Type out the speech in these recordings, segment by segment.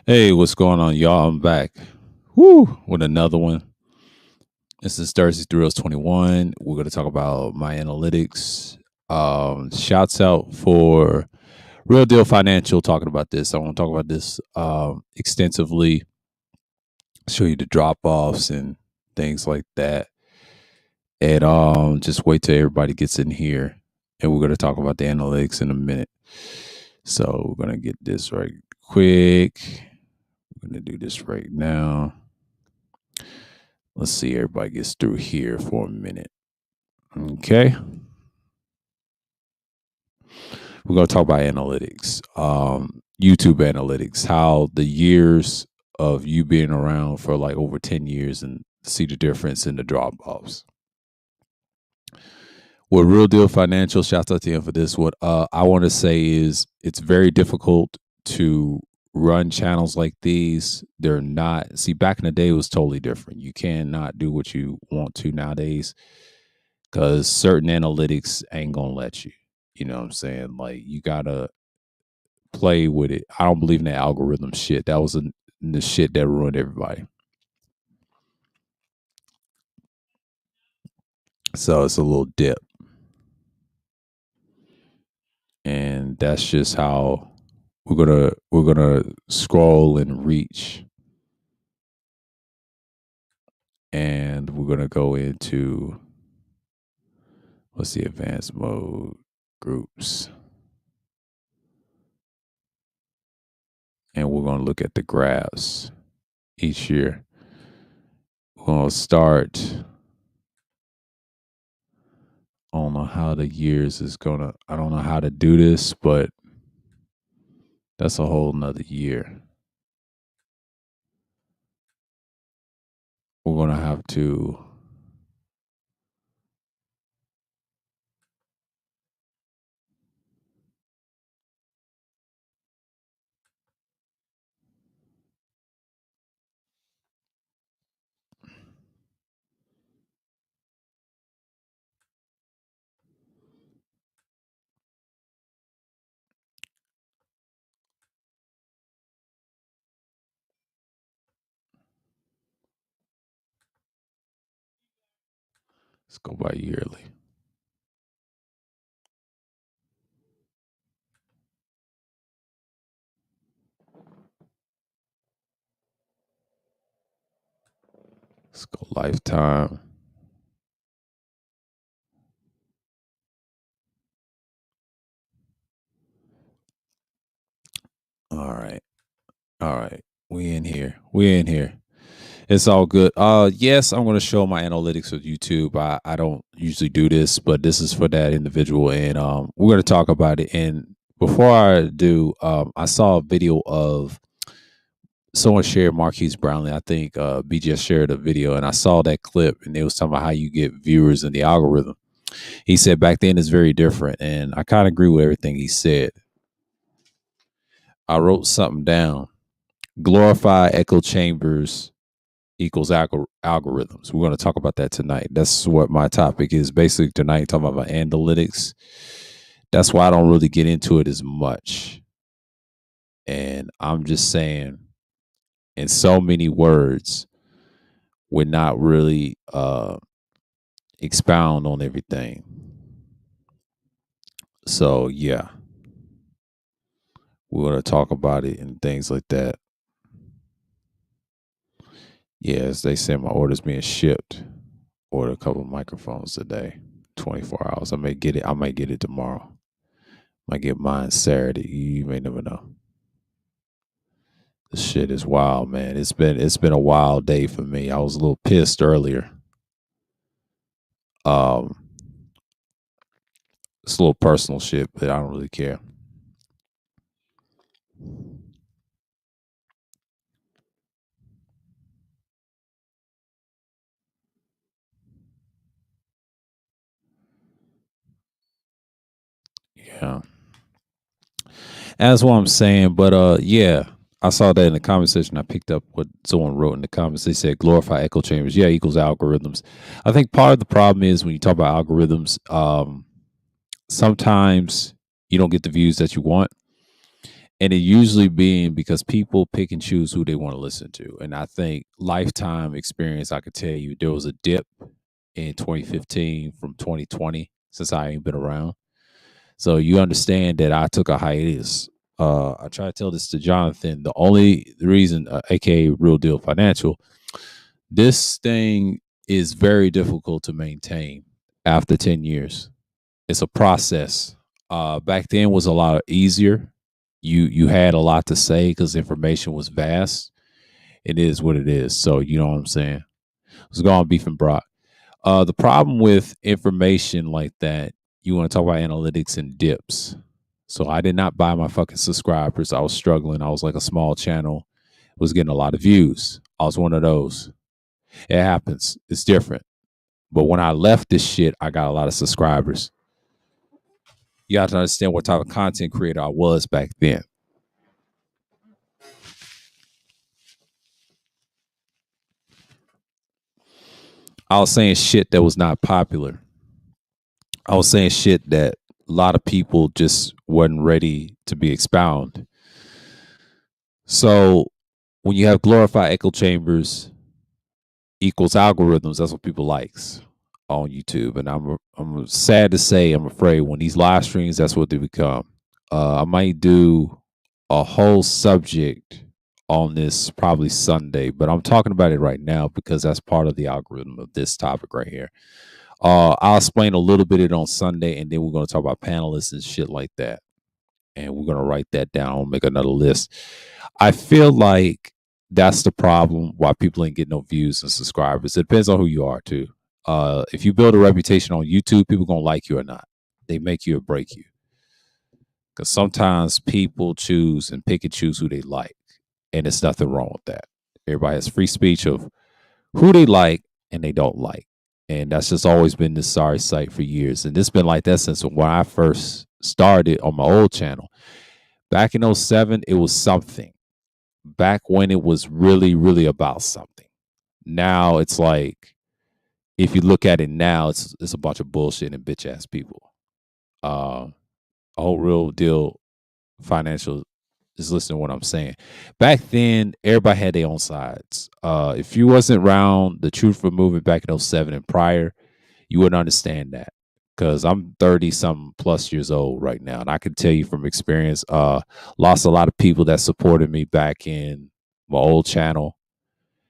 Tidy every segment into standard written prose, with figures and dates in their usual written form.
Hey, what's going on, y'all? I'm back. Woo, with another one. This is Thursday Thrills 21. We're going to talk about my analytics. Shouts out for Real Deal Financial talking about this. I want to talk about this extensively, show you the drop offs and things like that. And just wait till everybody gets in here. And we're going to talk about the analytics in a minute. So we're going to get this right quick. We're going to do this right now. Let's see, everybody gets through here for a minute. Okay. We're going to talk about analytics, YouTube analytics, how the years of you being around for like over 10 years and see the difference in the drop offs. What Real Deal Financial, shouts out to him for this. What I want to say is it's very difficult to run channels like these. They're not, see, back in the day, it was totally different. You cannot do what you want to nowadays because certain analytics ain't gonna let you. You know what I'm saying? Like you gotta play with it. I don't believe in that algorithm shit. That was the shit that ruined everybody. So it's a little dip, and that's just how we're gonna scroll and reach, and we're gonna go into what's the advanced mode groups, and we're gonna look at the graphs each year. We're gonna start. I don't know how the years is gonna. I don't know how to do this, but that's a whole nother year. We're gonna have to. Let's go by yearly. Let's go lifetime. All right. All right. We in here. We in here. It's all good. Yes, I'm gonna show my analytics with YouTube. I don't usually do this, but this is for that individual, and we're gonna talk about it. And before I do, I saw a video of someone shared Marquise Brownlee. I think BGS shared a video, and I saw that clip, and they was talking about how you get viewers in the algorithm. He said back then it's very different, and I kind of agree with everything he said. I wrote something down. Glorify echo chambers equals algorithms. We're going to talk about that tonight. That's what my topic is basically tonight, talking about analytics. That's why I don't really get into it as much. And I'm just saying, in so many words, we're not really expound on everything. So yeah, we're going to talk about it and things like that. Yes, they said my order's being shipped. Order a couple of microphones today. 24 hours. I may get it. I might get it tomorrow. Might get mine Saturday. You may never know. This shit is wild, man. It's been a wild day for me. I was a little pissed earlier. Um, it's a little personal shit, but I don't really care. Yeah, that's what I'm saying. But yeah, I saw that in the comment section. I picked up what someone wrote in the comments. They said glorify echo chambers. Yeah, equals algorithms. I think part of the problem is when you talk about algorithms, sometimes you don't get the views that you want. And it usually being because people pick and choose who they want to listen to. And I think lifetime experience, I could tell you there was a dip in 2015 from 2020 since I ain't been around. So you understand that I took a hiatus. I try to tell this to Jonathan. The only reason, aka Real Deal Financial, this thing is very difficult to maintain after 10 years. It's a process. Back then was a lot easier. You had a lot to say because information was vast. It is what it is. So you know what I'm saying. Let's go on beef and brock. The problem with information like that, you want to talk about analytics and dips. So I did not buy my fucking subscribers. I was struggling. I was like a small channel, was getting a lot of views. I was one of those. It happens. It's different. But when I left this shit, I got a lot of subscribers. You have to understand what type of content creator I was back then. I was saying shit that was not popular. I was saying shit that a lot of people just wasn't ready to be expound. So when you have glorified echo chambers equals algorithms, that's what people likes on YouTube. And I'm sad to say, I'm afraid when these live streams, that's what they become. I might do a whole subject on this probably Sunday, but I'm talking about it right now because that's part of the algorithm of this topic right here. I'll explain a little bit of it on Sunday, and then we're going to talk about panelists and shit like that. And we're going to write that down, make another list. I feel like that's the problem why people ain't getting no views and subscribers. It depends on who you are, too. If you build a reputation on YouTube, people going to like you or not. They make you or break you. Because sometimes people choose and pick and choose who they like. And there's nothing wrong with that. Everybody has free speech of who they like and they don't like. And that's just always been this sorry sight for years. And it's been like that since when I first started on my old channel. Back in 07, it was something. Back when it was really, really about something. Now it's like, if you look at it now, it's a bunch of bullshit and bitch ass people. A whole Real Deal Financial is listening to what I'm saying. Back then, everybody had their own sides. If you wasn't around the Truth for Movement back in 07 and prior, you wouldn't understand that. Because I'm 30 something plus years old right now. And I can tell you from experience, lost a lot of people that supported me back in my old channel.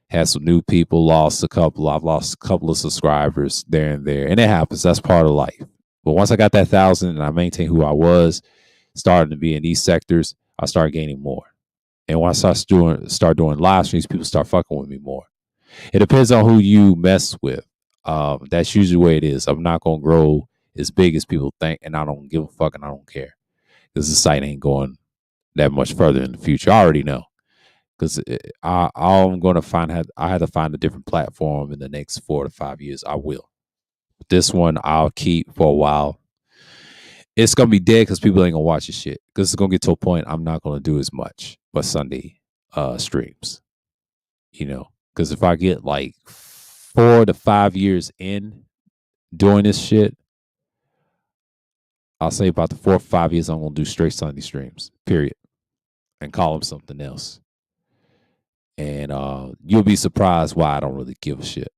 Had some new people, lost a couple. I've lost a couple of subscribers there and there. And it happens. That's part of life. But once I got that 1,000 and I maintained who I was, starting to be in these sectors, I started gaining more. And when I start doing live streams, people start fucking with me more. It depends on who you mess with. That's usually the way it is. I'm not gonna grow as big as people think, and I don't give a fuck and I don't care. Because the site ain't going that much further in the future. I already know. Because I'm gonna I had to find a different platform in the next 4 to 5 years. I will. But this one I'll keep for a while. It's gonna be dead because people ain't gonna watch this shit. Because it's gonna get to a point I'm not gonna do as much but Sunday streams. You know, because if I get like 4 to 5 years in doing this shit, I'll say about the 4 or 5 years I'm gonna do straight Sunday streams. Period, and call them something else. And you'll be surprised why I don't really give a shit.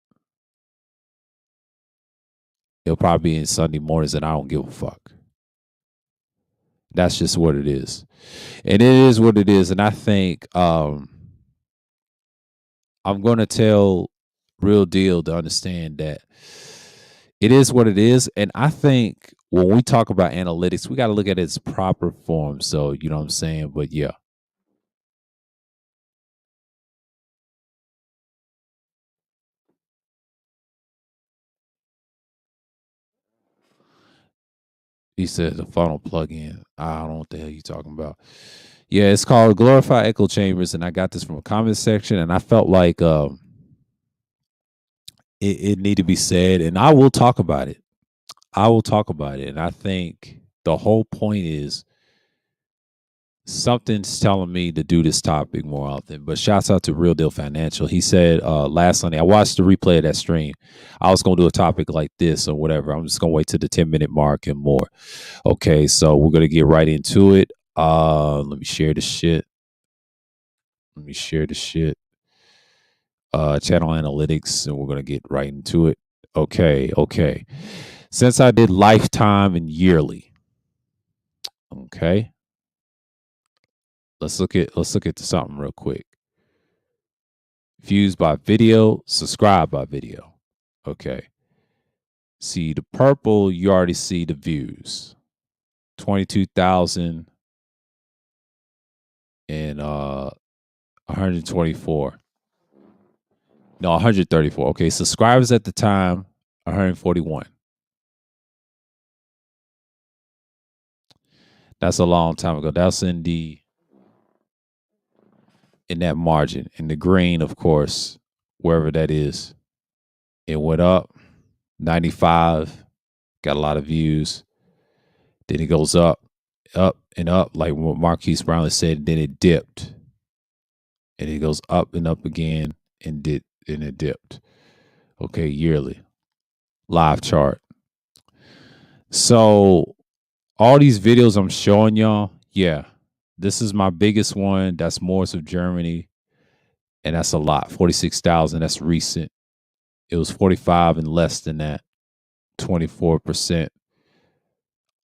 It'll probably be in Sunday mornings, and I don't give a fuck. That's just what it is. And it is what it is. And I think I'm going to tell Real Deal to understand that it is what it is. And I think when we talk about analytics, we got to look at its proper form. So, you know what I'm saying? But yeah. He said the funnel plug-in. I don't know what the hell you talking about. Yeah, it's called Glorified Echo Chambers, and I got this from a comment section, and I felt like it need to be said, and I will talk about it. I will talk about it, and I think the whole point is something's telling me to do this topic more often. But shouts out to Real Deal Financial. He said last Sunday, I watched the replay of that stream. I was gonna do a topic like this or whatever. I'm just gonna wait to the 10-minute mark and more. Okay, so we're gonna get right into it. Let me share the shit. Let me share the shit. Channel analytics, and we're gonna get right into it. Okay. Since I did lifetime and yearly, okay. Let's look at something real quick. Views by video, subscribe by video. Okay. See the purple, you already see the views. 22,000 and 124. No, 134. Okay, subscribers at the time, 141. That's a long time ago. That's in that margin. In the green, of course, wherever that is. It went up 95, got a lot of views. Then it goes up and up, like what Marquise Brownlee said. Then it dipped, and it goes up and up again, and it dipped. Okay, yearly live chart. So all these videos I'm showing y'all, yeah, this is my biggest one. That's Morris of Germany, and that's a lot. 46,000. That's recent. It was 45 and less than that. 24%.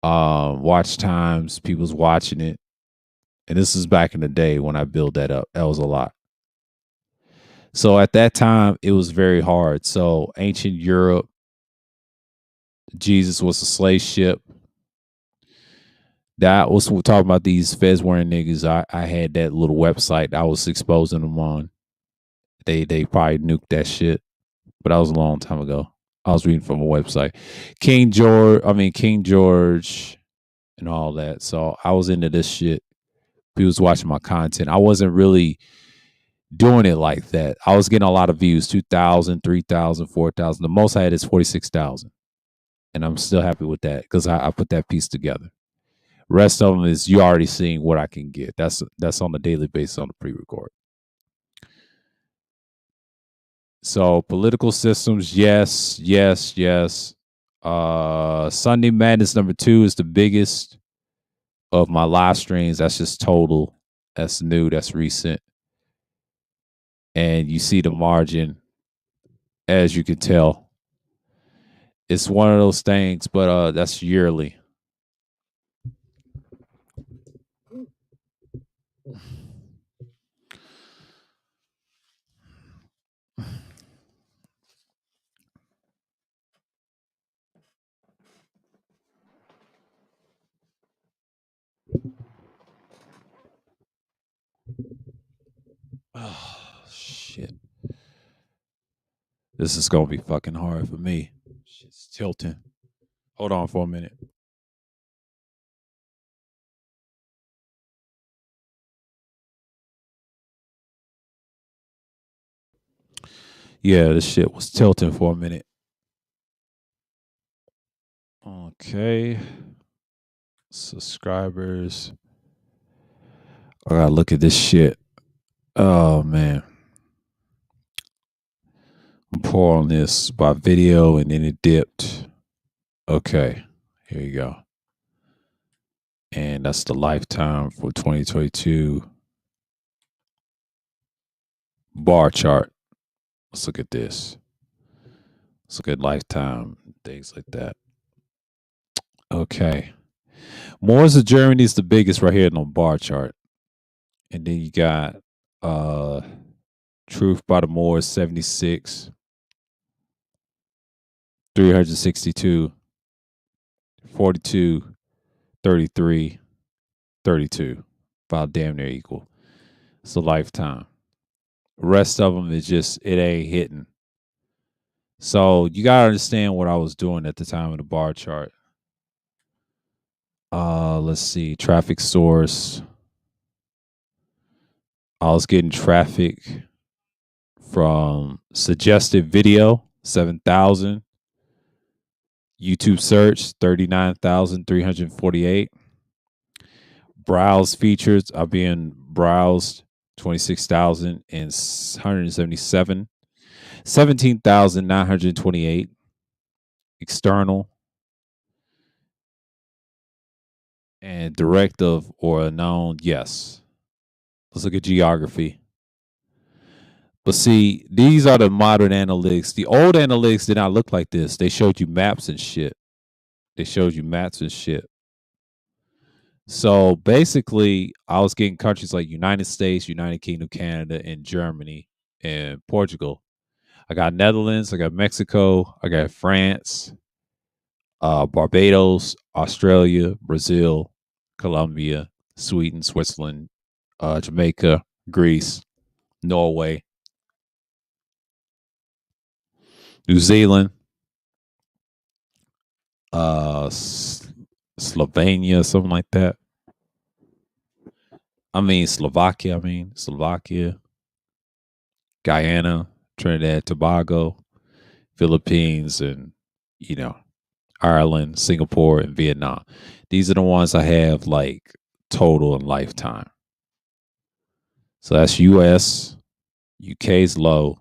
Watch times, people's watching it. And this is back in the day when I built that up. That was a lot. So at that time, it was very hard. So ancient Europe, Jesus was a slave ship. That was we're talking about these fez wearing niggas. I had that little website I was exposing them on. They probably nuked that shit, but that was a long time ago. I was reading from a website. King George and all that. So I was into this shit. People was watching my content. I wasn't really doing it like that. I was getting a lot of views, 2,000, 3,000, 4,000. The most I had is 46,000. And I'm still happy with that because I put that piece together. Rest of them is you already seeing what I can get. That's on a daily basis on the pre-record. So political systems, yes. Sunday Madness #2 is the biggest of my live streams. That's just total. That's new. That's recent. And you see the margin, as you can tell. It's one of those things, but that's yearly. Oh shit. This is gonna be fucking hard for me. Shit's tilting. Hold on for a minute. Yeah, this shit was tilting for a minute. Okay. Subscribers. I gotta look at this shit. Oh man. I'm poor on this by video and then it dipped. Okay. Here you go. And that's the lifetime for 2022 bar chart. Let's look at this. Let's look at lifetime, things like that. Okay. Moors of Germany is the biggest right here on the bar chart. And then you got Truth by the Moors 76, 362, 42, 33, 32. About damn near equal. It's a lifetime. The rest of them is just, it ain't hitting. So you got to understand what I was doing at the time of the bar chart. Let's see. Traffic source. I was getting traffic from suggested video, 7,000. YouTube search, 39,348. Browse features are being browsed, 26,177. 17,928. External, And directive or a noun, yes. Let's look at geography. But see, these are the modern analytics. The old analytics did not look like this. They showed you maps and shit. They showed you maps and shit. So basically, I was getting countries like United States, United Kingdom, Canada, and Germany and Portugal. I got Netherlands, I got Mexico, I got France, Barbados, Australia, Brazil, Colombia, Sweden, Switzerland, Jamaica, Greece, Norway, New Zealand, Slovenia, something like that. Slovakia, Guyana, Trinidad, Tobago, Philippines, and you know, Ireland, Singapore, and Vietnam. These are the ones I have like total and lifetime. So that's US, UK's low,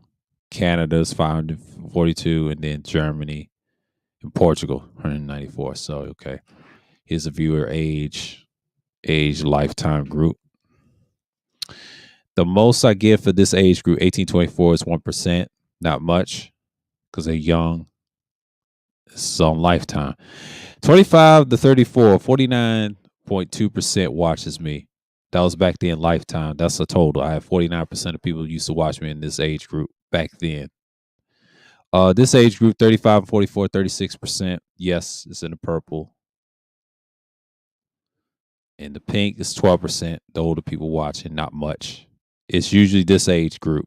Canada's 542, and then Germany and Portugal 194. So okay, here's a viewer age lifetime group. The most I get for this age group, 18-24, is 1%. Not much because they're young. It's on lifetime. 25 to 34, 49.2% watches me. That was back then lifetime. That's a total. I have 49% of people used to watch me in this age group back then. This age group, 35 and 44, 36%. Yes, it's in the purple. And the pink is 12%. The older people watching, not much. It's usually this age group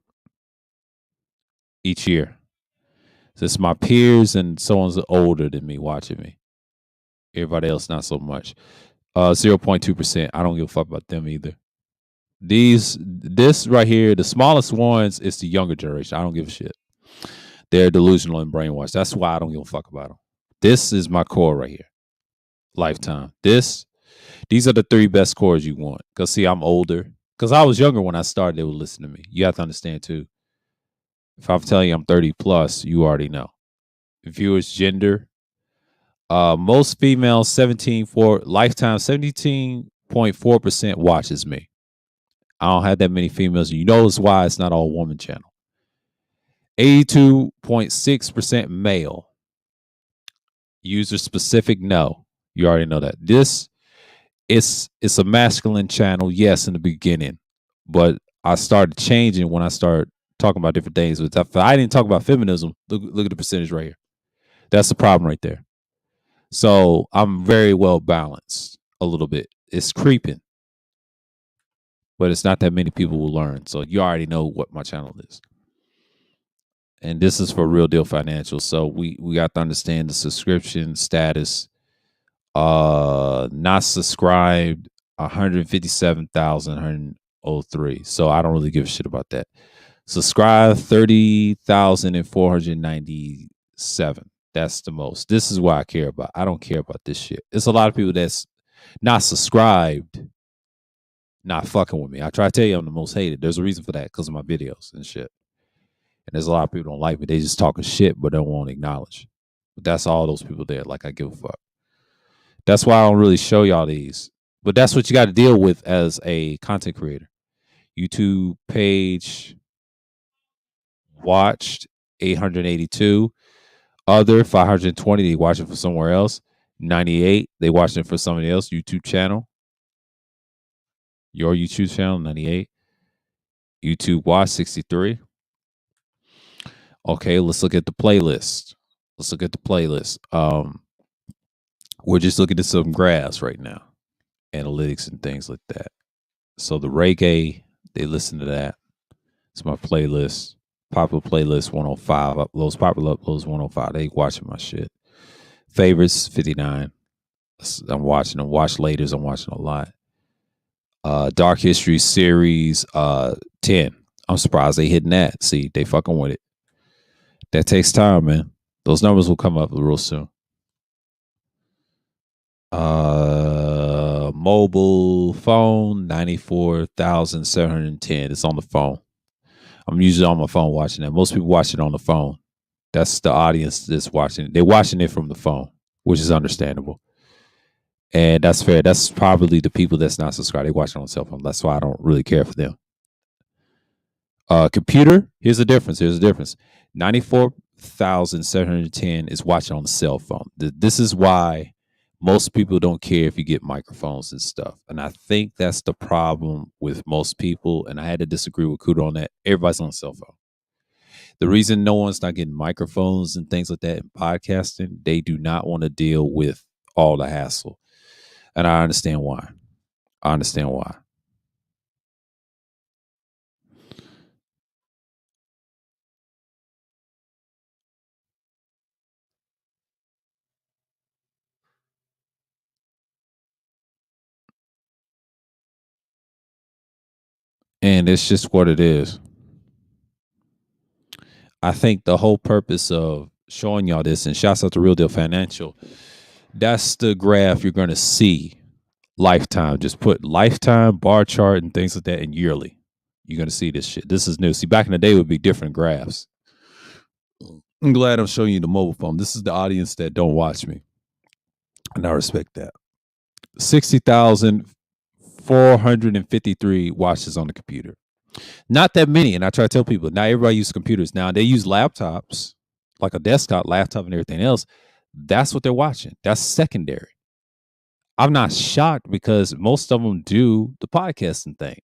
each year. So it's my peers and someone's older than me watching me. Everybody else, not so much. 0.2%. I don't give a fuck about them either. This right here, the smallest ones is the younger generation. I don't give a shit. They're delusional and brainwashed. That's why I don't give a fuck about them. This is my core right here. Lifetime. These are the three best cores you want. Because see, I'm older. Because I was younger when I started, they would listen to me. You have to understand too. If I'm telling you I'm 30 plus, you already know. Viewers, gender. Most females, 17 for lifetime, 17.4% watches me. I don't have that many females. You know why it's not all woman channel. 82.6% male. User specific, no. You already know that. This it's a masculine channel, yes, in the beginning. But I started changing when I started talking about different things. If I didn't talk about feminism, look at the percentage right here. That's the problem right there. So I'm very well balanced a little bit. It's creeping. But it's not that many people will learn. So you already know what my channel is. And this is for Real Deal Financial. So we got to understand the subscription status. Not subscribed 157,103. So I don't really give a shit about that. Subscribe 30,497. That's the most. This is what I care about. I don't care about this shit. It's a lot of people that's not subscribed, not fucking with me. I try to tell you I'm the most hated. There's a reason for that because of my videos and shit. And there's a lot of people don't like me. They just talking shit, but they won't acknowledge. But that's all those people there. Like I give a fuck. That's why I don't really show y'all these. But that's what you got to deal with as a content creator. YouTube page watched 882. Other 520, they watch it for somewhere else. 98, they watch it for somebody else. YouTube channel. Your YouTube channel, 98. YouTube watch, 63. Okay, let's look at the playlist. We're just looking at some graphs right now, analytics and things like that. So the reggae, they listen to that. It's my playlist, popular playlist 105 uploads, popular uploads 105. They watching my shit. Favorites 59. I'm watching them. Watch laters. I'm watching a lot. Dark History series 10. I'm surprised they hitting that. See, they fucking with it. That takes time, man. Those numbers will come up real soon. Mobile phone 94,710. It's on the phone. I'm usually on my phone watching that. Most people watch it on the phone. That's the audience that's watching it. They're watching it from the phone, which is understandable. And that's fair. That's probably the people that's not subscribed. They watch it on cell phone. That's why I don't really care for them. Computer. Here's the difference. 94,710 is watching on the cell phone. This is why most people don't care if you get microphones and stuff. And I think that's the problem with most people. And I had to disagree with Kudo on that. Everybody's on a cell phone. The reason no one's not getting microphones and things like that in podcasting, they do not want to deal with all the hassle. And I understand why. I understand why. And it's just what it is. I think the whole purpose of showing y'all this, and shouts out to Real Deal Financial, that's the graph you're going to see lifetime. Just put lifetime, bar chart, and things like that, and yearly. You're going to see this shit. This is new. See, back in the day, it would be different graphs. I'm glad I'm showing you the mobile phone. This is the audience that don't watch me. And I respect that. 60,453 watches on the computer. Not that many. And I try to tell people, not everybody uses computers. Now they use laptops, like a desktop laptop and everything else. That's what they're watching. That's secondary. I'm not shocked because most of them do the podcasting thing.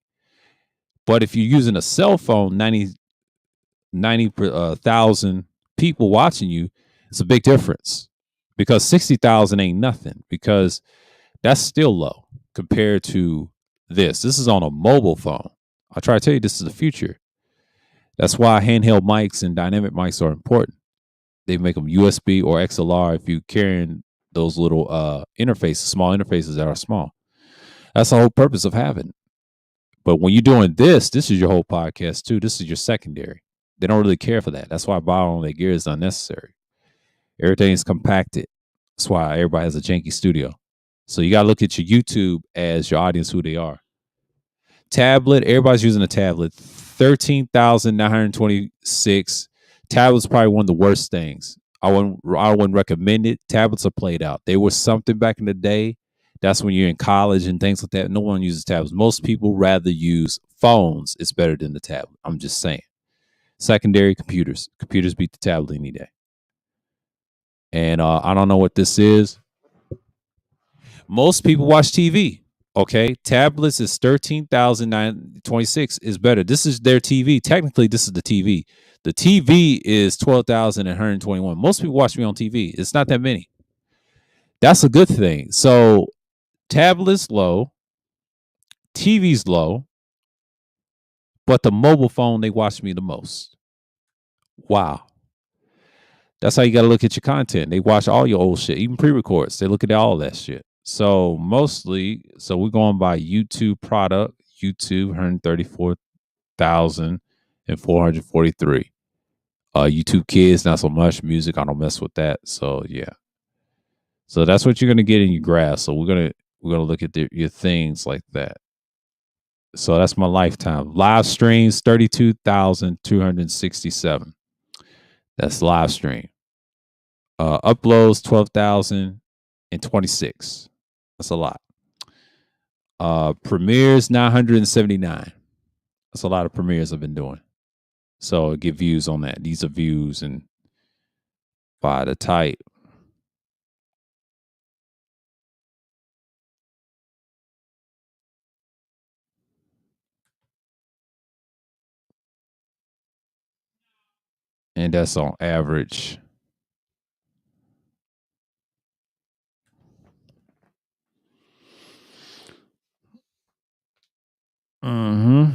But if you're using a cell phone, 90,000 people watching you, it's a big difference because 60,000 ain't nothing because that's still low compared to this. This is on a mobile phone. I try to tell you this is the future. That's why handheld mics and dynamic mics are important. They make them USB or XLR if you're carrying those little interfaces, small interfaces that are small. That's the whole purpose of having it. But when you're doing this is your whole podcast too. This is your secondary. They don't really care for that. That's why buying all that gear is unnecessary. Everything is compacted. That's why everybody has a janky studio. So you got to look at your YouTube as your audience, who they are. Tablet, everybody's using a tablet. 13,926. Tablets probably one of the worst things. I wouldn't recommend it. Tablets are played out. They were something back in the day. That's when you're in college and things like that. No one uses tablets. Most people rather use phones. It's better than the tablet. I'm just saying. Secondary, computers. Computers beat the tablet any day. And I don't know what this is. Most people watch TV. Okay, tablets is 13,926 is better. This is their TV. Technically, this is the TV. The TV is 12,121. Most people watch me on TV. It's not that many. That's a good thing. So, tablets low, TV's low, but the mobile phone they watch me the most. Wow. That's how you got to look at your content. They watch all your old shit, even pre-records. They look at all that shit. So mostly, we're going by YouTube product. YouTube 134,443. YouTube Kids, not so much. Music, I don't mess with that. So yeah. So that's what you're gonna get in your graph. So we're gonna look at your things like that. So that's my lifetime. Live streams 32,267. That's live stream. Uploads 12,026. That's a lot. Premieres 979. That's a lot of premieres I've been doing. So get views on that. These are views and by the type. And that's on average. Mm-hmm.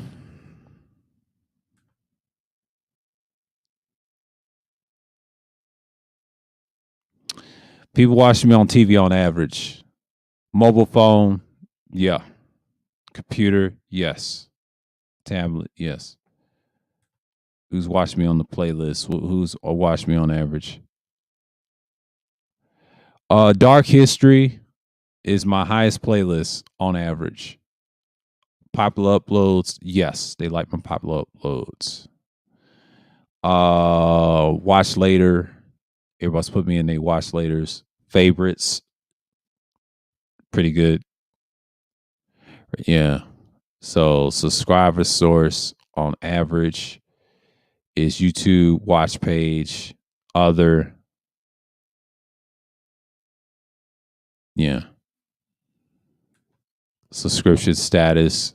People watching me on TV on average. Mobile phone, yeah. Computer, yes. Tablet, yes. Who's watched me on the playlist? Who's watched me on average? Dark History is my highest playlist on average. Popular uploads, yes, they like my popular uploads. Watch later. Everybody's put me in their watch laters. Favorites, Pretty good. Yeah. So subscriber source on average is YouTube, watch page, other. Yeah. Subscription status,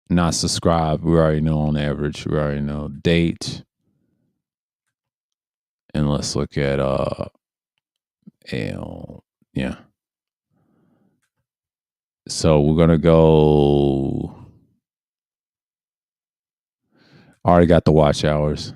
not subscribed. We already know on average. We already know date. And let's look at yeah. So we're gonna go. Already got the watch hours.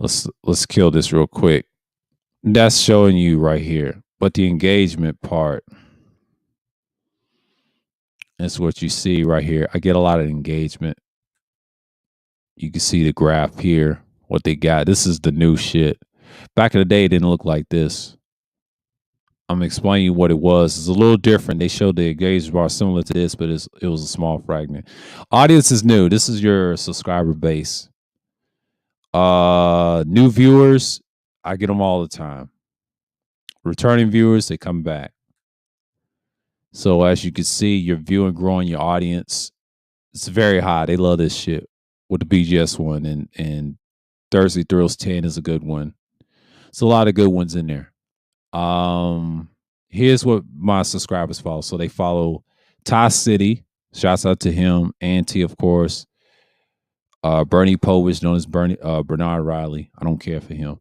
Let's kill this real quick. That's showing you right here. But the engagement part is what you see right here. I get a lot of engagement. You can see the graph here, what they got. This is the new shit. Back in the day, it didn't look like this. I'm explaining you what it was. It's a little different. They showed the engagement bar similar to this, but it was a small fragment. Audience is new. This is your subscriber base. New viewers, I get them all the time. Returning viewers, they come back. So as you can see, you're viewing, growing your audience. It's very high. They love this shit with the BGS one, and Thursday Thrills 10 is a good one. It's a lot of good ones in there. Here's what my subscribers follow. So they follow Ty City. Shouts out to him. Auntie, of course. Bernie Povich, known as Bernard Riley. I don't care for him.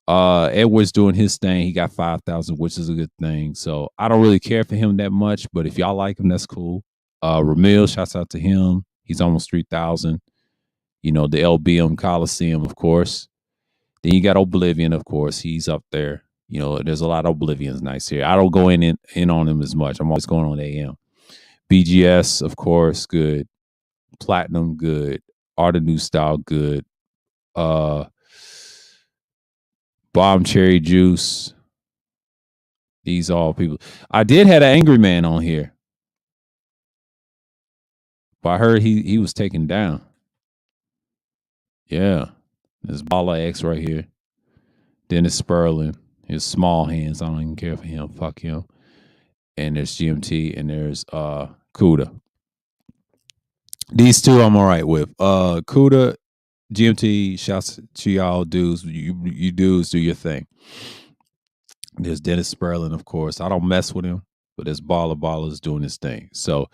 Edward's doing his thing. He got 5,000, which is a good thing. So I don't really care for him that much, but if y'all like him, that's cool. Ramil, shouts out to him. He's almost 3,000. You know, the LBM Coliseum, of course. Then you got Oblivion, of course. He's up there. You know, there's a lot of Oblivions nice here. I don't go in on him as much. I'm always going on AM. BGS, of course, good. Platinum, good. Art of New Style, good. Bomb Cherry Juice. These all people. I did have an Angry Man on here, but I heard he was taken down. Yeah, there's Bala X right here. Dennis Sperlin. His small hands. I don't even care for him. Fuck him. And there's GMT and there's Kuda. These two I'm all right with. Kuda, GMT, shouts to y'all dudes. You dudes do your thing. There's Dennis Sperlin, of course. I don't mess with him, but there's Balla's doing his thing. So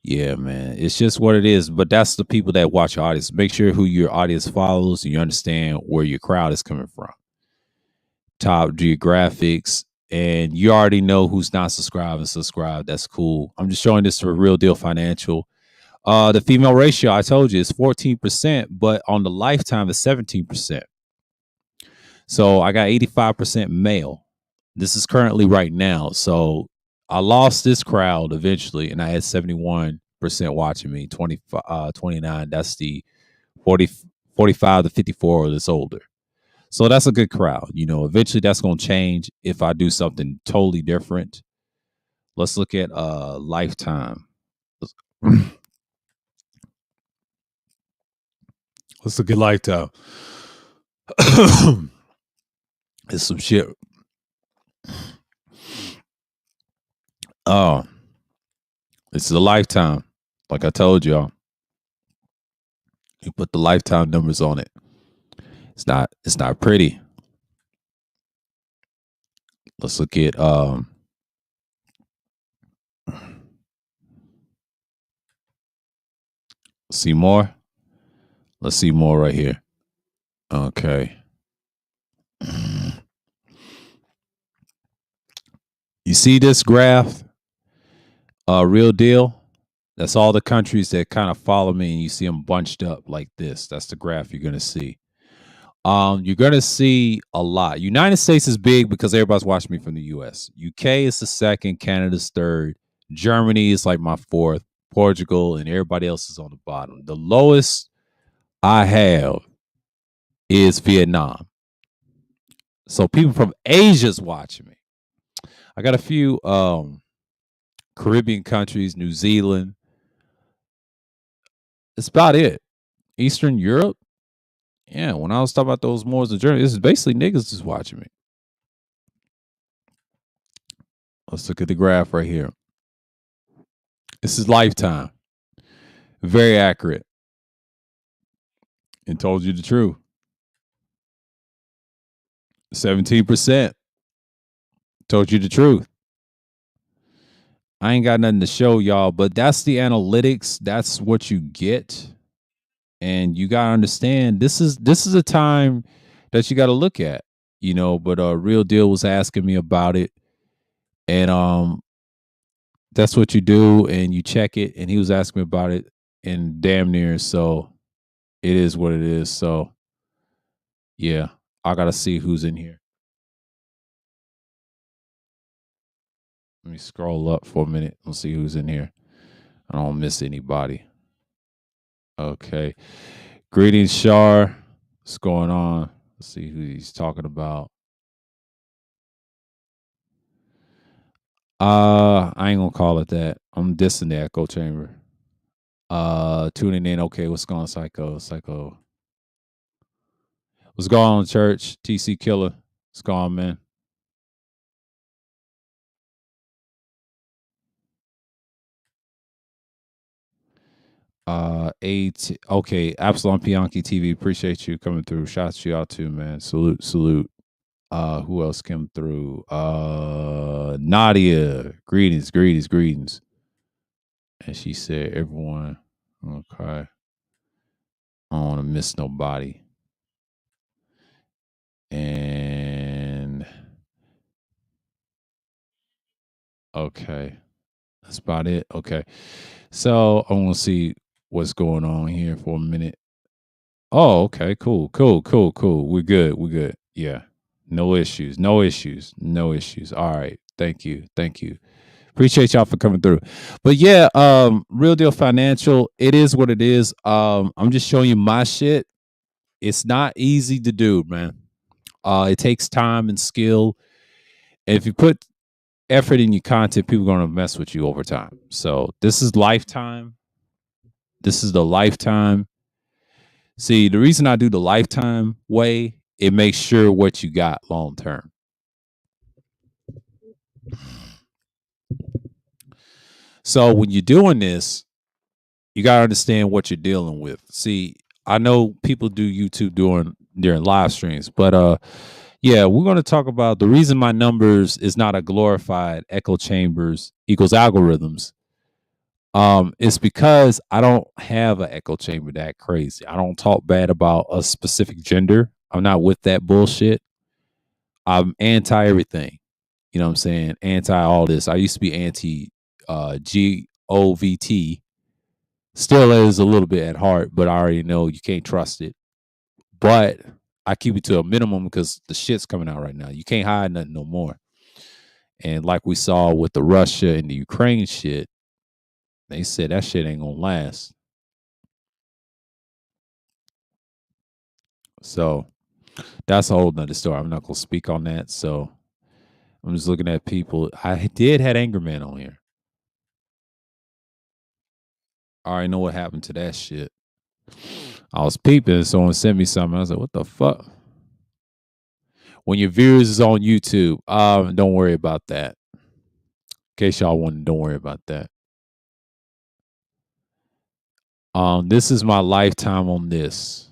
yeah, man, it's just what it is. But that's the people that watch your audience. Make sure who your audience follows and you understand where your crowd is coming from. Top geographics, and you already know who's not subscribed and subscribed. That's cool. I'm just showing this for Real Deal Financial. The female ratio, I told you, is 14%, but on the lifetime is 17%. So I got 85% male. This is currently right now. So I lost this crowd eventually, and I had 71% watching me, 29. That's the 40, 45 to 54 that's older. So that's a good crowd. You know, eventually that's going to change if I do something totally different. Let's look at lifetime. Let's look at lifetime. It's some shit. Oh, it's a lifetime. Like I told y'all, you put the lifetime numbers on it. It's not pretty. Let's look at see more. Let's see more right here. Okay. You see this graph? Real deal. That's all the countries that kind of follow me, and you see them bunched up like this. That's the graph you're gonna see. You're gonna see a lot. United States is big because everybody's watching me from the US. UK is the second, Canada's third, Germany is like my fourth, Portugal, and everybody else is on the bottom. The lowest I have is Vietnam. So people from Asia's watching me. I got a few Caribbean countries, New Zealand. That's about it. Eastern Europe. Yeah, when I was talking about those Moors and Germany, this is basically niggas just watching me. Let's look at the graph right here. This is Lifetime. Very accurate. And told you the truth. 17%. Told you the truth. I ain't got nothing to show y'all, but that's the analytics. That's what you get. And you gotta understand this is a time that you gotta look at, but Real Deal was asking me about it. And that's what you do, and you check it, and he was asking me about it, and damn near, so it is what it is. So yeah, I gotta see who's in here. Let me scroll up for a minute and see who's in here. I don't miss anybody. Okay. Greetings, Shar. What's going on? Let's see who he's talking about. I ain't gonna call it that. I'm dissing the echo chamber. Tuning in. Okay, what's going on, Psycho? Psycho. What's going on, church? TC Killer. What's going on, man? Okay, Absalom Pianki TV. Appreciate you coming through. Shouts to y'all too, man. Salute, salute. Who else came through? Nadia. Greetings, greetings, greetings. And she said, everyone, okay. I don't want to miss nobody. And okay. That's about it. Okay. So I want to see what's going on here for a minute. Oh, okay. Cool. Cool. Cool. Cool. We're good. We're good. Yeah. No issues. No issues. No issues. All right. Thank you. Thank you. Appreciate y'all for coming through. But yeah, Real Deal Financial, it is what it is. I'm just showing you my shit. It's not easy to do, man. It takes time and skill. And if you put effort in your content, people are gonna mess with you over time. So this is Lifetime. This is the Lifetime. See, the reason I do the Lifetime way, it makes sure what you got long term. So when you're doing this, you gotta understand what you're dealing with. See, I know people do YouTube during live streams, but yeah, we're gonna talk about the reason my numbers is not a glorified echo chambers equals algorithms. It's because I don't have an echo chamber that crazy. I don't talk bad about a specific gender. I'm not with that bullshit. I'm anti everything. You know what I'm saying? Anti all this. I used to be anti GOVT. Still is a little bit at heart, but I already know you can't trust it. But I keep it to a minimum because the shit's coming out right now. You can't hide nothing no more. And like we saw with the Russia and the Ukraine shit, they said that shit ain't gonna last. So that's a whole nother story. I'm not gonna speak on that. So I'm just looking at people. I did had Angerman on here. I already know what happened to that shit. I was peeping, someone sent me something. I was like, what the fuck? When your viewers is on YouTube, don't worry about that. In case y'all want, don't worry about that. This is my lifetime on this.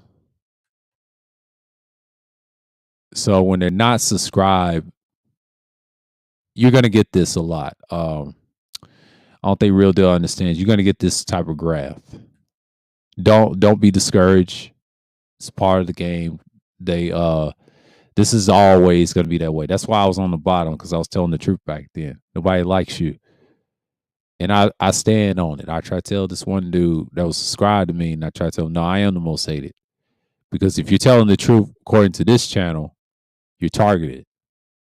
So when they're not subscribed, you're gonna get this a lot. I don't think Real Deal understands. You're gonna get this type of graph. Don't be discouraged. It's part of the game. This is always gonna be that way. That's why I was on the bottom, because I was telling the truth back then. Nobody likes you. And I stand on it. I try to tell this one dude that was subscribed to me, and I try to tell him, no, I am the most hated. Because if you're telling the truth according to this channel, you're targeted.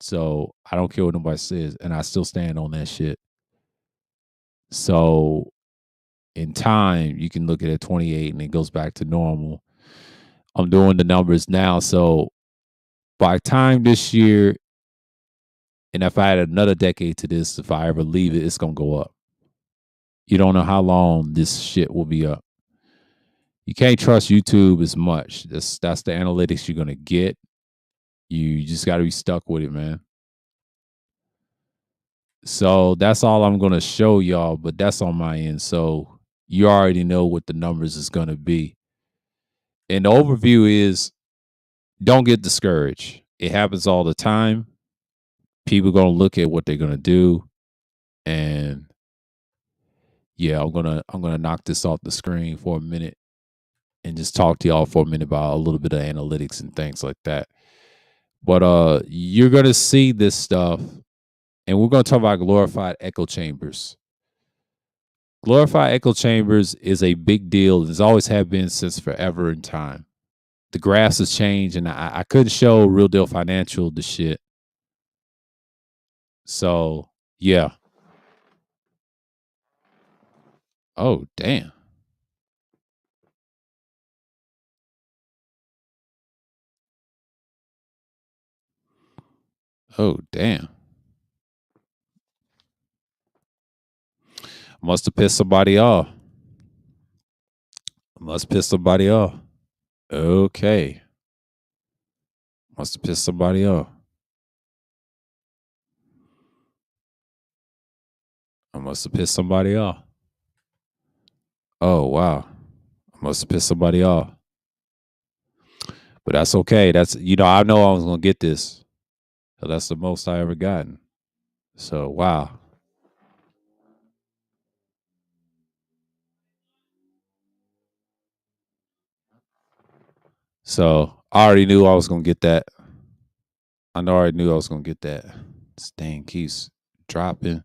So I don't care what nobody says, and I still stand on that shit. So in time, you can look at it 28 and it goes back to normal. I'm doing the numbers now. So by time this year, and if I had another decade to this, if I ever leave it, it's gonna go up. You don't know how long this shit will be up. You can't trust YouTube as much. That's the analytics you're gonna get. You just got to be stuck with it, man. So that's all I'm gonna show y'all, but that's on my end. So you already know what the numbers is gonna be. And the overview is don't get discouraged. It happens all the time. People gonna look at what they're gonna do, and yeah, I'm gonna knock this off the screen for a minute and just talk to y'all for a minute about a little bit of analytics and things like that. But you're gonna see this stuff, and we're gonna talk about glorified echo chambers. Glorified echo chambers is a big deal. It's always have been since forever in time. The graphs has changed, and I couldn't show Real Deal Financial the shit. So yeah. Oh damn. Oh damn. Must have pissed somebody off. Must piss somebody off. Okay. Must have pissed somebody off. I must have pissed somebody off. Oh wow. I must have pissed somebody off. But that's okay. That's I know I was gonna get this. So that's the most I ever gotten. So wow. So I already knew I was gonna get that. I already knew I was gonna get that. This thing keeps dropping.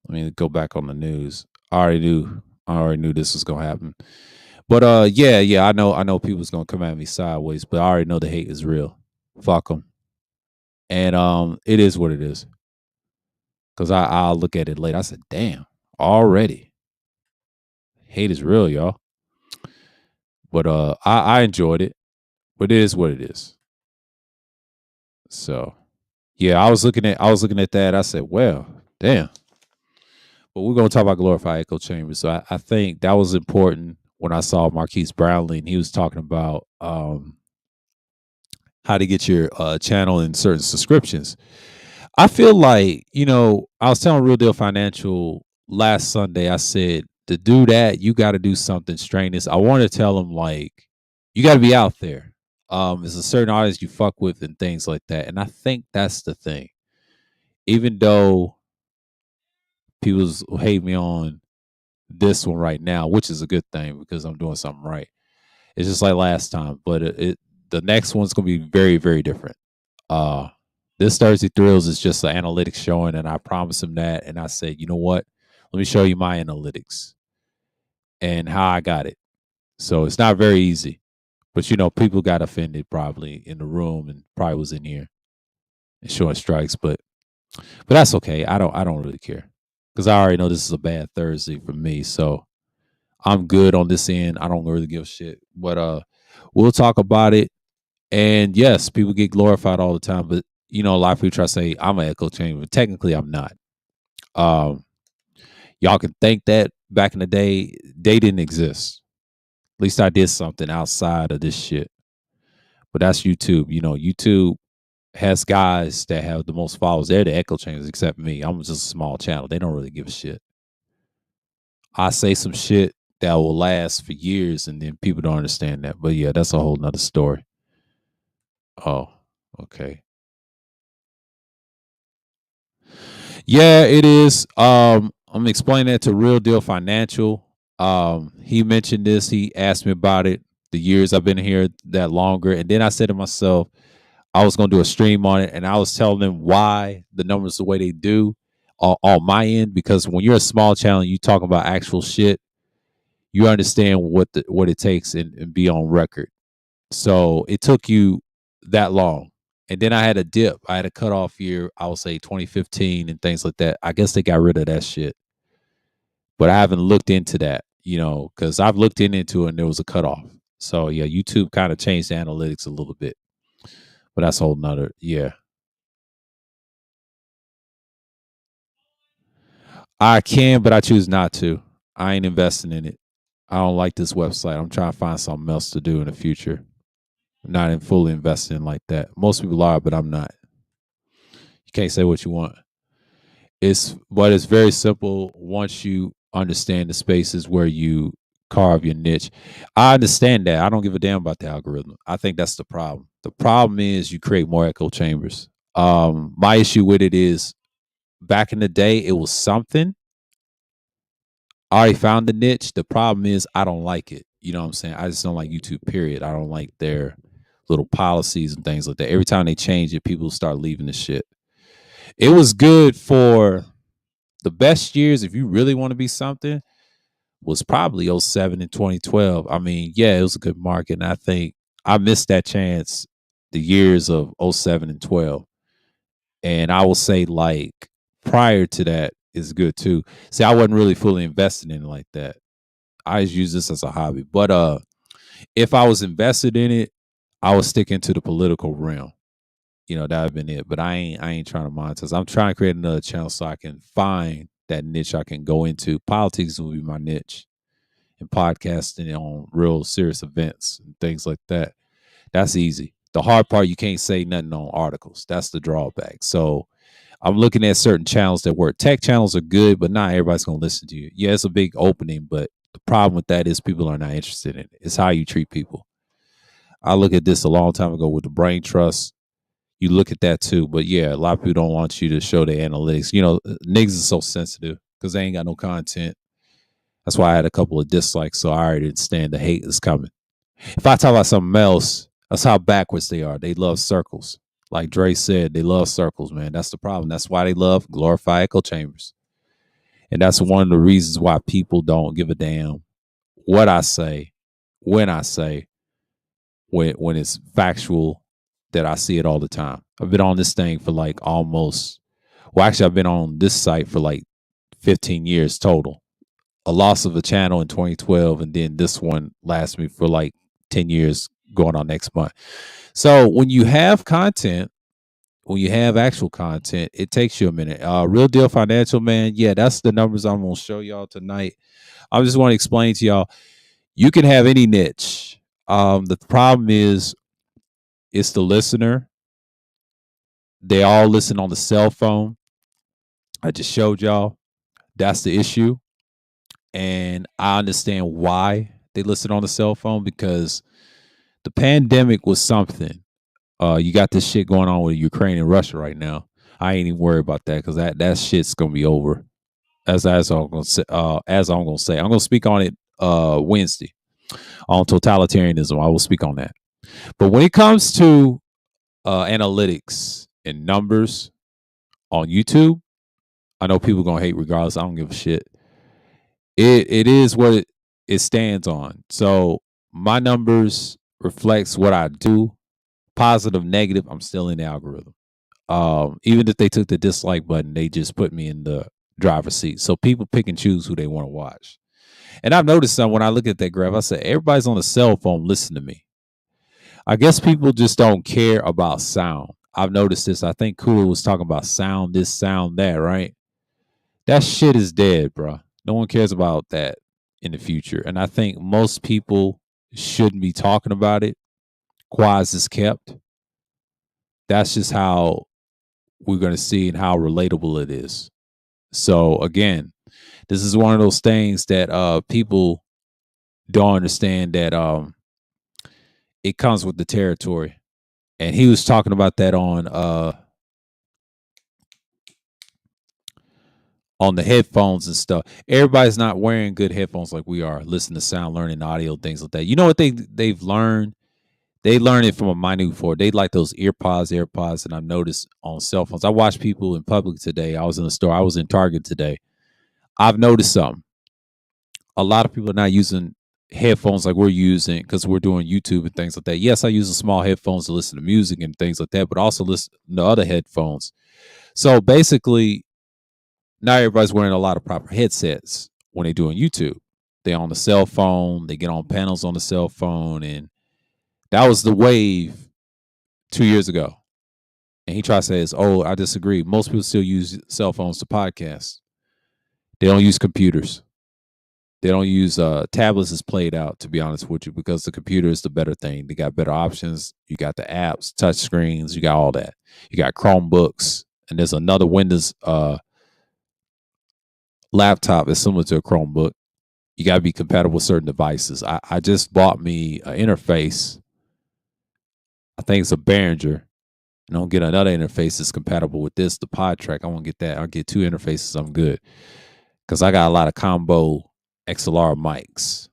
Let me go back on the news. I already knew this was gonna happen. But yeah, I know people's gonna come at me sideways, but I already know the hate is real. Fuck them. And it is what it is. Cause I'll look at it later. I said, damn, already. Hate is real, y'all. But I enjoyed it. But it is what it is. So yeah, I was looking at that. I said, well, damn. But we're gonna talk about glorified echo chambers. So I think that was important when I saw Marquise Brownlee and he was talking about how to get your channel in certain subscriptions. I feel like, I was telling Real Deal Financial last Sunday, I said, to do that, you got to do something strenuous. I want to tell them, like, you got to be out there. There's a certain audience you fuck with and things like that. And I think that's the thing. Even though people hate me on this one right now, which is a good thing because I'm doing something right. It's just like last time, but the next one's gonna be very, very different. Uh, this Thursday Thrills is just an analytics showing, and I promised him that, and I said, you know what? Let me show you my analytics and how I got it. So it's not very easy, but people got offended probably in the room and probably was in here and showing strikes, but that's okay. I don't really care because I already know this is a bad Thursday for me, so I'm good on this end. I don't really give a shit, but we'll talk about it. And yes, people get glorified all the time, but a lot of people try to say I'm an echo chamber. Technically, I'm not. Um, y'all can think that back in the day, they didn't exist. At least I did something outside of this shit. But that's YouTube. YouTube has guys that have the most followers. They're the echo chambers, except me. I'm just a small channel. They don't really give a shit. I say some shit that will last for years, and then people don't understand that. But yeah, that's a whole nother story. Oh, okay. Yeah, it is. I'm explaining that to Real Deal Financial. He mentioned this. He asked me about it. The years I've been here that longer, and then I said to myself, I was going to do a stream on it, and I was telling them why the numbers the way they do on my end. Because when you're a small channel, you talk about actual shit. You understand what it takes and be on record. So it took you that long. And then I had a dip. I had a cutoff year, I would say 2015 and things like that. I guess they got rid of that shit. But I haven't looked into that, because I've looked into it and there was a cutoff. So yeah, YouTube kind of changed the analytics a little bit. But that's a whole nother, yeah. I can, but I choose not to. I ain't investing in it. I don't like this website. I'm trying to find something else to do in the future. I'm not in fully investing like that. Most people are, but I'm not. You can't say what you want. It's very simple once you understand the spaces where you carve your niche. I understand that. I don't give a damn about the algorithm. I think that's the problem. The problem is you create more echo chambers. My issue with it is back in the day it was something. I already found the niche. The problem is I don't like it. You know what I'm saying? I just don't like YouTube, period. I don't like their little policies and things like that. Every time they change it, people start leaving the shit. It was good for the best years if you really want to be something was probably '07 and 2012. I mean, yeah, it was a good market. And I think I missed that chance the years of '07 and 12. And I will say, like, prior to that is good too. See, I wasn't really fully invested in it like that. I just use this as a hobby. But if I was invested in it, I was sticking to the political realm. You know, that would have been it. But I ain't trying to monetize. I'm trying to create another channel so I can find that niche I can go into. Politics will be my niche and podcasting on real serious events and things like that. That's easy. The hard part, you can't say nothing on articles. That's the drawback. So I'm looking at certain channels that work. Tech channels are good, but not everybody's going to listen to you. Yeah, it's a big opening, but the problem with that is people are not interested in it. It's how you treat people. I look at this a long time ago with the brain trust. You look at that too. But yeah, a lot of people don't want you to show their analytics. You know, niggas are so sensitive because they ain't got no content. That's why I had a couple of dislikes. So I already understand the hate is coming. If I talk about something else, that's how backwards they are. They love circles. Like Dre said, they love circles, man. That's the problem. That's why they love glorified echo chambers. And that's one of the reasons why people don't give a damn what I say, when I say, when it's factual, that I see it all the time. I've been on this thing for like almost, well, actually, I've been on this site for like 15 years total. A loss of a channel in 2012, and then this one lasts me for like 10 years going on next month. So when you have content, when you have actual content, it takes you a minute. Real Deal Financial, man. Yeah, that's the numbers I'm going to show y'all tonight. I just want to explain to y'all, you can have any niche. The problem is it's the listener. They all listen on the cell phone. I just showed y'all. That's the issue. And I understand why they listen on the cell phone because the pandemic was something. You got this shit going on with Ukraine and Russia right now. I ain't even worried about that because that shit's gonna be over. As I'm gonna say, I'm gonna speak on it Wednesday on totalitarianism. I will speak on that. But when it comes to analytics and numbers on YouTube, I know people gonna hate regardless. I don't give a shit. It is what it stands on. So my numbers reflects what I do, positive, negative. I'm still in the algorithm. Even if they took the dislike button, they just put me in the driver's seat. So people pick and choose who they want to watch. And I've noticed that when I look at that graph, I say everybody's on a cell phone listening to me. I guess people just don't care about sound. I've noticed this. I think Kula was talking about sound this, sound that, right? That shit is dead, bro. No one cares about that in the future. And I think most people shouldn't be talking about it. Quaz is kept. That's just how we're going to see and how relatable it is. So again, this is one of those things that people don't understand that it comes with the territory. And he was talking about that on the headphones and stuff. Everybody's not wearing good headphones like we are, listening to sound, learning audio, things like that. You know what they've learned? They learn it from a minute forward. They like those AirPods, and I've noticed on cell phones. I watch people in public today. I was in the store. I was in Target today. I've noticed something. A lot of people are not using headphones like we're using because we're doing YouTube and things like that. Yes, I use the small headphones to listen to music and things like that, but also listen to other headphones. So basically, not everybody's wearing a lot of proper headsets when they're doing YouTube. They're on the cell phone, they get on panels on the cell phone, and that was the wave 2 years ago. And he tries to say, "Oh, I disagree. Most people still use cell phones to podcast. They don't use computers. They don't use tablets is played out, to be honest with you, because the computer is the better thing. They got better options. You got the apps, touch screens, you got all that. You got Chromebooks, and there's another Windows laptop that's similar to a Chromebook. You got to be compatible with certain devices. I just bought me an interface. I think it's a Behringer. And I'll get another interface that's compatible with this, the pod track. I won't get that. I'll get two interfaces. I'm good. Because I got a lot of combo XLR mics.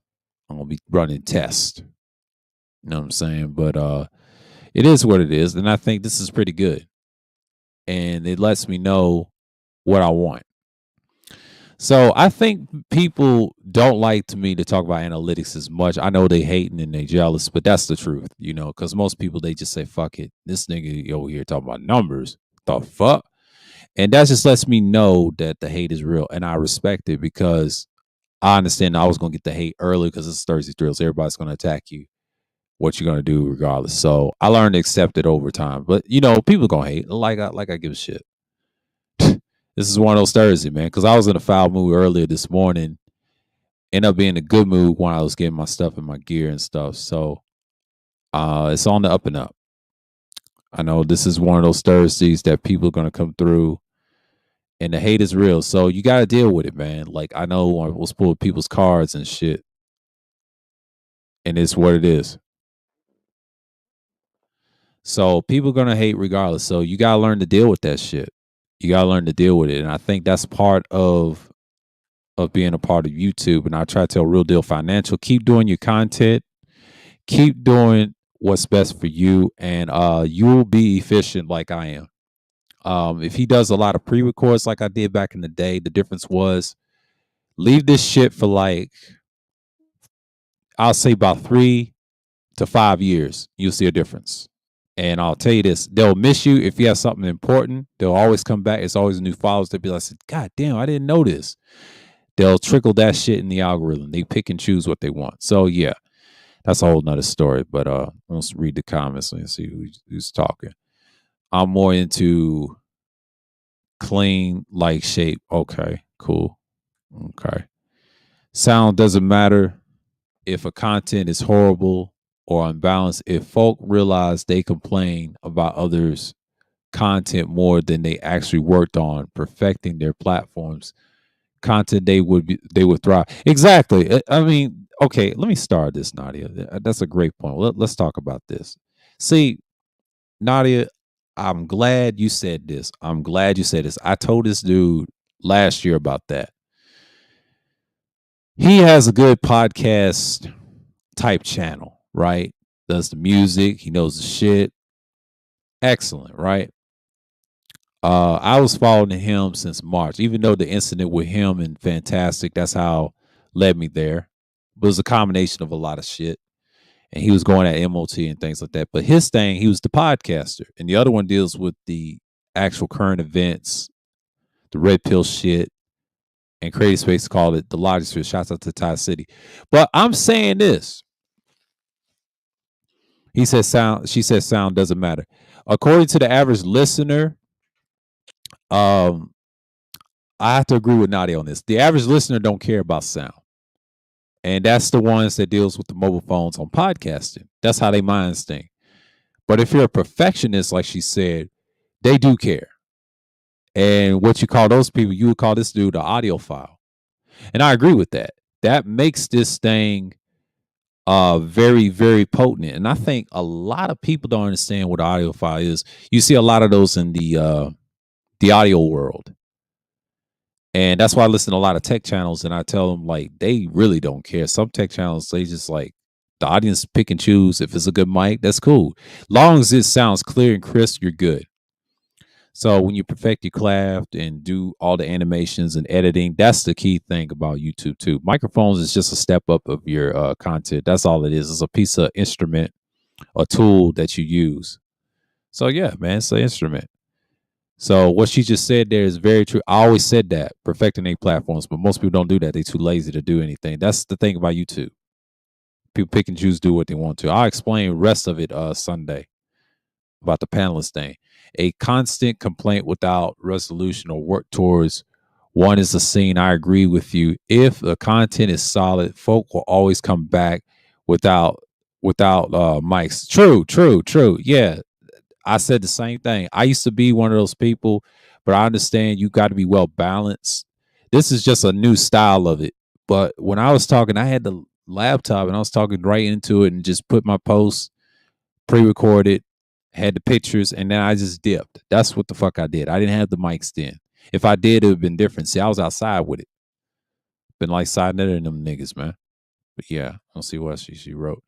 I'm gonna be running tests. You know what I'm saying? But it is what it is. And I think this is pretty good. And it lets me know what I want. So I think people don't like to me to talk about analytics as much. I know they hating and they jealous, but that's the truth, you know, because most people they just say, fuck it. This nigga over here talking about numbers. The fuck? And that just lets me know that the hate is real. And I respect it because I understand I was gonna get the hate early because it's Thursday Thrills. Everybody's gonna attack you. What you're gonna do regardless. So I learned to accept it over time. But you know, people gonna hate. Like I give a shit. This is one of those Thursday, man, because I was in a foul mood earlier this morning. Ended up being in a good mood when I was getting my stuff and my gear and stuff. So it's on the up and up. I know this is one of those Thursdays that people are gonna come through, and the hate is real. So you gotta deal with it, man. Like I know I was pulling people's cards and shit, and it's what it is. So people are gonna hate regardless. So you gotta learn to deal with that shit. You gotta learn to deal with it, and I think that's part of being a part of YouTube. And I try to tell Real Deal Financial, keep doing your content, keep doing what's best for you, and you will be efficient like I am. If he does a lot of pre-records like I did back in the day, the difference was leave this shit for like I'll say about 3 to 5 years. You'll see a difference. And I'll tell you this, they'll miss you if you have something important. They'll always come back. It's always new files. They'll be like, God damn, I didn't know this. They'll trickle that shit in the algorithm. They pick and choose what they want. So yeah, that's a whole nother story. But let's read the comments and see who's talking. I'm more into clean, like shape. Okay, cool. Okay. Sound doesn't matter if a content is horrible or unbalanced. If folk realize they complain about others' content more than they actually worked on perfecting their platforms, content they would thrive. Exactly. I mean, okay, let me start this, Nadia. That's a great point. Let's talk about this. See, Nadia, I'm glad you said this. I'm glad you said this. I told this dude last year about that. He has a good podcast type channel, right? Does the music, he knows the shit. Excellent, right? I was following him since March, even though the incident with him and Fantastic, that's how led me there. But it was a combination of a lot of shit. And he was going at MOT and things like that. But his thing, he was the podcaster. And the other one deals with the actual current events, the red pill shit, and Creative Space called it the Logic Sphere. Shouts out to Ty City. But I'm saying this. He says sound, she says sound doesn't matter. According to the average listener, um, I have to agree with Nadia on this. The average listener don't care about sound. And that's the ones that deals with the mobile phones on podcasting. That's how they minds think. But if you're a perfectionist, like she said, they do care. And what you call those people, you would call this dude an audiophile. And I agree with that. That makes this thing very, very potent. And I think a lot of people don't understand what an audiophile is. You see a lot of those in the audio world. And that's why I listen to a lot of tech channels and I tell them like they really don't care. Some tech channels, they just like the audience pick and choose. If it's a good mic, that's cool. Long as it sounds clear and crisp, you're good. So when you perfect your craft and do all the animations and editing, that's the key thing about YouTube too. Microphones is just a step up of your content. That's all it is. It's a piece of instrument, a tool that you use. So yeah, man, it's an instrument. So what she just said there is very true. I always said that, perfecting their platforms, but most people don't do that. They're too lazy to do anything. That's the thing about YouTube. People pick and choose, do what they want to. I'll explain the rest of it Sunday about the panelist thing. A constant complaint without resolution or work towards One is the scene. I agree with you. If the content is solid, folk will always come back without mics. True, true, true. Yeah, I said the same thing. I used to be one of those people, but I understand you got to be well balanced. This is just a new style of it. But when I was talking, I had the laptop and I was talking right into it and just put my post pre-recorded, had the pictures, and then I just dipped. That's what the fuck I did. I didn't have the mics then. If I did, it would have been different. See, I was outside with it. Been like side netting them niggas, man. But yeah, I'll see what else she wrote.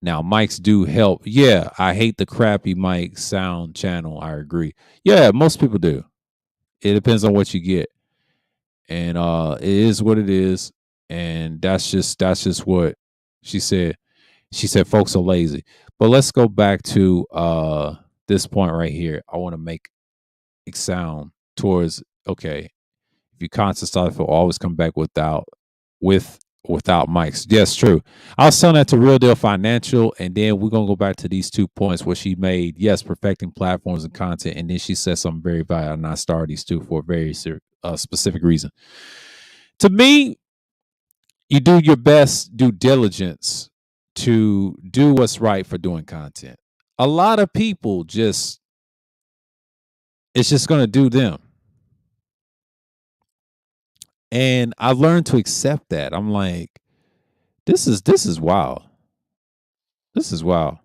Now, mics do help. Yeah, I hate the crappy mic sound channel. I agree. Yeah, most people do. It depends on what you get. And it is what it is. And that's just what she said. She said folks are lazy. But let's go back to this point right here. I want to make it sound towards okay. If you constant stuff will always come back with without mics. Yes, true. I was telling that to Real Deal Financial, and then we're gonna go back to these 2 points where she made yes, perfecting platforms and content, and then she said something very valuable, and I started these two for a very specific reason. To me, you do your best due diligence to do what's right for doing content. A lot of people just it's just gonna do them. And I've learned to accept that. I'm like, this is wild. This is wild.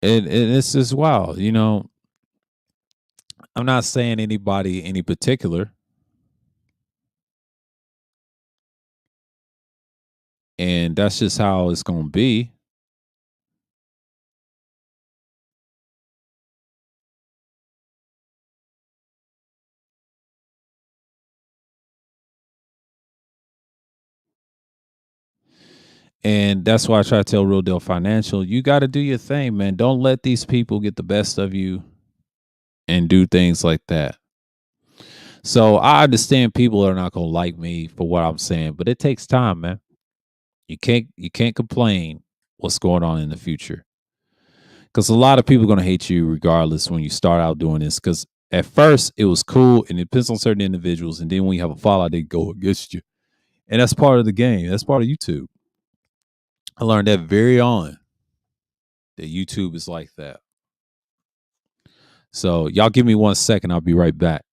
And it's just wild. I'm not saying anybody any particular, and that's just how it's gonna be. And that's why I try to tell Real Deal Financial, you got to do your thing, man. Don't let these people get the best of you and do things like that. So I understand people are not gonna like me for what I'm saying, but it takes time, man. You can't complain what's going on in the future because a lot of people are gonna hate you regardless when you start out doing this. Because at first it was cool and it depends on certain individuals, and then when you have a fallout, they go against you, and that's part of the game. That's part of YouTube. I learned that very on that YouTube is like that. So y'all give me 1 second. I'll be right back.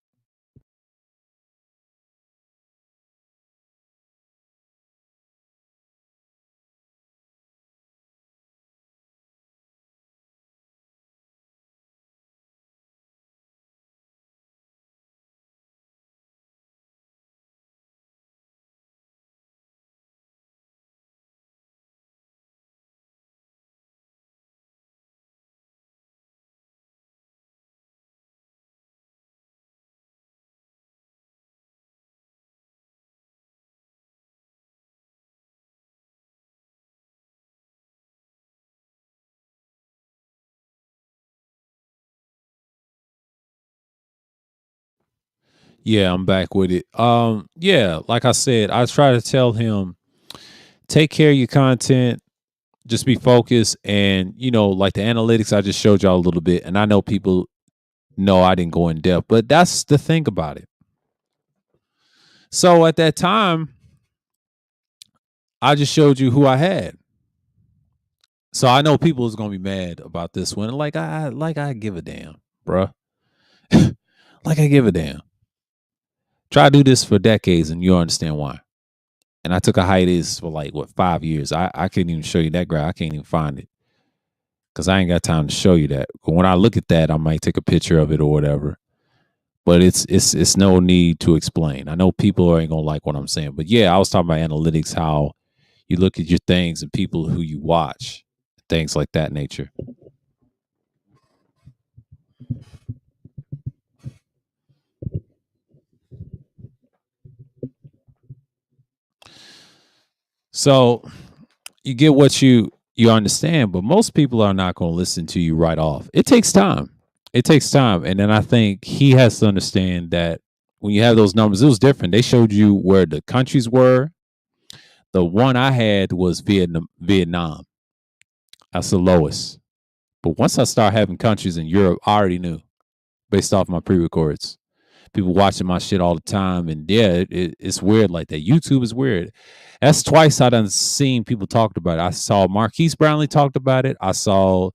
Yeah, I'm back with it. Yeah, like I said, I try to tell him take care of your content, just be focused, and like the analytics I just showed y'all a little bit, and I know people know I didn't go in depth, but that's the thing about it. So at that time, I just showed you who I had. So I know people is gonna be mad about this one. Like I give a damn, bruh. Like I give a damn. Try to do this for decades and you'll understand why. And I took a hiatus for like what 5 years. I couldn't even show you that graph. I can't even find it because I ain't got time to show you that. But when I look at that, I might take a picture of it or whatever. But it's no need to explain. I know people ain't gonna like what I'm saying, but yeah, I was talking about analytics, how you look at your things and people who you watch, things like that nature. So you get what you understand, but most people are not going to listen to you right off. It takes time. It takes time, and then I think he has to understand that when you have those numbers, it was different. They showed you where the countries were, The one I had was Vietnam. That's the lowest. But once I start having countries in Europe, I already knew based off my pre-records. People watching my shit all the time, and yeah, it's weird like that. YouTube is weird. That's twice I done seen people talked about it. I saw Marquise Brownlee talked about it. I saw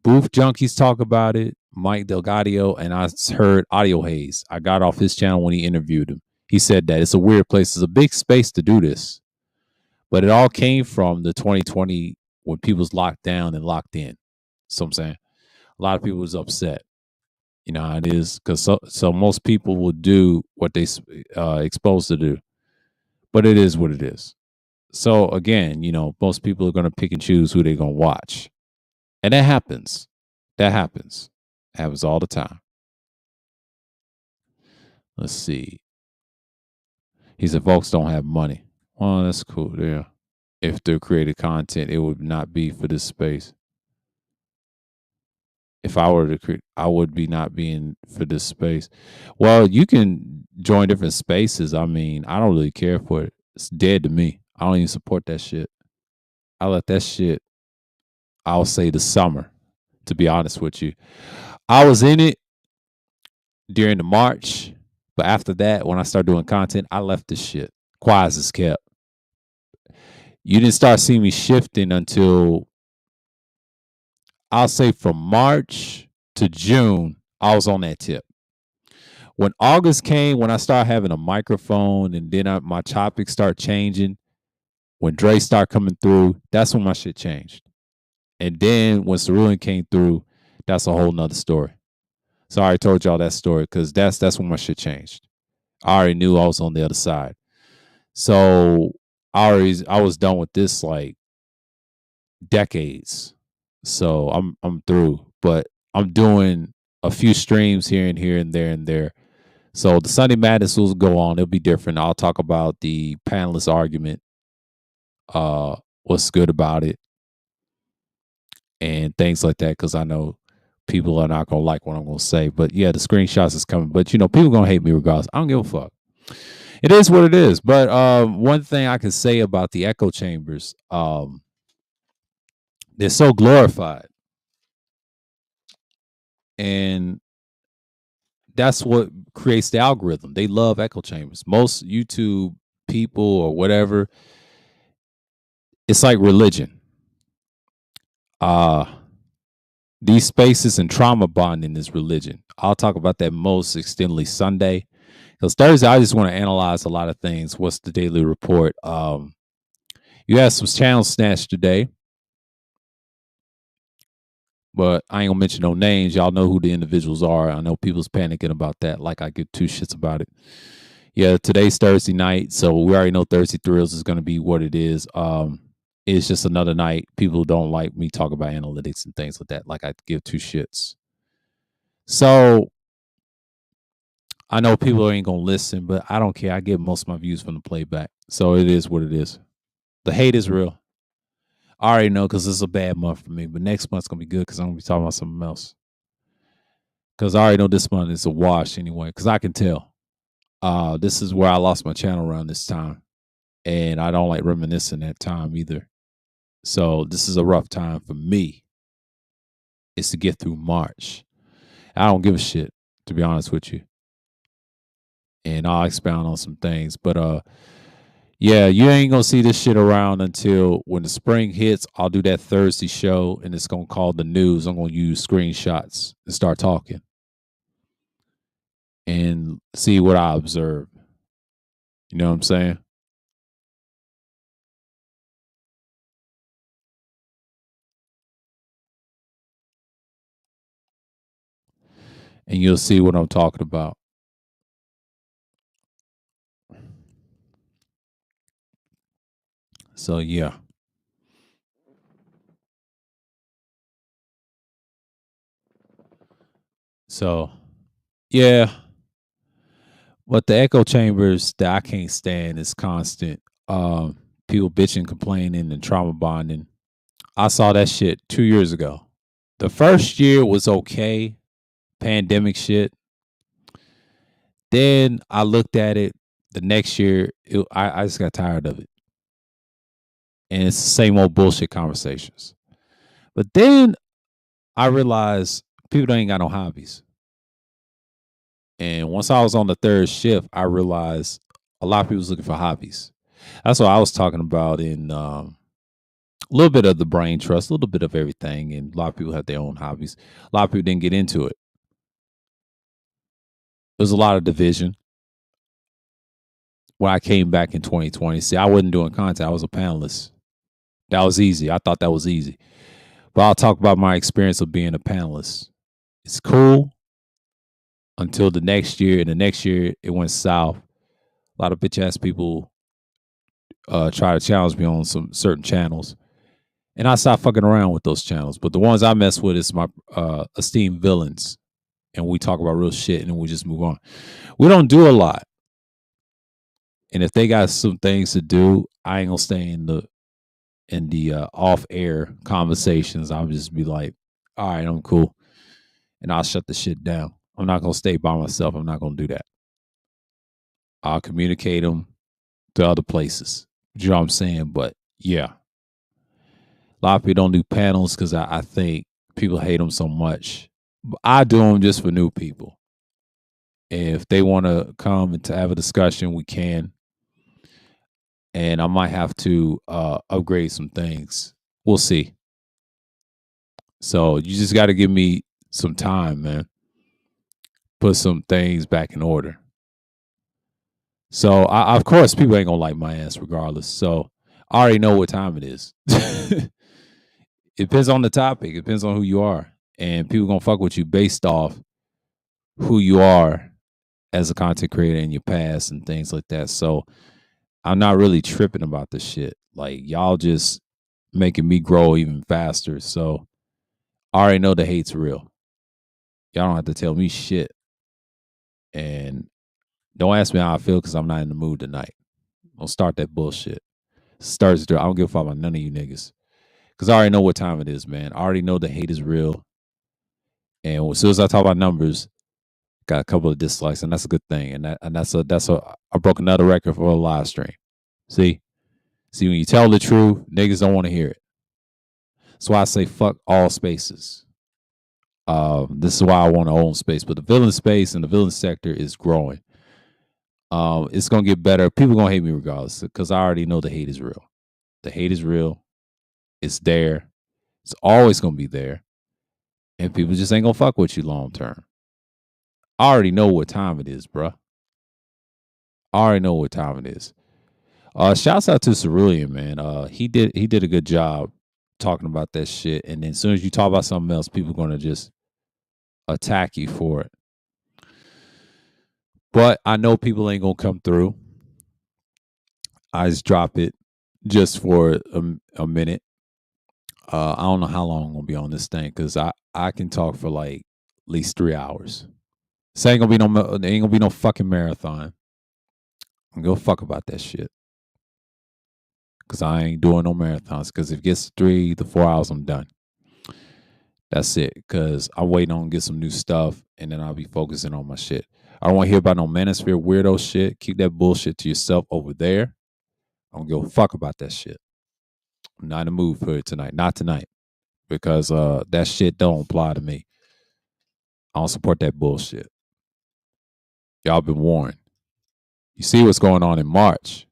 Booth Junkies talk about it. Mike Delgadio, and I heard Audio Haze. I got off his channel when he interviewed him. He said that it's a weird place. It's a big space to do this, but it all came from the 2020 when people was locked down and locked in. So I'm saying a lot of people was upset. You know how it is because so most people will do what they exposed to do, but it is what it is. So again, most people are going to pick and choose who they're going to watch, and that happens. That happens. It happens all the time. Let's see. He said, "Folks don't have money." Well, that's cool. Yeah. If they're creating content, it would not be for this space. If I were to create, I would be not being for this space. Well, you can join different spaces. I mean, I don't really care for it. It's dead to me. I don't even support that shit. I let that shit, I'll say the summer, to be honest with you. I was in it during the March, but after that, when I started doing content, I left this shit. Quiet as it's kept. You didn't start seeing me shifting until I'll say from March to June, I was on that tip. When August came, when I started having a microphone and then my topics start changing, when Dre started coming through, that's when my shit changed. And then when Cerulean came through, that's a whole nother story. So I already told y'all that story because that's when my shit changed. I already knew I was on the other side. So I was done with this like decades. So I'm through. But I'm doing a few streams here and here and there and there. So the Sunday Madness will go on. It'll be different. I'll talk about the panelist argument, what's good about it, and things like that. Because I know people are not gonna like what I'm gonna say. But yeah, the screenshots is coming. But people gonna hate me regardless. I don't give a fuck. It is what it is. But one thing I can say about the echo chambers, they're so glorified, and that's what creates the algorithm. They love echo chambers. Most YouTube people or whatever, it's like religion. These spaces and trauma bonding is religion. I'll talk about that most extensively Sunday. Because Thursday, I just want to analyze a lot of things. What's the daily report? You had some channel snatch today, but I ain't gonna mention no names. Y'all know who the individuals are. I know people's panicking about that. Like I give two shits about it. Yeah, today's Thursday night, so we already know Thursday Thrills is gonna be what it is. It's just another night. People don't like me talk about analytics and things like that. Like I give two shits. So I know people ain't gonna listen, but I don't care. I get most of my views from the playback. So it is what it is. The hate is real. I already know because this is a bad month for me, but next month's gonna be good because I'm gonna be talking about something else. Because I already know this month is a wash anyway. Because I can tell. This is where I lost my channel around this time, and I don't like reminiscing that time either. So this is a rough time for me. It's to get through March. I don't give a shit, to be honest with you. And I'll expound on some things. But yeah, you ain't gonna see this shit around until when the spring hits. I'll do that Thursday show and it's gonna call the news. I'm gonna use screenshots and start talking and see what I observe. You know what I'm saying? And you'll see what I'm talking about. So yeah. So yeah. But the echo chambers that I can't stand is constant. People bitching, complaining, and trauma bonding. I saw that shit 2 years ago. The first year was okay, pandemic shit. Then I looked at it the next year. I just got tired of it. and it's the same old bullshit conversations. But then I realized people ain't got no hobbies. And once I was on the third shift, I realized a lot of people was looking for hobbies. That's what I was talking about in a little bit of the brain trust, a little bit of everything. And a lot of people have their own hobbies. A lot of people didn't get into it. There's a lot of division. When I came back in 2020, see, I wasn't doing content. I was a panelist. That was easy. I thought that was easy. But I'll talk about my experience of being a panelist. It's cool until the next year. And the next year, it went south. A lot of bitch ass people try to challenge me on some certain channels. And I stopped fucking around with those channels. But the ones I mess with is my esteemed villains. And we talk about real shit and then we just move on. We don't do a lot. And if they got some things to do, I ain't gonna stay in the off air conversations. I'll just be like, all right, I'm cool. And I'll shut the shit down. I'm not gonna stay by myself. I'm not gonna do that. I'll communicate them to other places. You know what I'm saying? But yeah, a lot of people don't do panels because I think people hate them so much. But I do them just for new people. And if they want to come and to have a discussion, we can. And I might have to upgrade some things. We'll see. So you just got to give me some time, man. Put some things back in order. So of course, people ain't gonna like my ass regardless. So I already know what time it is. It depends on the topic. It depends on who you are, and people gonna fuck with you based off who you are as a content creator in your past and things like that. So I'm not really tripping about this shit. Like y'all just making me grow even faster. So I already know the hate's real. Y'all don't have to tell me shit. And don't ask me how I feel because I'm not in the mood tonight. Don't start that bullshit. Starts to I don't give a fuck about none of you niggas. Because I already know what time it is, man. I already know the hate is real. And as soon as I talk about numbers, got a couple of dislikes, and that's a good thing. And that's a I broke another record for a live stream. See? See, when you tell the truth, niggas don't want to hear it. That's why I say fuck all spaces. This is why I want to own space. But the villain space and the villain sector is growing. It's gonna get better. People gonna hate me regardless because I already know the hate is real. The hate is real. It's there. It's always gonna be there, and people just ain't gonna fuck with you long term. I already know what time it is, bruh. I already know what time it is. Shouts out to Cerulean, man. He did a good job talking about that shit. And then as soon as you talk about something else, people gonna just attack you for it. But I know people ain't gonna come through. I just drop it just for a minute. I don't know how long I'm gonna be on this thing because I can talk for like at least 3 hours. This ain't gonna be ain't gonna be no fucking marathon. I'm gonna go fuck about that shit because I ain't doing no marathons. Because if it gets 3 to 4 hours, I'm done. That's it. Because I'm waiting on get some new stuff and then I'll be focusing on my shit. I don't want to hear about no manosphere weirdo shit. Keep that bullshit to yourself over there. I don't give a fuck about that shit. I'm not in the mood for it tonight. Not tonight. Because that shit don't apply to me. I don't support that bullshit. Y'all been warned. You see what's going on in March.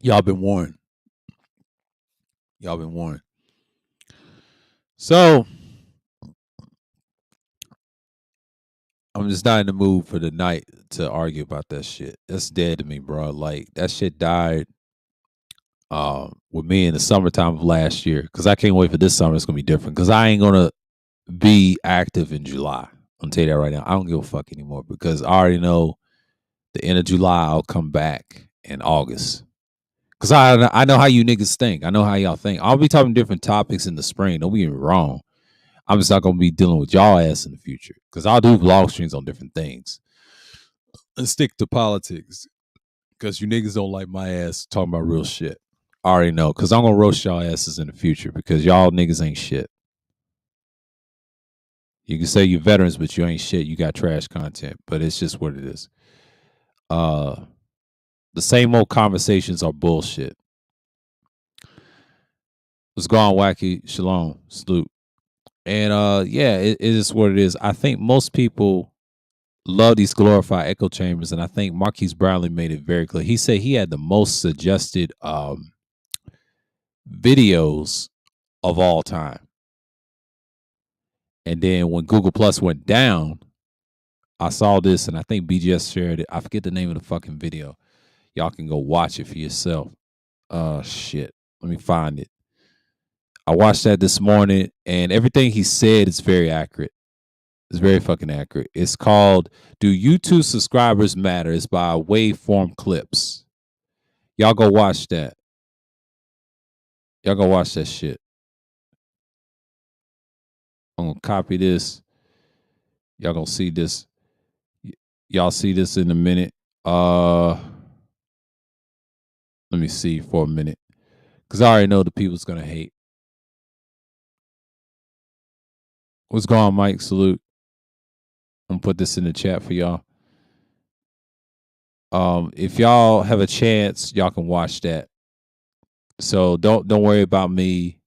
Y'all been warned. Y'all been warned. So I'm just not in the mood for the night to argue about that shit. That's dead to me, bro. Like that shit died with me in the summertime of last year. Cause I can't wait for this summer. It's gonna be different. Cause I ain't gonna be active in July. I'm tell you that right now. I don't give a fuck anymore because I already know the end of July I'll come back in August. Cause I know how you niggas think. I know how y'all think. I'll be talking different topics in the spring. Don't get me wrong. I'm just not gonna be dealing with y'all ass in the future. Cause I'll do vlog streams on different things. And stick to politics. Cause you niggas don't like my ass talking about real shit. I already know. Cause I'm gonna roast y'all asses in the future because y'all niggas ain't shit. You can say you're veterans, but you ain't shit. You got trash content, but it's just what it is. Uh, the same old conversations are bullshit. What's going wacky? Shalom, salute. And yeah, it is what it is. I think most people love these glorified echo chambers, and I think Marquise Brownlee made it very clear. He said he had the most suggested videos of all time. And then when Google Plus went down, I saw this, and I think BGS shared it. I forget the name of the fucking video. Y'all can go watch it for yourself. Shit. Let me find it. I watched that this morning, and everything he said is very accurate. It's very fucking accurate. It's called "Do YouTube Subscribers Matter?" It's by Waveform Clips. Y'all go watch that. Y'all go watch that shit. I'm gonna copy this. Y'all gonna see this. Y'all see this in a minute. Let me see for a minute, because I already know the people's gonna hate. What's going on, Mike? Salute. I'm gonna put this in the chat for y'all. If y'all have a chance, y'all can watch that. So don't worry about me.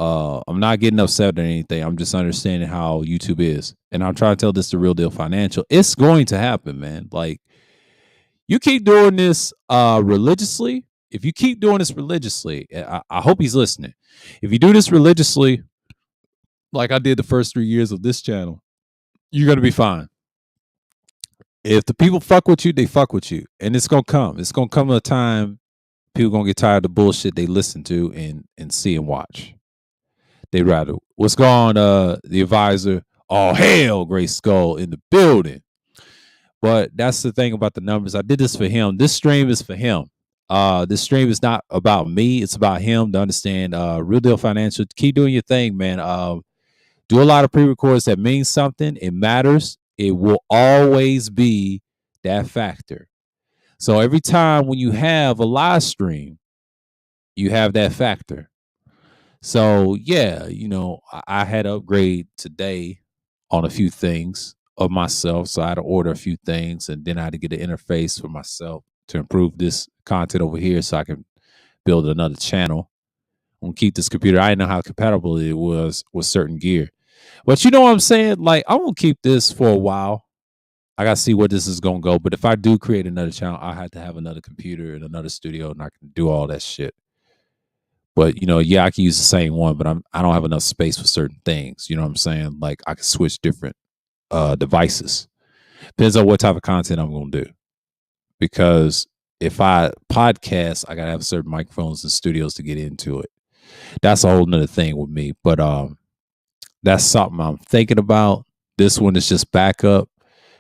I'm not getting upset or anything. I'm just understanding how YouTube is, and I'm trying to tell this to Real Deal Financial. It's going to happen, man. Like, you keep doing this religiously. If you keep doing this religiously, I hope he's listening. If you do this religiously, like I did the first 3 years of this channel, you're gonna be fine. If the people fuck with you, they fuck with you, and it's gonna come. It's gonna come a time people gonna get tired of the bullshit they listen to and see and watch. They rather what's going on, the advisor. Oh hell, Gray Skull in the building. But that's the thing about the numbers. I did this for him. This stream is for him. This stream is not about me. It's about him to understand. Real Deal Financial. Keep doing your thing, man. Do a lot of pre-records that means something. It matters. It will always be that factor. So every time when you have a live stream, you have that factor. So yeah, I had to upgrade today on a few things of myself. So I had to order a few things, and then I had to get an interface for myself to improve this content over here so I can build another channel. I'm gonna keep this computer. I didn't know how compatible it was with certain gear. But you know what I'm saying? Like, I'm gonna keep this for a while. I gotta see where this is gonna go. But if I do create another channel, I have to have another computer and another studio, and I can do all that shit. But yeah, I can use the same one, but I don't have enough space for certain things. You know what I'm saying? Like, I can switch different devices. Depends on what type of content I'm gonna do. Because if I podcast, I gotta have certain microphones and studios to get into it. That's a whole nother thing with me. But that's something I'm thinking about. This one is just backup.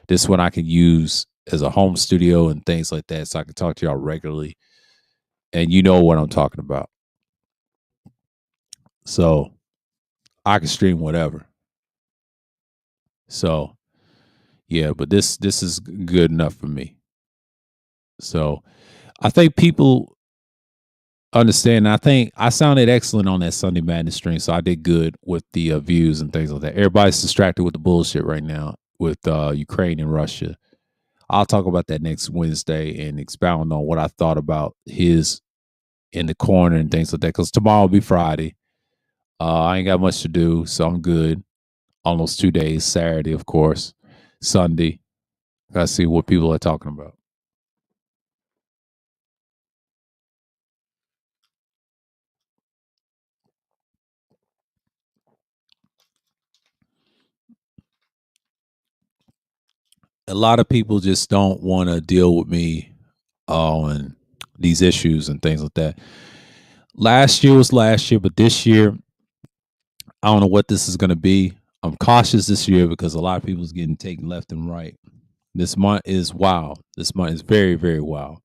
This one I can use as a home studio and things like that, so I can talk to y'all regularly. And you know what I'm talking about. So I can stream whatever. So yeah, but this is good enough for me. So I think people understand. I think I sounded excellent on that Sunday Madness stream, so I did good with the views and things like that. Everybody's distracted with the bullshit right now with Ukraine and Russia. I'll talk about that next Wednesday and expound on what I thought about his in the corner and things like that. Because tomorrow will be Friday. I ain't got much to do, so I'm good on those 2 days. Saturday, of course, Sunday. Gotta see what people are talking about. A lot of people just don't want to deal with me on these issues and things like that. Last year was last year, but this year, I don't know what this is going to be. I'm cautious this year because a lot of people's getting taken left and right. This month is wild. This month is very, very wild.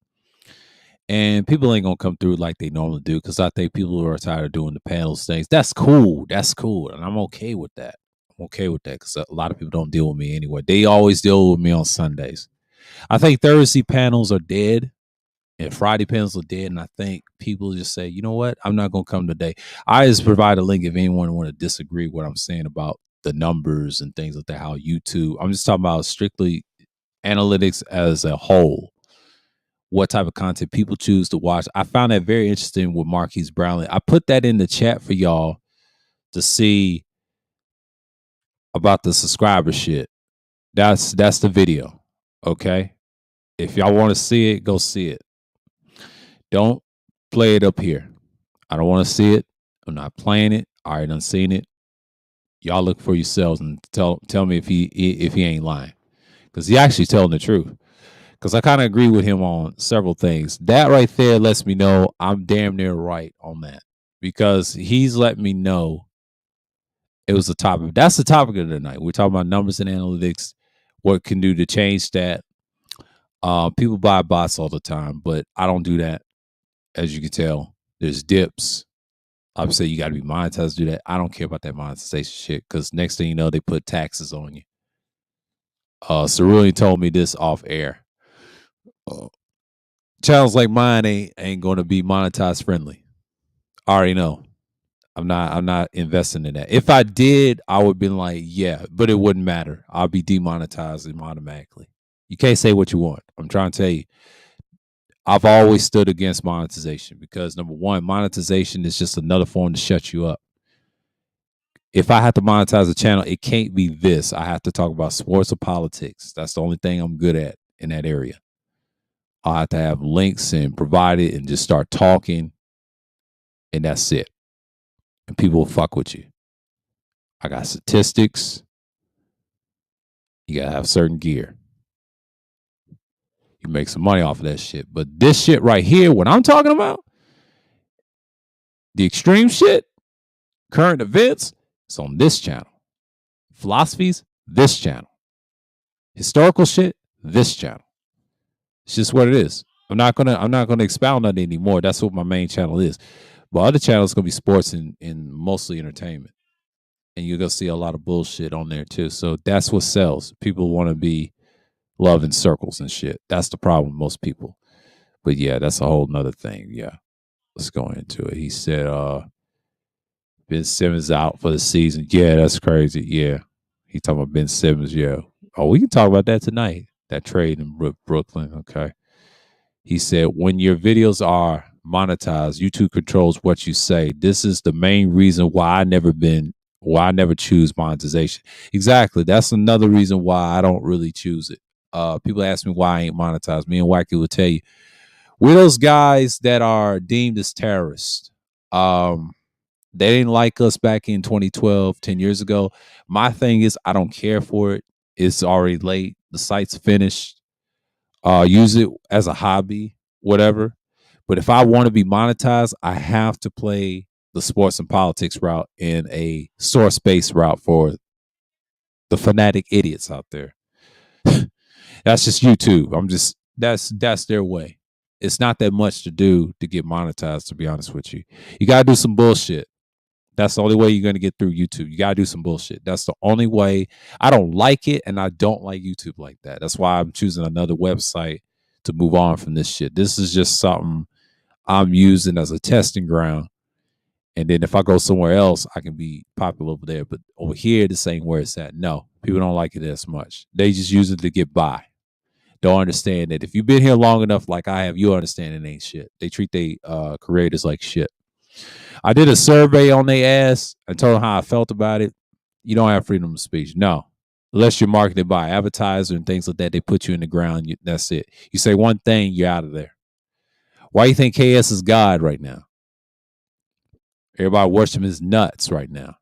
And people ain't going to come through like they normally do because I think people are tired of doing the panels things. That's cool. That's cool. And I'm okay with that. I'm okay with that because a lot of people don't deal with me anyway. They always deal with me on Sundays. I think Thursday panels are dead and Friday panels are dead. And I think people just say, you know what? I'm not going to come today. I just provide a link if anyone want to disagree with what I'm saying about the numbers and things like that. How YouTube. I'm just talking about strictly analytics as a whole. What type of content people choose to watch. I found that very interesting with Marquise Brownlee. I put that in the chat for y'all to see about the subscriber shit. That's the video. Okay. If y'all want to see it, go see it. Don't play it up here. I don't want to see it. I'm not playing it. I already done seen it. Y'all look for yourselves and tell me if he ain't lying. Because he actually telling the truth. Because I kind of agree with him on several things. That right there lets me know I'm damn near right on that. Because he's letting me know it was the topic. That's the topic of the night. We're talking about numbers and analytics, what it can do to change that. People buy bots all the time, but I don't do that. As you can tell, there's dips. Obviously, you got to be monetized to do that. I don't care about that monetization shit because next thing you know, they put taxes on you. Cerulean told me this off air. Channels like mine ain't going to be monetized friendly. I already know. I'm not investing in that. If I did, I would be like, yeah, but it wouldn't matter. I'll be demonetized automatically. You can't say what you want. I'm trying to tell you. I've always stood against monetization because number one, monetization is just another form to shut you up. If I have to monetize a channel, it can't be this. I have to talk about sports or politics. That's the only thing I'm good at in that area. I have to have links and provide it and just start talking, and that's it. And people will fuck with you. I got statistics. You gotta have certain gear. You make some money off of that shit. But this shit right here, what I'm talking about, the extreme shit, current events, it's on this channel. Philosophies, this channel. Historical shit, this channel. It's just what it is. I'm not gonna expound on it anymore. That's what my main channel is. But other channels gonna be sports and mostly entertainment. And you're gonna see a lot of bullshit on there too. So that's what sells. People want to be love in circles and shit. That's the problem with most people. But yeah, that's a whole nother thing. Yeah. Let's go into it. He said Ben Simmons out for the season. Yeah, that's crazy. Yeah. He talking about Ben Simmons. Yeah. Oh, we can talk about that tonight. That trade in Brooklyn. Okay. He said, when your videos are monetized, YouTube controls what you say. This is the main reason why I never choose monetization. Exactly. That's another reason why I don't really choose it. People ask me why I ain't monetized. Me and Wacky will tell you. We're those guys that are deemed as terrorists. They didn't like us back in 2012, 10 years ago. My thing is, I don't care for it. It's already late. The site's finished. Use it as a hobby, whatever. But if I want to be monetized, I have to play the sports and politics route in a source-based route for the fanatic idiots out there. That's just YouTube. That's their way. It's not that much to do to get monetized, to be honest with you. You gotta do some bullshit. That's the only way you're gonna get through YouTube. You gotta do some bullshit. That's the only way. I don't like it, and I don't like YouTube like that. That's why I'm choosing another website to move on from this shit. This is just something I'm using as a testing ground. And then if I go somewhere else, I can be popular over there. But over here, this ain't where it's at. No, people don't like it as much. They just use it to get by. Don't understand that if you've been here long enough, like I have, you understand it ain't shit. They treat their creators like shit. I did a survey on their ass and told them how I felt about it. You don't have freedom of speech. No. Unless you're marketed by advertiser and things like that, they put you in the ground. That's it. You say one thing, you're out of there. Why do you think KS is God right now? Everybody worship his nuts right now.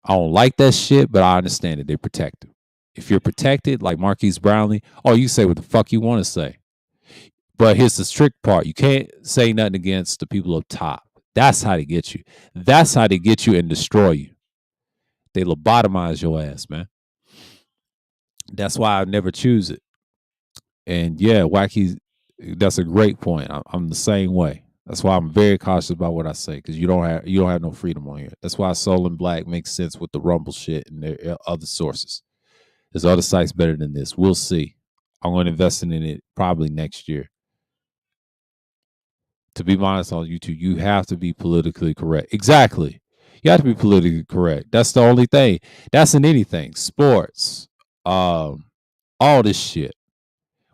I don't like that shit, but I understand it. They protect him. If you're protected, like Marquise Brownlee, oh, you say what the fuck you want to say. But here's the strict part. You can't say nothing against the people up top. That's how they get you. That's how they get you and destroy you. They lobotomize your ass, man. That's why I never choose it. And yeah, Wacky, that's a great point. I'm the same way. That's why I'm very cautious about what I say because you don't have no freedom on here. That's why Soul and Black makes sense with the Rumble shit and their other sources. There's other sites better than this. We'll see. I'm going to invest in it probably next year. To be honest on YouTube, you have to be politically correct. Exactly. You have to be politically correct. That's the only thing. That's in anything. Sports, um, all this shit.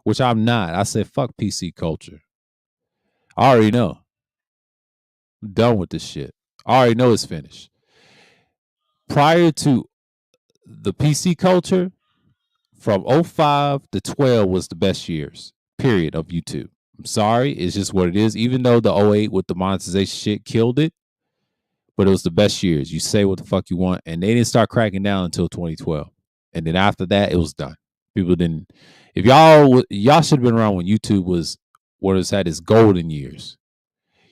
Which I'm not. I said fuck PC culture. I already know. I'm done with this shit. I already know it's finished. Prior to the PC culture, from '05 to 12 was the best years, period, of YouTube. I'm sorry. It's just what it is. Even though the '08 with the monetization shit killed it, but it was the best years. You say what the fuck you want. And they didn't start cracking down until 2012. And then after that, it was done. People didn't. If y'all should have been around when YouTube was what it's had its golden years.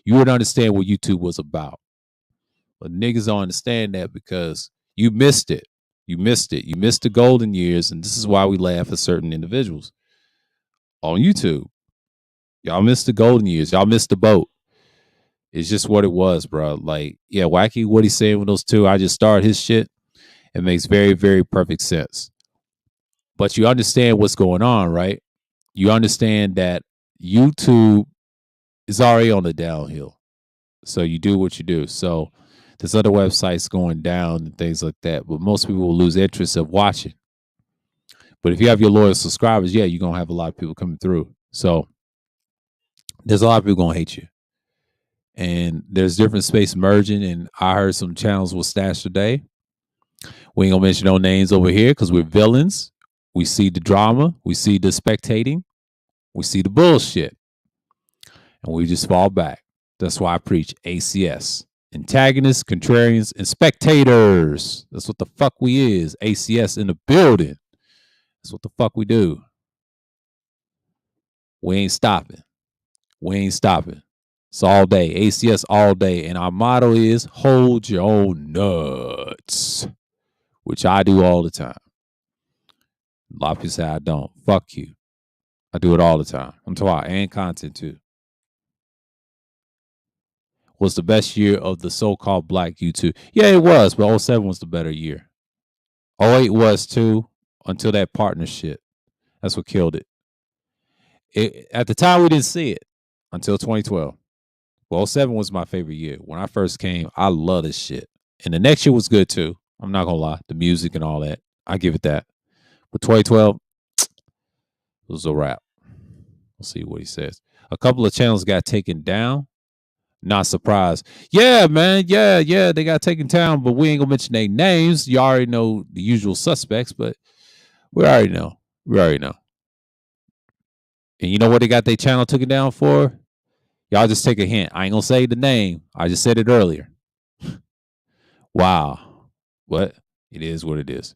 You would understand what YouTube was about. But niggas don't understand that because you missed it. You missed it. You missed the golden years, and this is why we laugh at certain individuals on YouTube. Y'all missed the golden years. Y'all missed the boat. It's just what it was, bro. Like, yeah, Wacky, what he's saying with those two, I just started his shit. It makes very, very perfect sense. But you understand what's going on, right? You understand that YouTube is already on the downhill. So you do what you do. So there's other websites going down and things like that. But most people will lose interest of watching. But if you have your loyal subscribers, yeah, you're gonna have a lot of people coming through. So there's a lot of people gonna hate you. And there's different space merging. And I heard some channels will stash today. We ain't gonna mention no names over here because we're villains. We see the drama, we see the spectating, we see the bullshit, and we just fall back. That's why I preach ACS. Antagonists, contrarians, and spectators. That's what the fuck we is. ACS in the building. That's what the fuck we do. We ain't stopping. We ain't stopping. It's all day. ACS all day. And our motto is hold your own nuts, which I do all the time. A lot of people say I don't. Fuck you. I do it all the time. I'm talking about and content too. Was the best year of the so-called black YouTube. Yeah, it was, but '07 was the better year. '08 was too, until that partnership. That's what killed it. At the time, we didn't see it until 2012. Well, '07 was my favorite year. When I first came, I love this shit. And the next year was good too. I'm not going to lie. The music and all that. I give it that. But 2012 was a wrap. We'll see what he says. A couple of channels got taken down. Not surprised. Yeah, man. Yeah. They got taken down, but we ain't gonna mention their names. You already know the usual suspects, but we already know. We already know. And you know what they got their channel taken down for? Y'all just take a hint. I ain't gonna say the name. I just said it earlier. Wow. What? It is what it is.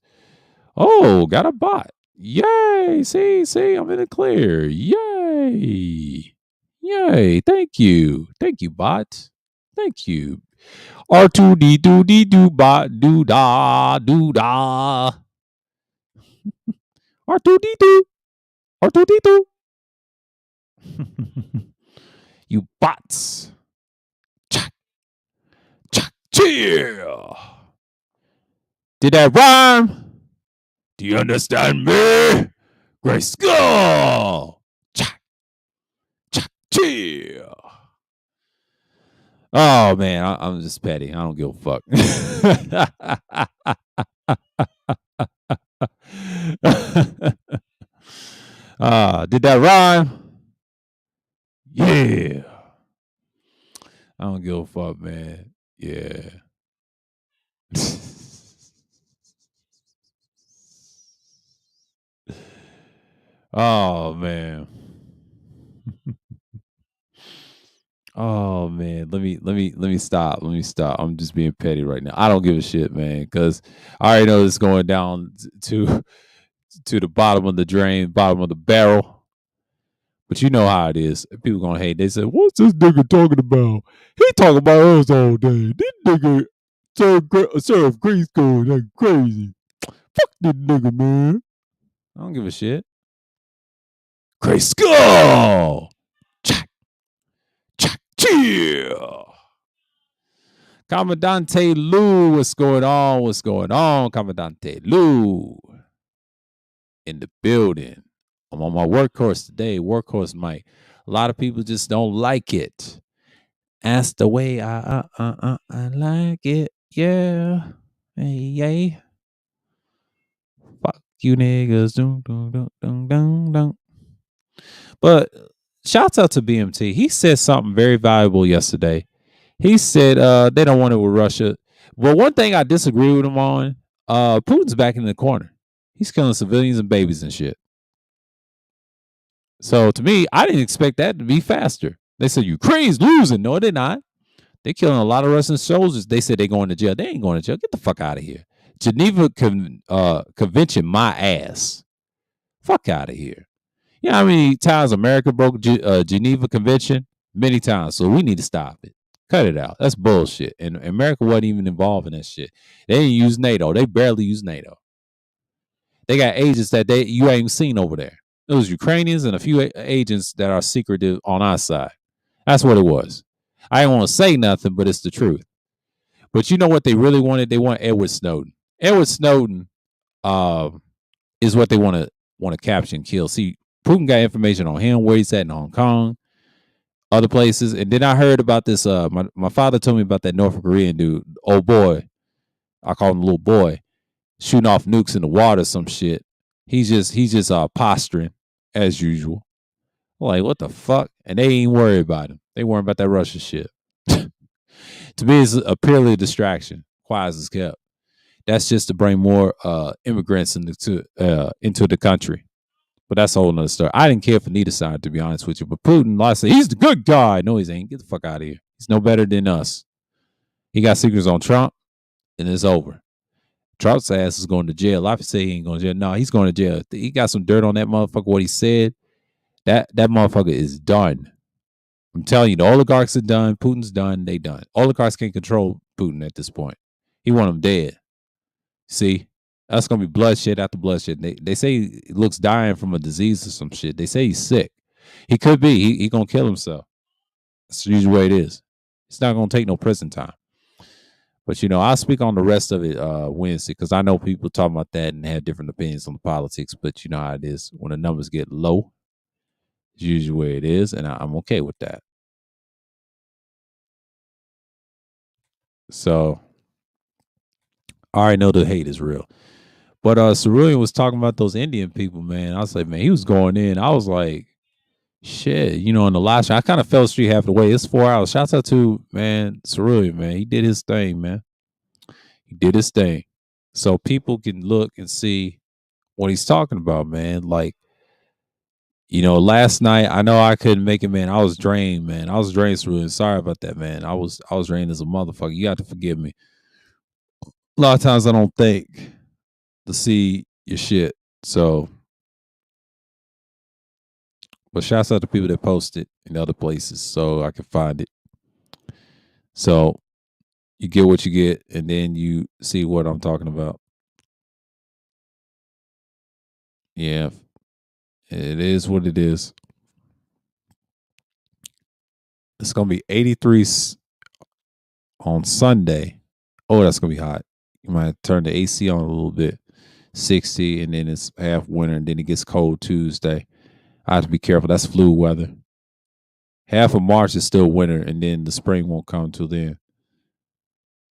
Oh, got a bot. Yay. See, I'm in the clear. Yay. Yay. Thank you. Thank you, bot. Thank you. R2D2D2 bot do da do da. R2D2. R2D2. You bots. Chak. Chak. Chill. Did that rhyme? Do you understand me? Great skull. Chak. Chak. Chill. Oh man, I'm just petty. I don't give a fuck. Did that rhyme? Yeah. I don't give a fuck, man. Yeah. Oh man. Oh man. Let me stop. Let me stop. I'm just being petty right now. I don't give a shit, man, because I already know it's going down to the bottom of the drain, bottom of the barrel. But you know how it is. People gonna hate. They say, "What's this nigga talking about? He talking about us all day. This nigga serve grade school like crazy. Fuck this nigga, man. I don't give a shit. Grade school. Check, check, chill. Commandante Lou, what's going on? What's going on, Commandante Lou? In the building. I'm on my workhorse today. Workhorse Mike. A lot of people just don't like it. That's the way I like it. Yeah. Hey, yay. Fuck you niggas. Dun, dun, dun, dun, dun, dun. But shouts out to BMT. He said something very valuable yesterday. He said they don't want it with Russia. Well, one thing I disagree with him on, Putin's back in the corner. He's killing civilians and babies and shit. So to me, I didn't expect that to be faster. They said Ukraine's losing. No, they're not. They're killing a lot of Russian soldiers. They said they're going to jail. They ain't going to jail. Get the fuck out of here. Geneva Convention, my ass. Fuck out of here. You know how many times America broke Geneva Convention? Many times. So we need to stop it. Cut it out. That's bullshit. And America wasn't even involved in that shit. They didn't use NATO. They barely use NATO. They got agents that you ain't even seen over there. It was Ukrainians and a few agents that are secretive on our side. That's what it was. I don't want to say nothing, but it's the truth. But you know what they really wanted? They want Edward Snowden. Edward Snowden is what they want to capture and kill. See, Putin got information on him, where he's at in Hong Kong, other places. And then I heard about this. My father told me about that North Korean dude, old boy. I call him little boy, shooting off nukes in the water, some shit. He's just posturing as usual. Like, what the fuck? And they ain't worried about him. They worried about that Russia shit. To me, it's a purely distraction. Quiet as it's kept. That's just to bring more immigrants into the country. But that's a whole nother story. I didn't care for neither side, to be honest with you. But Putin, I say he's the good guy. No, he ain't. Get the fuck out of here. He's no better than us. He got secrets on Trump, and it's over. Trump's ass is going to jail. I say he ain't going to jail. No, he's going to jail. He got some dirt on that motherfucker. What he said, that motherfucker is done. I'm telling you, the oligarchs are done. Putin's done. They done. Oligarchs can't control Putin at this point. He want him dead. See, that's gonna be bloodshed after bloodshed. They say he looks dying from a disease or some shit. They say he's sick. He could be. He gonna kill himself. That's usually the way it is. It's not gonna take no prison time. But I'll speak on the rest of it Wednesday because I know people talk about that and have different opinions on the politics. But you know how it is when the numbers get low. It's usually the way it is, and I'm okay with that. So I already know the hate is real. But Cerulean was talking about those Indian people, man. I was like, man, he was going in. I was like, shit, in the last show, I kind of fell asleep half the way. It's 4 hours. Shouts out to, man, Cerulean, man. He did his thing, man. He did his thing. So people can look and see what he's talking about, man. Like, last night, I know I couldn't make it, man. I was drained, man. I was drained, Cerulean. Sorry about that, man. I was drained as a motherfucker. You got to forgive me. A lot of times I don't think to see your shit. So, but shouts out to people that post it in other places so I can find it. So you get what you get, and then you see what I'm talking about. Yeah, it is what it is. It's gonna be 83 on Sunday. Oh, that's gonna be hot. You might turn the AC on a little bit. 60, and then it's half winter, and then it gets cold Tuesday. I have to be careful. That's flu weather. Half of March is still winter, and then the spring won't come till then.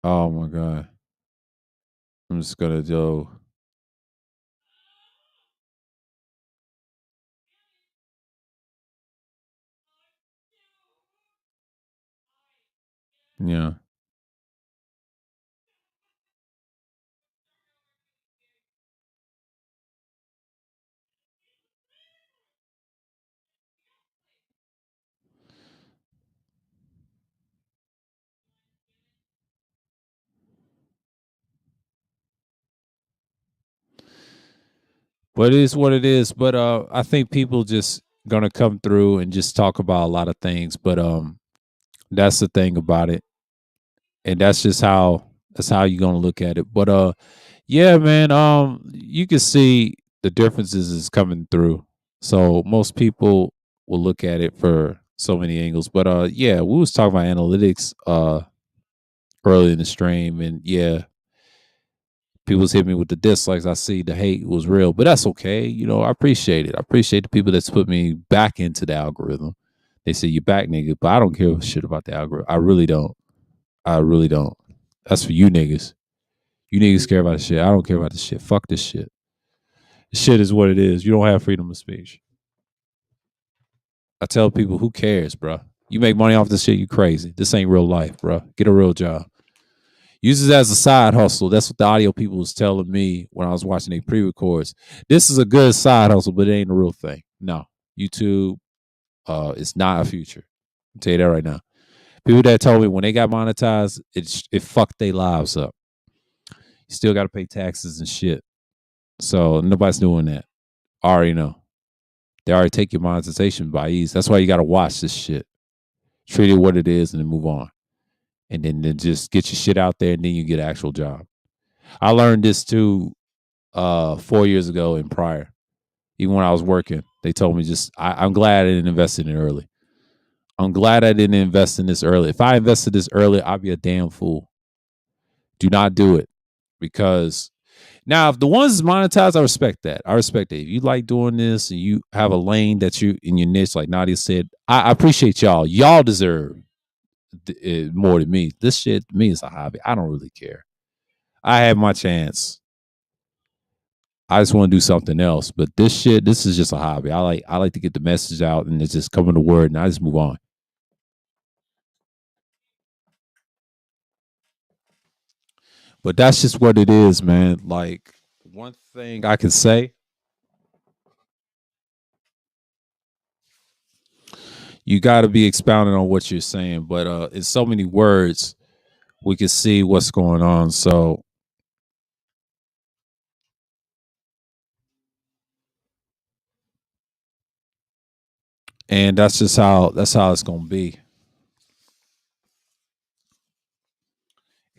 Oh my god. I'm just gonna do. Yeah. But it is what it is. But I think people just gonna come through and just talk about a lot of things. But that's the thing about it. And that's how you're gonna look at it. But yeah, man, you can see the differences is coming through. So most people will look at it for so many angles. But yeah, we was talking about analytics early in the stream, and yeah, people's hit me with the dislikes. I see the hate was real, but that's okay. I appreciate it. I appreciate the people that's put me back into the algorithm. They say you back, nigga, but I don't care shit about the algorithm. I really don't. I really don't. That's for you niggas. You niggas care about this shit. I don't care about this shit. Fuck this shit. This shit is what it is. You don't have freedom of speech. I tell people, who cares, bro? You make money off this shit, you crazy. This ain't real life, bro. Get a real job. Use it as a side hustle. That's what the audio people was telling me when I was watching their pre-records. This is a good side hustle, but it ain't a real thing. No, YouTube is not a future. I'll tell you that right now. People that told me when they got monetized, it fucked their lives up. You still got to pay taxes and shit. So nobody's doing that. I already know. They already take your monetization by ease. That's why you got to watch this shit. Treat it what it is and then move on. And then just get your shit out there and then you get an actual job. I learned this too 4 years ago and prior. Even when I was working, they told me I'm glad I didn't invest in it early. I'm glad I didn't invest in this early. If I invested this early, I'd be a damn fool. Do not do it. Because now, if the ones monetized, I respect that. I respect that. If you like doing this and you have a lane that you in your niche, like Nadia said, I appreciate y'all. Y'all deserve more than me. This shit to me is a hobby. I don't really care. I had my chance. I just want to do something else. But this is just a hobby. I like to get the message out and it's just coming to word and I just move on. But that's just what it is, man. Like one thing I can say, you got to be expounding on what you're saying. But in so many words, we can see what's going on. So, and that's how it's gonna be.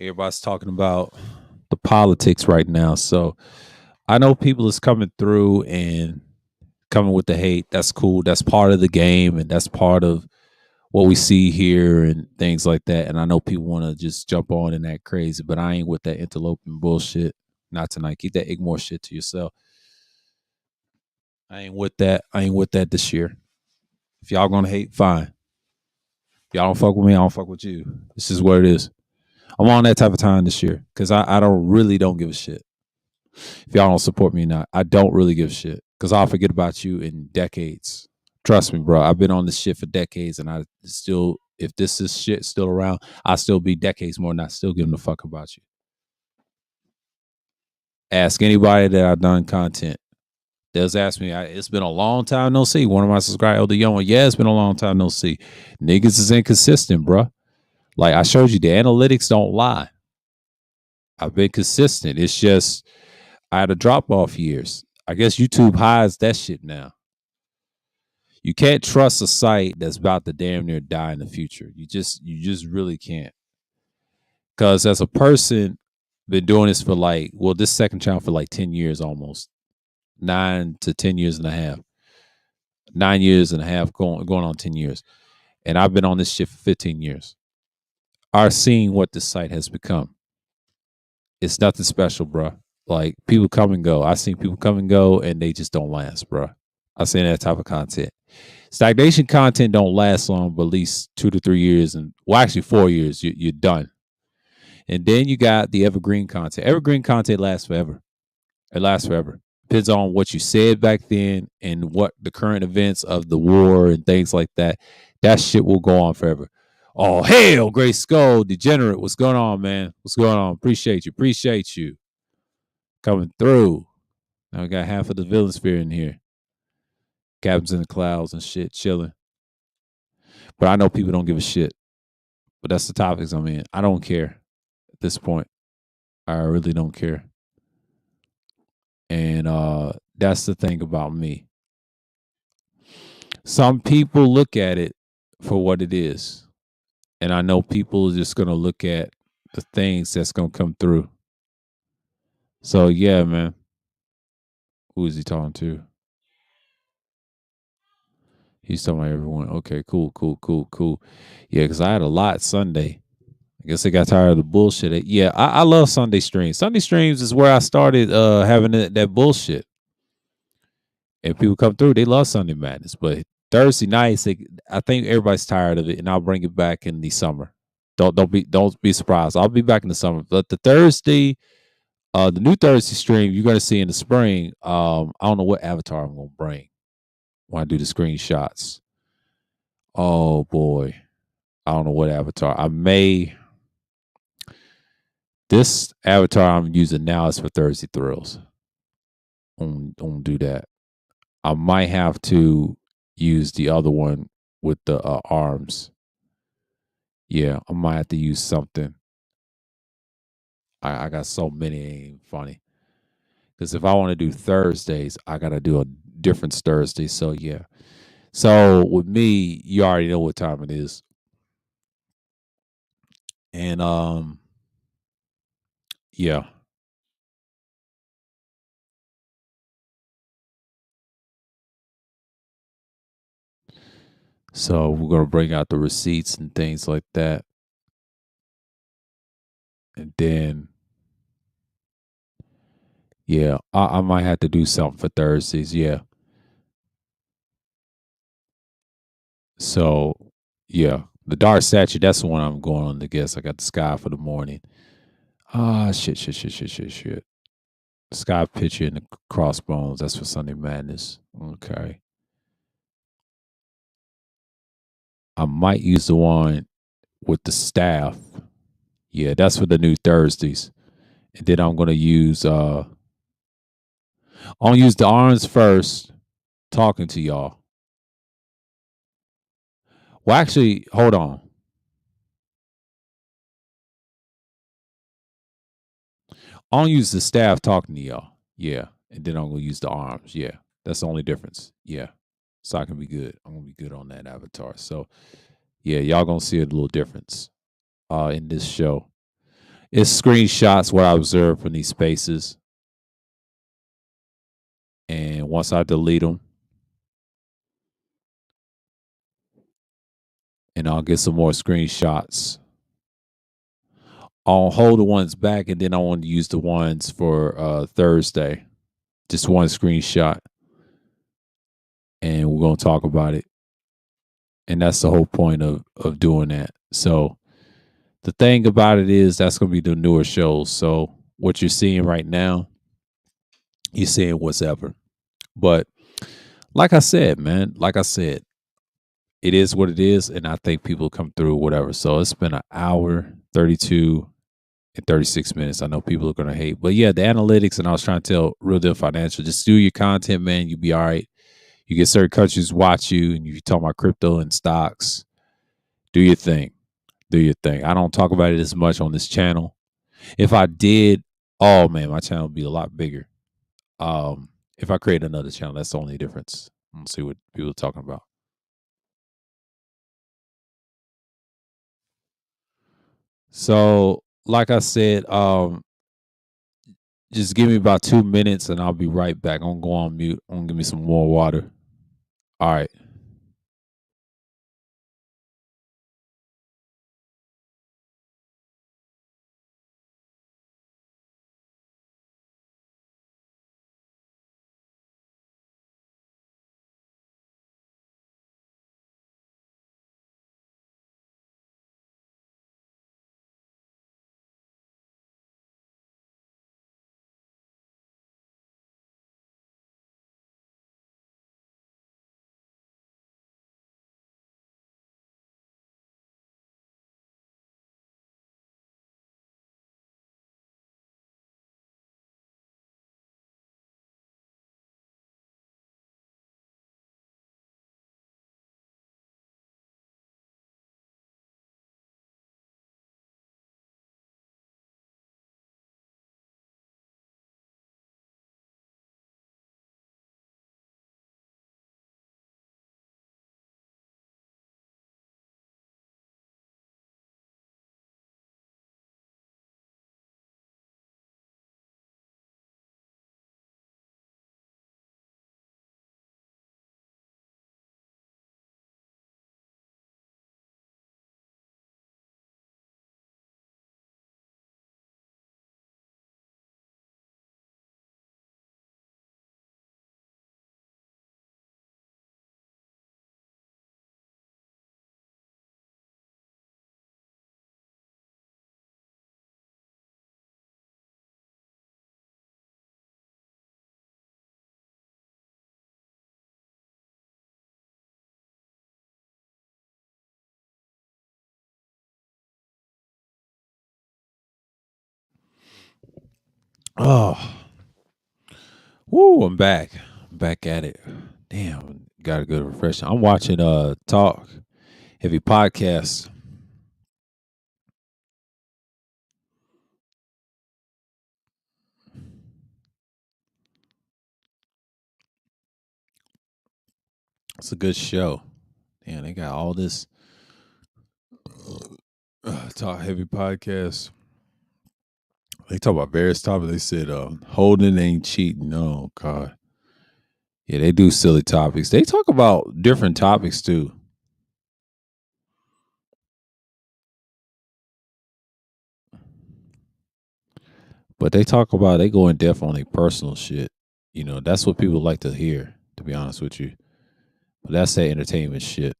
Everybody's talking about the politics right now. So I know people is coming through and coming with the hate. That's cool. That's part of the game, and that's part of what we see here and things like that. And I know people want to just jump on and act crazy, but I ain't with that interloping bullshit. Not tonight. Keep that ignore shit to yourself. I ain't with that. I ain't with that this year. If y'all gonna hate, fine. If y'all don't fuck with me, I don't fuck with you. This is what it is. I'm on that type of time this year because I don't give a shit. If y'all don't support me or not, I don't really give a shit because I'll forget about you in decades. Trust me, bro. I've been on this shit for decades and I still, if this is shit still around, I'll still be decades more and I still giving a fuck about you. Ask anybody that I've done content. They'll ask me, it's been a long time no see. One of my subscribers, the young one, yeah, it's been a long time no see. Niggas is inconsistent, bro. Like I showed you, the analytics don't lie. I've been consistent. It's just I had a drop off years. I guess YouTube hides that shit now. You can't trust a site that's about to damn near die in the future. You just really can't. Because as a person, been doing this for this second channel for like 10 years almost. 9 to 10 years and a half. 9 years and a half going on 10 years. And I've been on this shit for 15 years. Are seeing what this site has become. It's nothing special, bro. Like people come and go. I've seen people come and go and they just don't last, bro. I've seen that type of content. Stagnation content don't last long, but at least 2 to 3 years, and well, actually 4 years, you're done. And then you got the evergreen content. Evergreen content lasts forever. It lasts forever. Depends on what you said back then and what the current events of the war and things like that. That shit will go on forever. Oh hell, Gray Skull, Degenerate. What's going on, man? What's going on? Appreciate you. Appreciate you coming through. Now we got half of the villain sphere in here. Captains in the clouds and shit, chilling. But I know people don't give a shit. But that's the topics I'm in. I don't care at this point. I really don't care. And that's the thing about me. Some people look at it for what it is. And I know people are just gonna look at the things that's gonna come through. So yeah, man. Who is he talking to? He's talking about everyone. Okay, cool, cool, cool, cool. Yeah, because I had a lot Sunday. I guess I got tired of the bullshit. Yeah, I love Sunday streams. Sunday streams is where I started having that bullshit. And people come through, they love Sunday Madness. But Thursday nights, I think everybody's tired of it, and I'll bring it back in the summer. Don't be surprised. I'll be back in the summer. But the new Thursday stream you're gonna see in the spring. I don't know what avatar I'm gonna bring when I do the screenshots. Oh boy, I don't know what avatar. I may This avatar I'm using now is for Thursday Thrills. I'm do that. I might have to use the other one with the arms. Yeah, I might have to use something. I got so many, it ain't funny. Because if I want to do Thursdays, I gotta do a different Thursday. So yeah. So with me, you already know what time it is. And yeah. So we're gonna bring out the receipts and things like that. And then yeah, I might have to do something for Thursdays. Yeah. So yeah. The dark statue, that's the one I'm going on to guess. I got the sky for the morning. Ah, shit. Sky picture and the crossbones. That's for Sunday Madness. Okay. I might use the one with the staff. Yeah, that's for the new Thursdays. And then I'm gonna use the arms first, talking to y'all. Well, actually, hold on. I'm gonna use the staff talking to y'all. Yeah. And then I'm gonna use the arms. Yeah. That's the only difference. Yeah. So I can be good. I'm gonna be good on that avatar. So yeah, y'all gonna see a little difference in this show. It's screenshots what I observed from these spaces. And once I delete them, and I'll get some more screenshots. I'll hold the ones back, and then I want to use the ones for Thursday. Just one screenshot, and we're gonna talk about it. And that's the whole point of doing that. So the thing about it is that's gonna be the newer shows. So what you're seeing right now, you're seeing what's ever. But like I said, man, like I said, it is what it is, and I think people come through whatever. So it's been an hour, 32 and 36 minutes. I know people are gonna hate, but yeah, the analytics. And I was trying to tell Real Deal Financial, just do your content, man. You'll be all right. You get certain countries watch you, and you talk about crypto and stocks. Do your thing. Do your thing. I don't talk about it as much on this channel. If I did, oh man, my channel would be a lot bigger. If I create another channel, that's the only difference. Let's see what people are talking about. So, like I said, just give me about 2 minutes and I'll be right back. I'm gonna go on mute. I'm gonna give me some more water. All right. Oh, woo! I'm back. I'm back at it. Damn, got a good refresher. I'm watching Talk Heavy Podcast. It's a good show. Damn, they got all this Talk Heavy Podcast. They talk about various topics. They said holding ain't cheating. Oh God. Yeah, they do silly topics. They talk about different topics too. But they go in depth on their personal shit. You know, that's what people like to hear, to be honest with you. But that's that entertainment shit.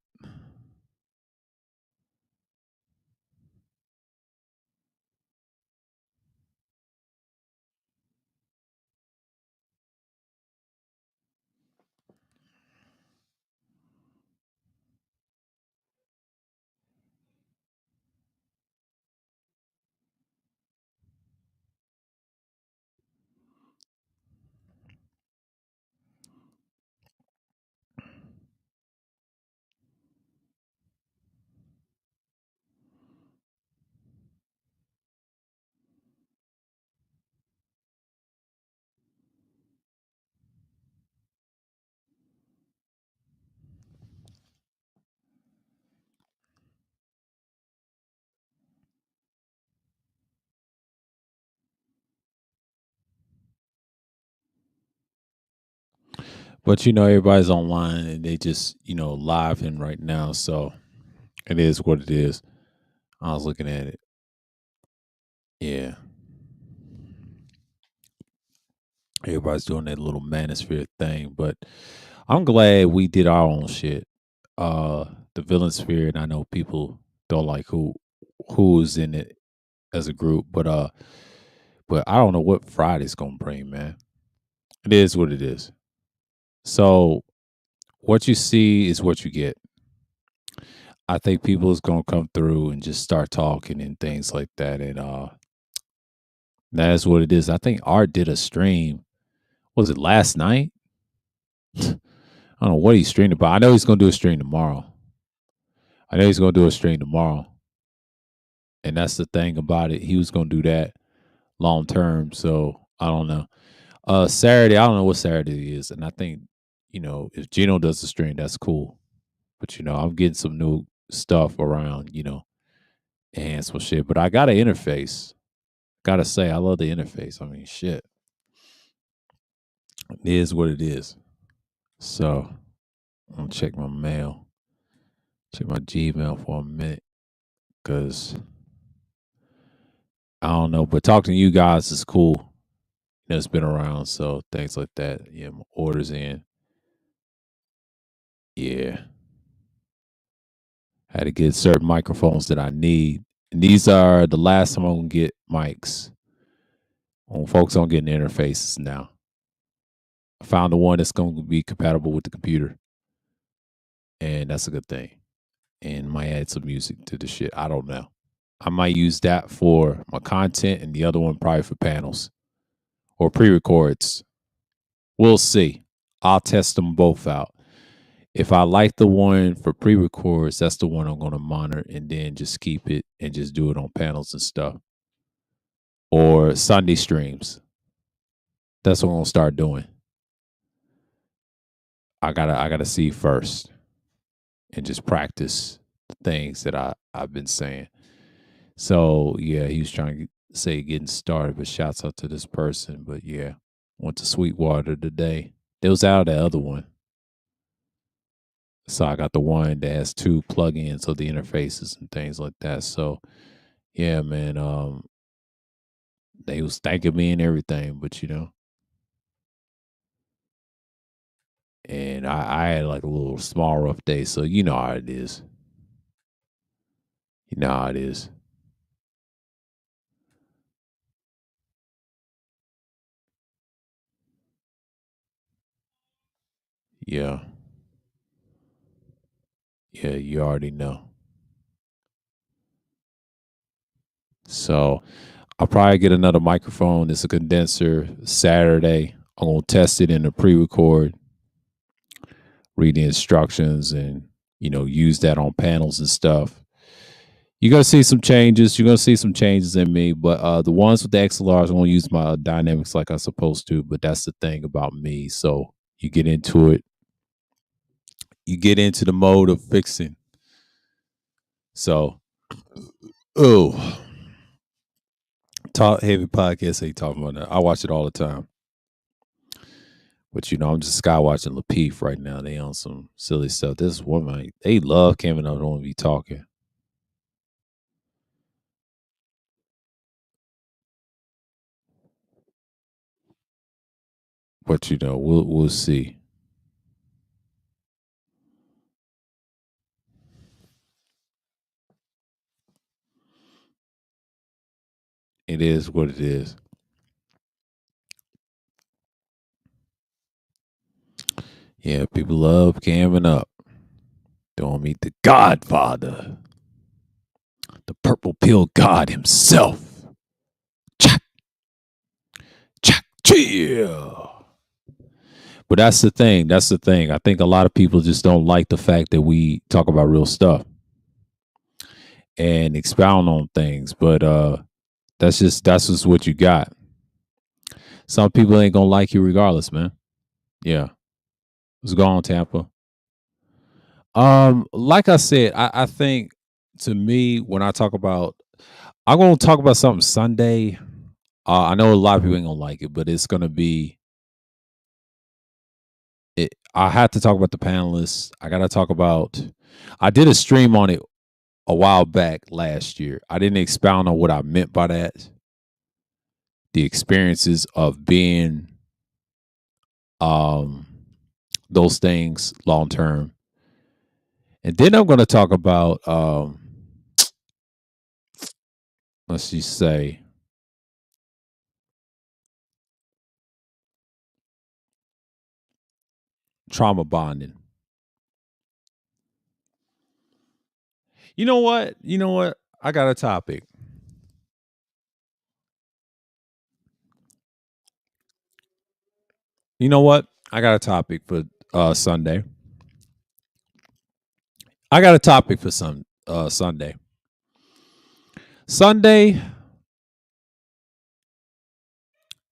But you know, everybody's online and they just, live in right now. So it is what it is. I was looking at it. Yeah. Everybody's doing that little manosphere thing. But I'm glad we did our own shit. The villain sphere, and I know people don't like who's in it as a group, but I don't know what Friday's gonna bring, man. It is what it is. So what you see is what you get. I think people is gonna come through and just start talking and things like that, and that's what it is. I think Art did a stream. Was it last night? I don't know what he streamed about. I know he's gonna do a stream tomorrow. I know he's gonna do a stream tomorrow, and that's the thing about it. He was gonna do that long term. So I don't know. Saturday, I don't know what Saturday is, and I think if Gino does the stream, that's cool. But I'm getting some new stuff around, and some shit. But I got an interface. Gotta say, I love the interface. I mean, shit, it is what it is. So I'm gonna check my mail, check my Gmail for a minute, cause I don't know. But talking to you guys is cool. It's been around, so things like that. Yeah, my orders in. Yeah, had to get certain microphones that I need, and these are the last time I'm gonna get mics. When folks don't get interfaces now. I found the one that's gonna be compatible with the computer, and that's a good thing. And might add some music to the shit. I don't know. I might use that for my content, and the other one probably for panels or pre-records. We'll see. I'll test them both out. If I like the one for pre-records, that's the one I'm going to monitor and then just keep it and just do it on panels and stuff. Or Sunday streams. That's what I'm going to start doing. I gotta see first and just practice the things that I've been saying. So yeah, he was trying to say getting started, but shouts out to this person. But yeah, went to Sweetwater today. They was out of the other one. So I got the one that has two plugins of the interfaces and things like that. So yeah, man, they was thanking me and everything, but and I had like a little small rough day, so you know how it is. You know how it is. Yeah. Yeah, you already know. So I'll probably get another microphone. It's a condenser. Saturday, I'm gonna test it in a pre-record, read the instructions, and use that on panels and stuff. You're gonna see some changes. You're gonna see some changes in me, but the ones with the XLRs, I'm gonna use my dynamics like I'm supposed to. But that's the thing about me. So you get into it. You get into the mode of fixing. So, oh, talk heavy podcast. Ain't talking about that. I watch it all the time. But I'm just sky watching Lapeef right now. They on some silly stuff. This woman, they love coming out on be talking. But we'll see. It is what it is. Yeah, people love camming up. Don't meet the Godfather, the purple pill God himself. Chak, chak, chill. But that's the thing. That's the thing. I think a lot of people just don't like the fact that we talk about real stuff and expound on things. But that's just what you got. Some people ain't gonna like you regardless, man. Yeah. Let's go on, Tampa. Like I said, I think to me, when I talk about I'm gonna talk about something Sunday. I know a lot of people ain't gonna like it, but it's gonna be it. I have to talk about the panelists. I gotta talk about I did a stream on it a while back last year. I didn't expound on what I meant by that. The experiences of being um those things long term. And then I'm gonna talk about let's just say trauma bonding. You know what? You know what? I got a topic. You know what? I got a topic for Sunday. I got a topic for Sunday. Sunday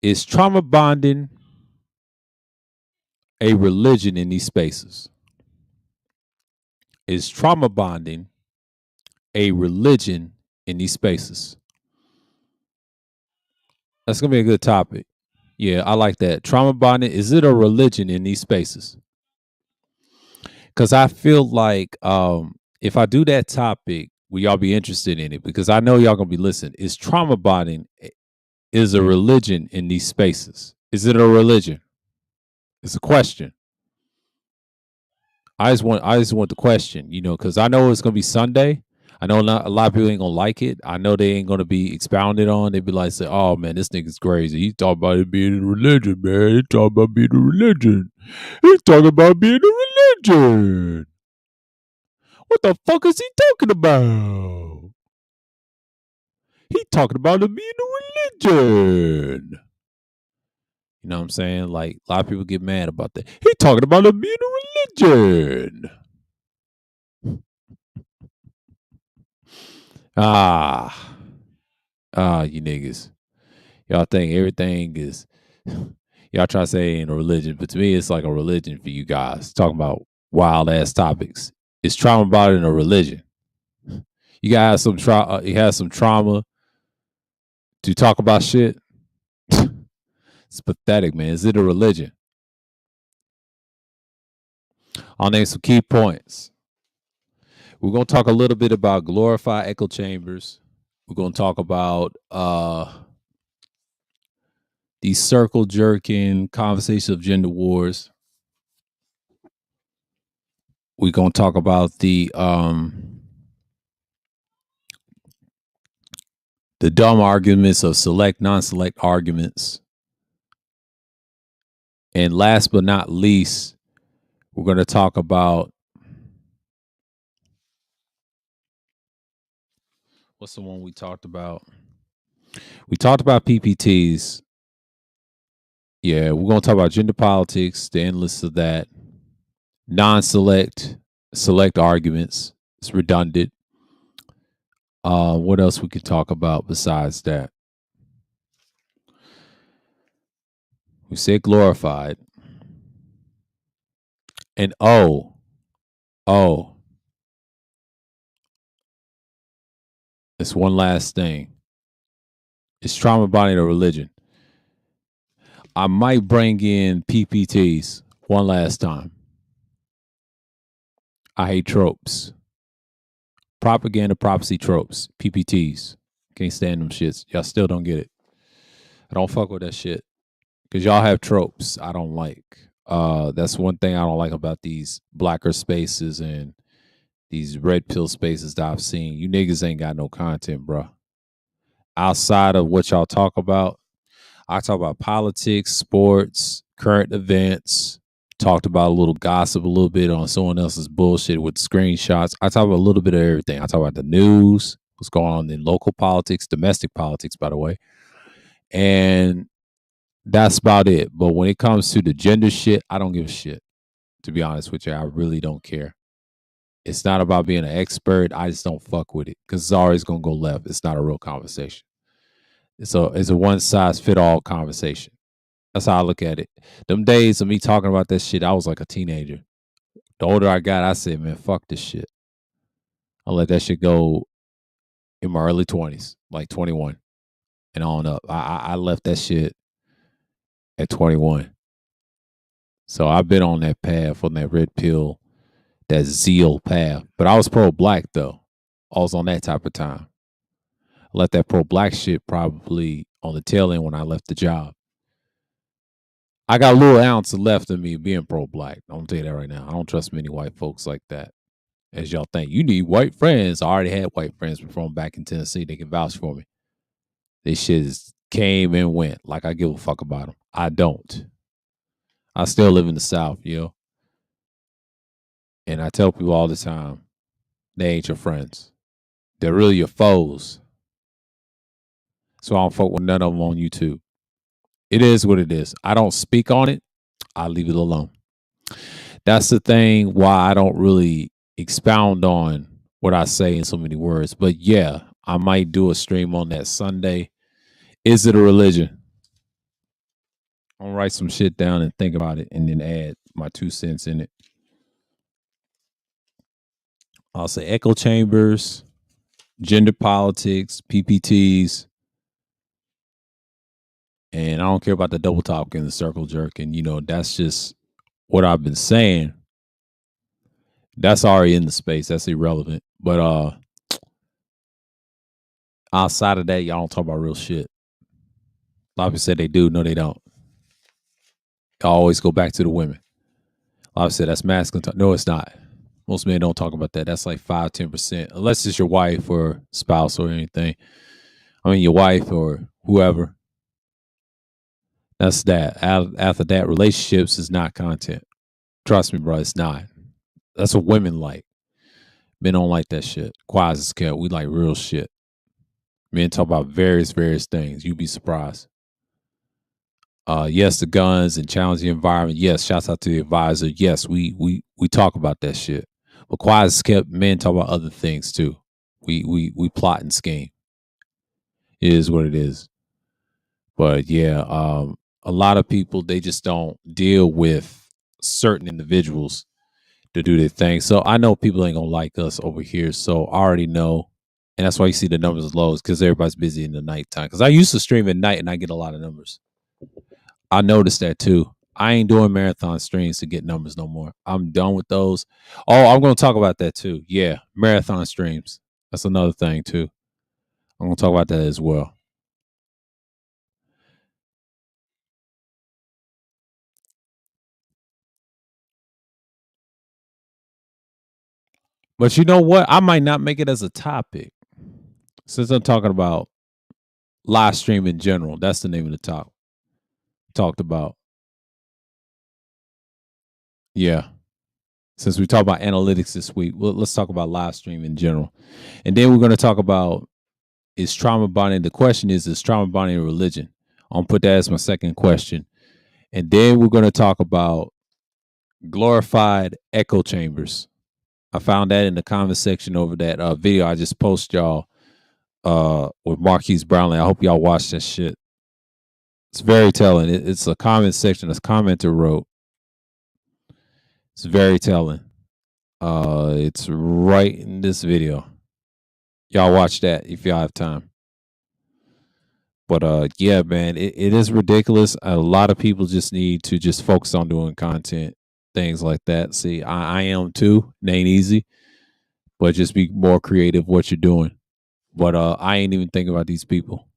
is trauma bonding a religion in these spaces? Is trauma bonding a religion in these spaces? That's gonna be a good topic. Yeah, I like that. Trauma bonding, is it a religion in these spaces? Because I feel like if I do that topic, will y'all be interested in it? Because I know y'all gonna be listening. Is trauma bonding is a religion in these spaces? Is it a religion? It's a question. I just want the question, because I know it's gonna be Sunday. I know a lot of people ain't gonna like it. I know they ain't gonna be expounded on. They be like, say, "Oh man, this nigga's crazy. He talking about it being a religion, man. He talking about being a religion. He's talking about being a religion. What the fuck is he talking about? He talking about it being a religion." You know what I'm saying? Like a lot of people get mad about that. He talking about it being a religion. Ah, you niggas. Y'all think everything is y'all try to say ain't a religion, but to me it's like a religion for you guys. Talking about wild ass topics. It's trauma about it in a religion. You guys have you have some trauma to talk about shit. It's pathetic, man. Is it a religion? I'll name some key points. We're gonna talk a little bit about glorified echo chambers. We're gonna talk about these circle jerking conversations of gender wars. We're gonna talk about the dumb arguments of select, non-select arguments. And last but not least, we're going to talk about what's the one we talked about? We talked about PPTs. Yeah, we're gonna talk about gender politics, the endless of that, non-select, select arguments. It's redundant. What else we could talk about besides that? We said glorified. And oh, it's one last thing. It's trauma bonding a religion. I might bring in PPTs one last time. I hate tropes. Propaganda, prophecy tropes. PPTs. Can't stand them shits. Y'all still don't get it. I don't fuck with that shit. Because y'all have tropes I don't like. That's one thing I don't like about these blacker spaces and these red pill spaces that I've seen. You niggas ain't got no content, bro. Outside of what y'all talk about, I talk about politics, sports, current events. Talked about a little gossip, a little bit on someone else's bullshit with screenshots. I talk about a little bit of everything. I talk about the news, what's going on in local politics, domestic politics, by the way. And that's about it. But when it comes to the gender shit, I don't give a shit. To be honest with you, I really don't care. It's not about being an expert. I just don't fuck with it because it's always gonna go left. It's not a real conversation. It's a one size fit all conversation. That's how I look at it. Them days of me talking about that shit, I was like a teenager. The older I got, I said, man, fuck this shit. I let that shit go in my early 20s, like 21 and on up. I left that shit at 21. So I've been on that path, on that red pill, that zeal path. But I was pro black though. I was on that type of time. I let that pro black shit probably on the tail end when I left the job. I got a little ounce left of me being pro black. I'm gonna tell you that right now. I don't trust many white folks like that. As y'all think, you need white friends. I already had white friends before I'm back in Tennessee. They can vouch for me. This shit came and went. Like I give a fuck about them. I don't. I still live in the South, yo. And I tell people all the time, they ain't your friends. They're really your foes. So I don't fuck with none of them on YouTube. It is what it is. I don't speak on it. I leave it alone. That's the thing why I don't really expound on what I say in so many words. But yeah, I might do a stream on that Sunday. Is it a religion? I'll write some shit down and think about it and then add my 2 cents in it. I'll say echo chambers, gender politics, PPTs, and I don't care about the double talk and the circle jerk. And, that's just what I've been saying. That's already in the space. That's irrelevant. But outside of that, y'all don't talk about real shit. A lot of people say they do. No, they don't. Y'all always go back to the women. A lot of people say that's masculine talk. No, it's not. Most men don't talk about that. That's like 5-10%, unless it's your wife or spouse or anything. I mean, your wife or whoever. That's that. After that, relationships is not content. Trust me, bro, it's not. That's what women like. Men don't like that shit. Quiet as kept. We like real shit. Men talk about various things. You'd be surprised. Yes, the guns and challenge the environment. Yes, shouts out to the advisor. Yes, we talk about that shit. But quiet as kept, men talk about other things too. We plot and scheme. It is what it is. But yeah, a lot of people they just don't deal with certain individuals to do their thing. So I know people ain't gonna like us over here. So I already know. And that's why you see the numbers low, because everybody's busy in the nighttime. Because I used to stream at night and I get a lot of numbers. I noticed that too. I ain't doing marathon streams to get numbers no more. I'm done with those. Oh, I'm gonna talk about that too. Yeah, marathon streams. That's another thing too. I'm gonna talk about that as well. But you know what? I might not make it as a topic since I'm talking about live stream in general. That's the name of the talk. Talked about. Yeah. Since we talked about analytics this week, well, let's talk about live stream in general. And then we're going to talk about Is trauma bonding? The question is trauma bonding a religion? I'm gonna put that as my second question, and then we're gonna talk about glorified echo chambers. I found that in the comment section over that video I just posted y'all with Marquise Brownlee. I hope y'all watch that shit. It's very telling. It's a comment section this commenter wrote. It's very telling. It's right in this video. Y'all watch that if y'all have time. But yeah, man, it is ridiculous. A lot of people just need to just focus on doing content, things like that. See, I am too. It ain't easy, but just be more creative what you're doing. But I ain't even thinking about these people.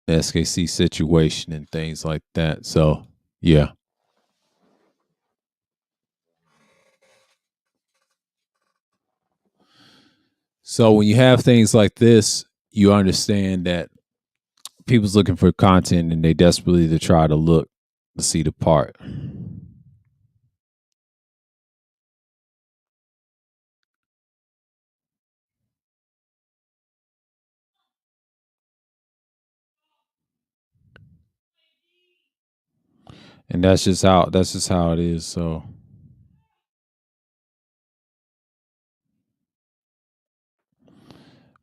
The SKC situation and things like that. So yeah. So when you have things like this, you understand that people's looking for content and they desperately to try to look to see the part. And that's just how it is. So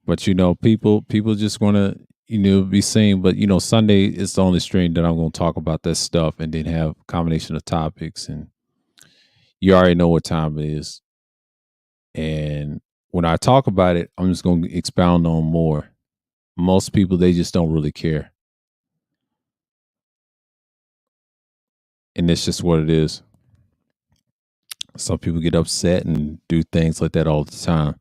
but people just wanna, be seen. But Sunday is the only stream that I'm gonna talk about that stuff and then have a combination of topics, and you already know what time it is. And when I talk about it, I'm just gonna expound on more. Most people they just don't really care. And it's just what it is. Some people get upset and do things like that all the time.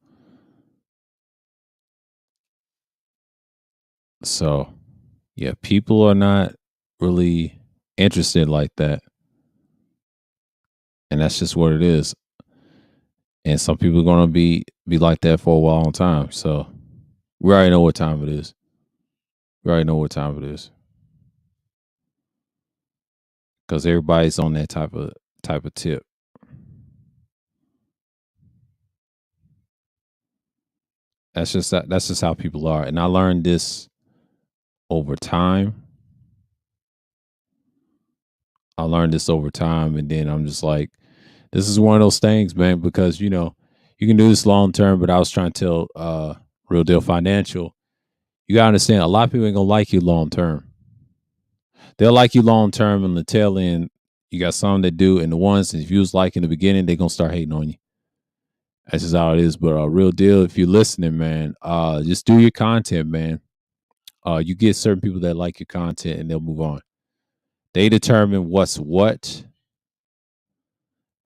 So yeah, people are not really interested like that. And that's just what it is. And some people are gonna be like that for a long time. So we already know what time it is. We already know what time it is. Because everybody's on that type of tip. That's just how people are. And I learned this over time. I learned this over time, and then I'm just like, this is one of those things, man, because you can do this long term, but I was trying to tell Real Deal Financial, you gotta understand a lot of people ain't gonna like you long term. They'll like you long term on the tail end. You got some that do, and the ones if you was like in the beginning, they're gonna start hating on you. That's just how it is. But Real Deal, if you're listening, man, just do your content, man. You get certain people that like your content and they'll move on. They determine what's what,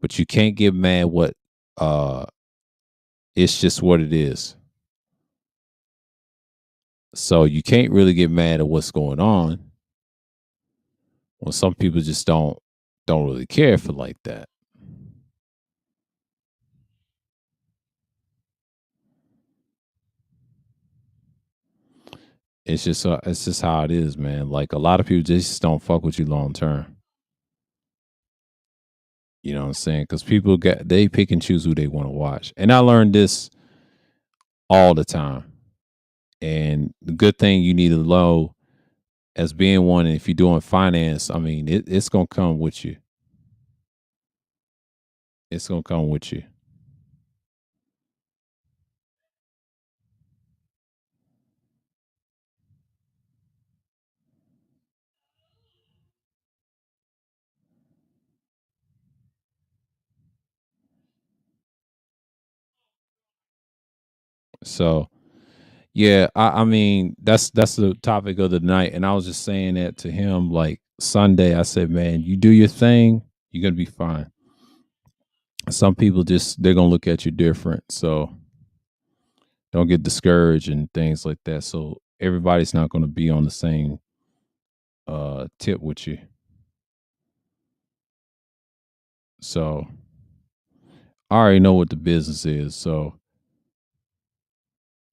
but you can't get mad what uh it's just what it is. So you can't really get mad at what's going on when some people just don't really care for like that. It's just how it is, man. Like a lot of people just don't fuck with you long term. You know what I'm saying? Because people they pick and choose who they want to watch. And I learned this all the time. And the good thing you need to know as being one, if you're doing finance, I mean, it's gonna come with you. It's gonna come with you. So yeah, I mean that's the topic of the night, and I was just saying that to him like Sunday. I said, man, you do your thing, you're gonna be fine. Some people just they're gonna look at you different, so don't get discouraged and things like that. So everybody's not gonna be on the same tip with you. So I already know what the business is. So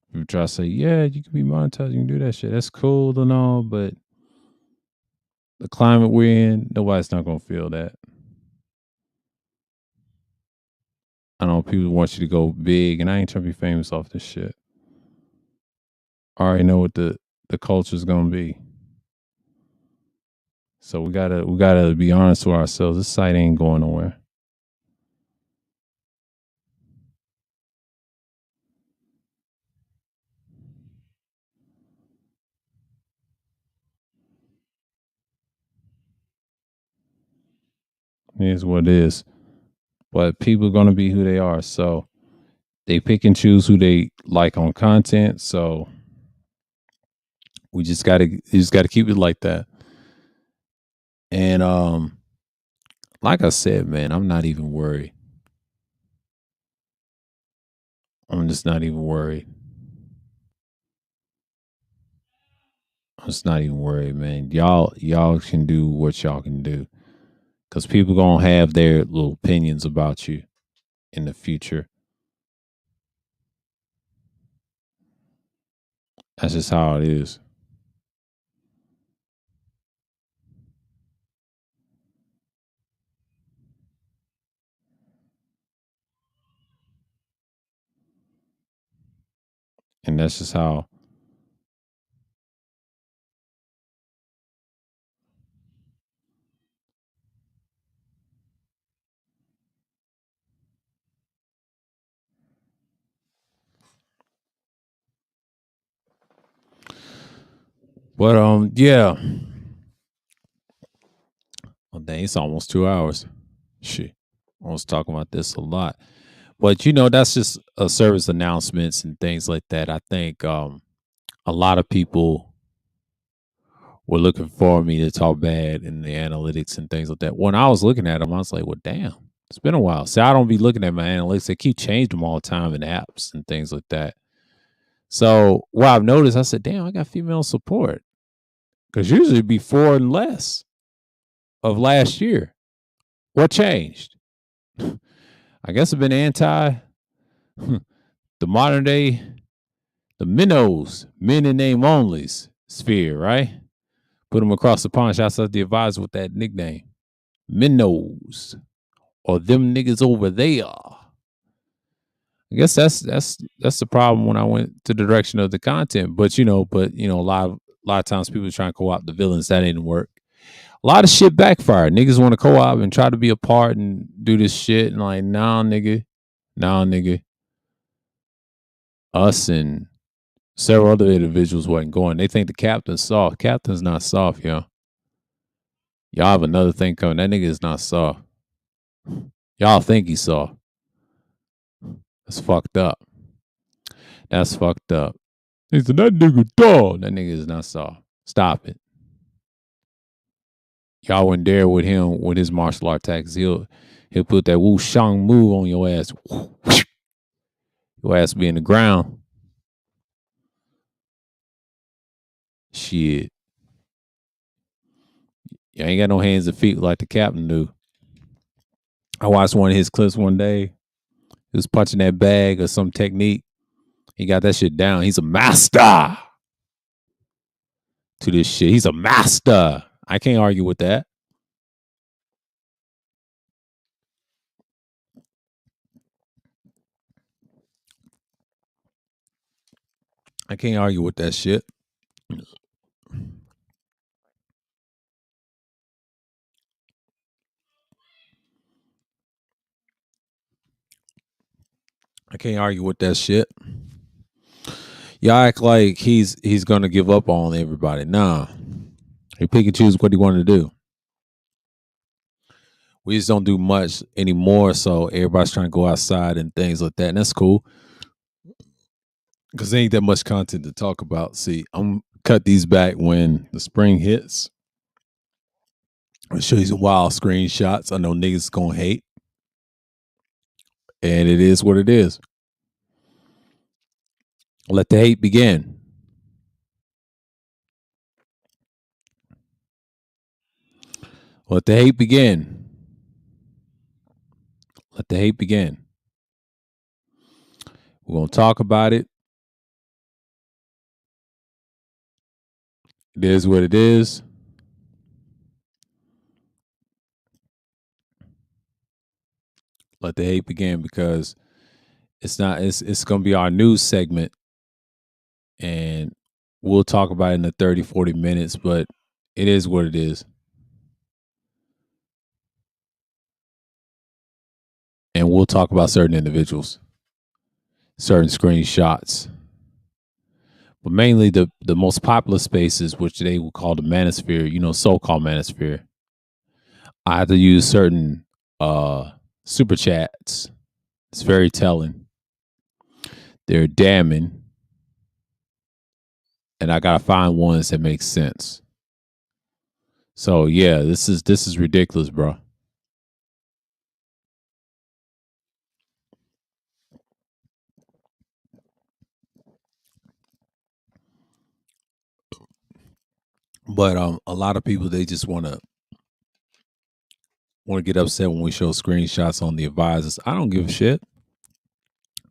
if you try to say, yeah, you can be monetized, you can do that shit. That's cool and all, but the climate we're in, nobody's not gonna feel that. I know people want you to go big, and I ain't trying to be famous off this shit. I already know what the culture's gonna be. So we gotta be honest with ourselves. This site ain't going nowhere. It is what it is. But people are gonna be who they are. So they pick and choose who they like on content. So you just gotta keep it like that. And like I said, man, I'm not even worried. I'm just not even worried. I'm just not even worried, man. Y'all can do what y'all can do. Cause people gonna have their little opinions about you in the future. That's just how it is. And that's just how. But yeah. Well, dang, it's almost 2 hours. Shit. I was talking about this a lot. But that's just service announcements and things like that. I think a lot of people were looking for me to talk bad in the analytics and things like that. When I was looking at them, I was like, well, damn, it's been a while. See, I don't be looking at my analytics. They keep changing them all the time in apps and things like that. So what I've noticed, I said, damn, I got female support. Because usually it'd be four and less of last year. What changed? I guess it's been anti the modern day, the minnows, men in name onlys sphere, right? Put them across the pond. Shouts out the advisor with that nickname. Minnows. Or them niggas over there. I guess that's the problem when I went to the direction of the content. But a lot of times people try and co-op the villains. That didn't work. A lot of shit backfired. Niggas want to co-op and try to be a part and do this shit. And like, nah, nigga. Nah, nigga. Us and several other individuals wasn't going. They think the captain's soft. Captain's not soft, yo. Y'all have another thing coming. That nigga is not soft. Y'all think he's soft. That's fucked up. That's fucked up. He said, that nigga dog. That nigga is not soft. Stop it. Y'all wouldn't dare with him with his martial art tactics. He'll put that Wu Shang move on your ass. Your ass be in the ground. Shit. You ain't got no hands and feet like the captain do. I watched one of his clips one day. He was punching that bag or some technique. He got that shit down. He's a master to this shit. He's a master. I can't argue with that. I can't argue with that shit. I can't argue with that shit. Y'all act like he's gonna give up on everybody. Nah. He pick and choose what he wanted to do. We just don't do much anymore, so everybody's trying to go outside and things like that. And that's cool. Because there ain't that much content to talk about. See, I'm cut these back when the spring hits. I'll show you some wild screenshots. I know niggas gonna hate. And it is what it is. Let the hate begin. Let the hate begin. Let the hate begin. We're gonna talk about it. It is what it is. Let the hate begin, because it's not. It's gonna be our news segment, and we'll talk about it in the 30, 40 minutes. But it is what it is, and we'll talk about certain individuals, certain screenshots, but mainly the most popular spaces, which they will call the manosphere. So-called manosphere. I have to use certain super chats. It's very telling. They're damning, and I gotta find ones that make sense. So yeah, this is ridiculous, bro. But a lot of people, they just want to get upset when we show screenshots on the advisors. I don't give a shit.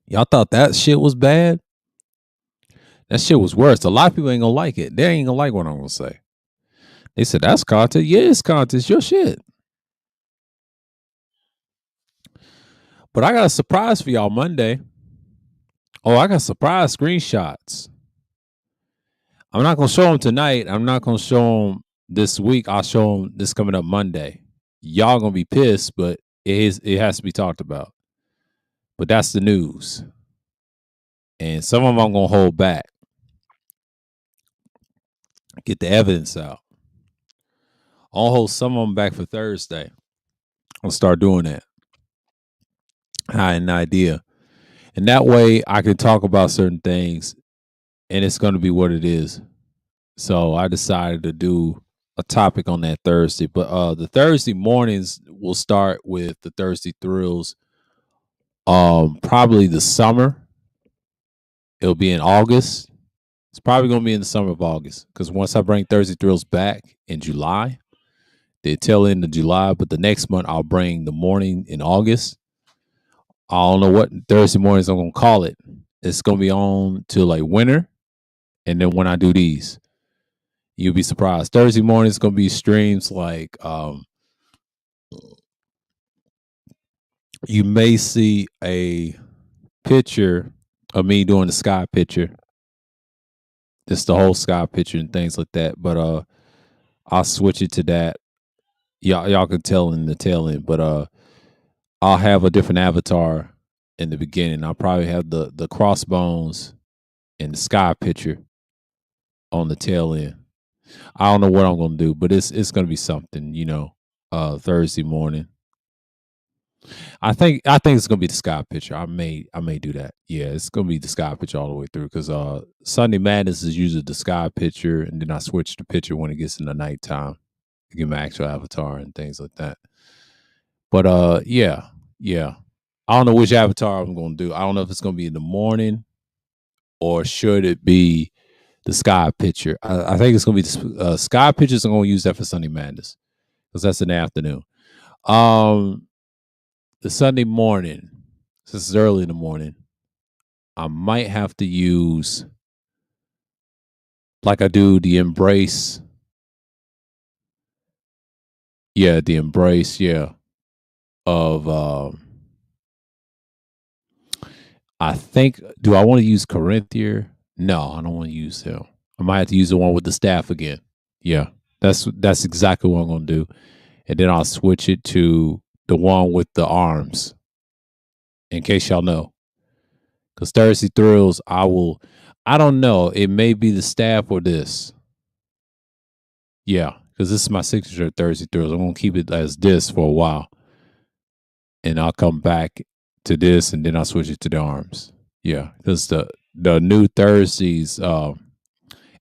Y'all thought that shit was bad? That shit was worse. A lot of people ain't gonna like it. They ain't gonna like what I'm gonna say. They said that's content. Yeah, it's content. It's your shit. But I got a surprise for y'all Monday. Oh, I got surprise screenshots. I'm not gonna show them tonight. I'm not gonna show them this week. I'll show them this coming up Monday. Y'all gonna be pissed, but it has to be talked about. But that's the news, and some of them I'm gonna hold back. Get the evidence out. I'll hold some of them back for Thursday. I'll start doing that. I had an idea, and that way I can talk about certain things, and it's gonna be what it is. So I decided to do a topic on that Thursday. But the Thursday mornings will start with the Thursday thrills. Probably the summer. It'll be in August. It's probably gonna be in the summer of August. Because once I bring Thursday thrills back in July, the tail end of July, but the next month I'll bring the morning in August. I don't know what Thursday mornings I'm gonna call it. It's gonna be on till like winter. And then when I do these, you'll be surprised. Thursday morning is gonna be streams like you may see a picture of me doing the sky picture, just the whole sky picture and things like that. But I'll switch it to that. Y'all can tell in the tail end, but I'll have a different avatar in the beginning. I'll probably have the crossbones and the sky picture on the tail end. I don't know what I'm gonna do, but it's gonna be something, Thursday morning. I think it's gonna be the sky picture. I may do that. Yeah, it's gonna be the sky picture all the way through, because Sunday Madness is usually the sky picture, and then I switch the picture when it gets in the nighttime to get my actual avatar and things like that. But yeah, yeah. I don't know which avatar I'm gonna do. I don't know if it's gonna be in the morning or should it be the sky picture. I think it's gonna be the sky pictures. I'm gonna use that for Sunday Madness because that's in the afternoon. Um, the Sunday morning, since it's early in the morning, I might have to use like I do the embrace. Yeah, the embrace. Yeah, of I think. Do I want to use Corinthian? No, I don't want to use him. I might have to use the one with the staff again. Yeah, that's exactly what I'm gonna do, and then I'll switch it to the one with the arms. In case y'all know, because Thursday thrills, I will. I don't know. It may be the staff or this. Yeah, because this is my signature Thursday thrills. I'm gonna keep it as this for a while, and I'll come back to this, and then I'll switch it to the arms. Yeah, because the new Thursdays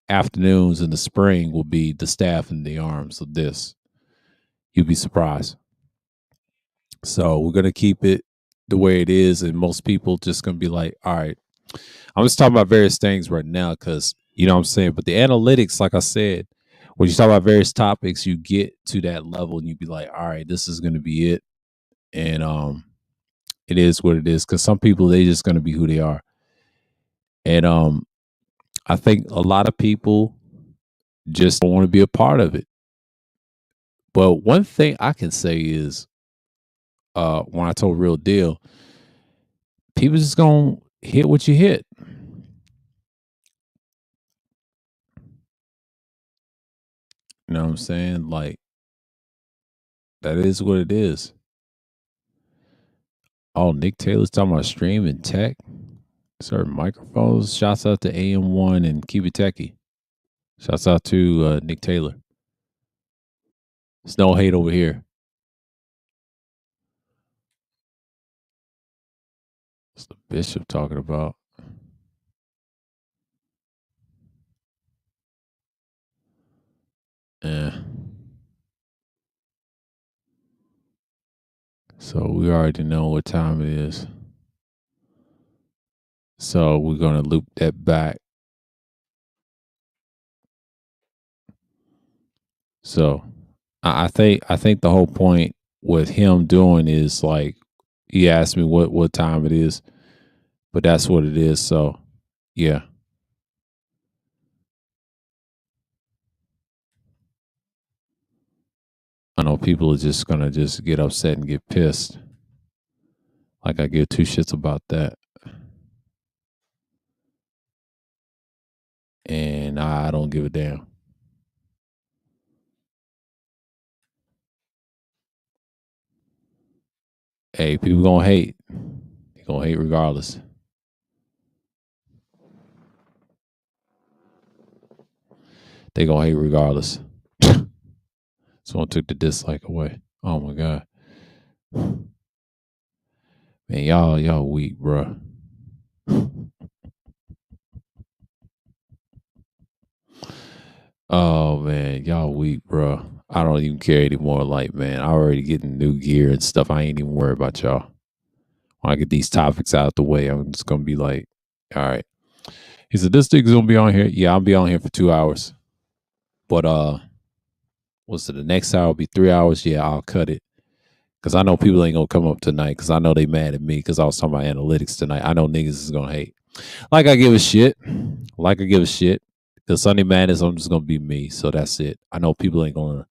afternoons in the spring will be the staff and the arms of this. You'd be surprised. So we're gonna keep it the way it is, and most people just gonna be like, all right. I'm just talking about various things right now because you know what I'm saying. But the analytics, like I said, when you talk about various topics, you get to that level and you be like, all right, this is gonna be it. And it is what it is. Cause some people they just gonna be who they are. And I think a lot of people just don't want to be a part of it. But one thing I can say is when I told Real Deal, people just gonna hit what you hit. You know what I'm saying? Like that is what it is. Oh, Nick Taylor's talking about streaming tech, certain microphones. Shouts out to AM1 and Keep It Techie. Shouts out to Nick Taylor. There's no hate over here. What's the bishop talking about? Yeah. So we already know what time it is. So we're gonna loop that back. So I think the whole point with him doing is like he asked me what time it is, but that's what it is. So yeah, I know people are just gonna just get upset and get pissed. Like I give two shits about that, and I don't give a damn. Hey, people gonna hate. They gonna hate regardless. They gonna hate regardless. Someone took the dislike away. Oh my god, man, y'all weak, bro. Oh man, y'all weak, bro. I don't even care anymore. Like, man, I already getting new gear and stuff. I ain't even worried about y'all. When I get these topics out the way, I'm just gonna be like, all right. He said, this nigga's gonna be on here. Yeah, I'll be on here for 2 hours. But what's it? The next hour will be 3 hours. Yeah, I'll cut it. Cause I know people ain't gonna come up tonight. Cause I know they mad at me. Cause I was talking about analytics tonight. I know niggas is gonna hate. Like I give a shit. Like I give a shit. Cause Sunday Madness, I'm just gonna be me. So that's it. I know people ain't gonna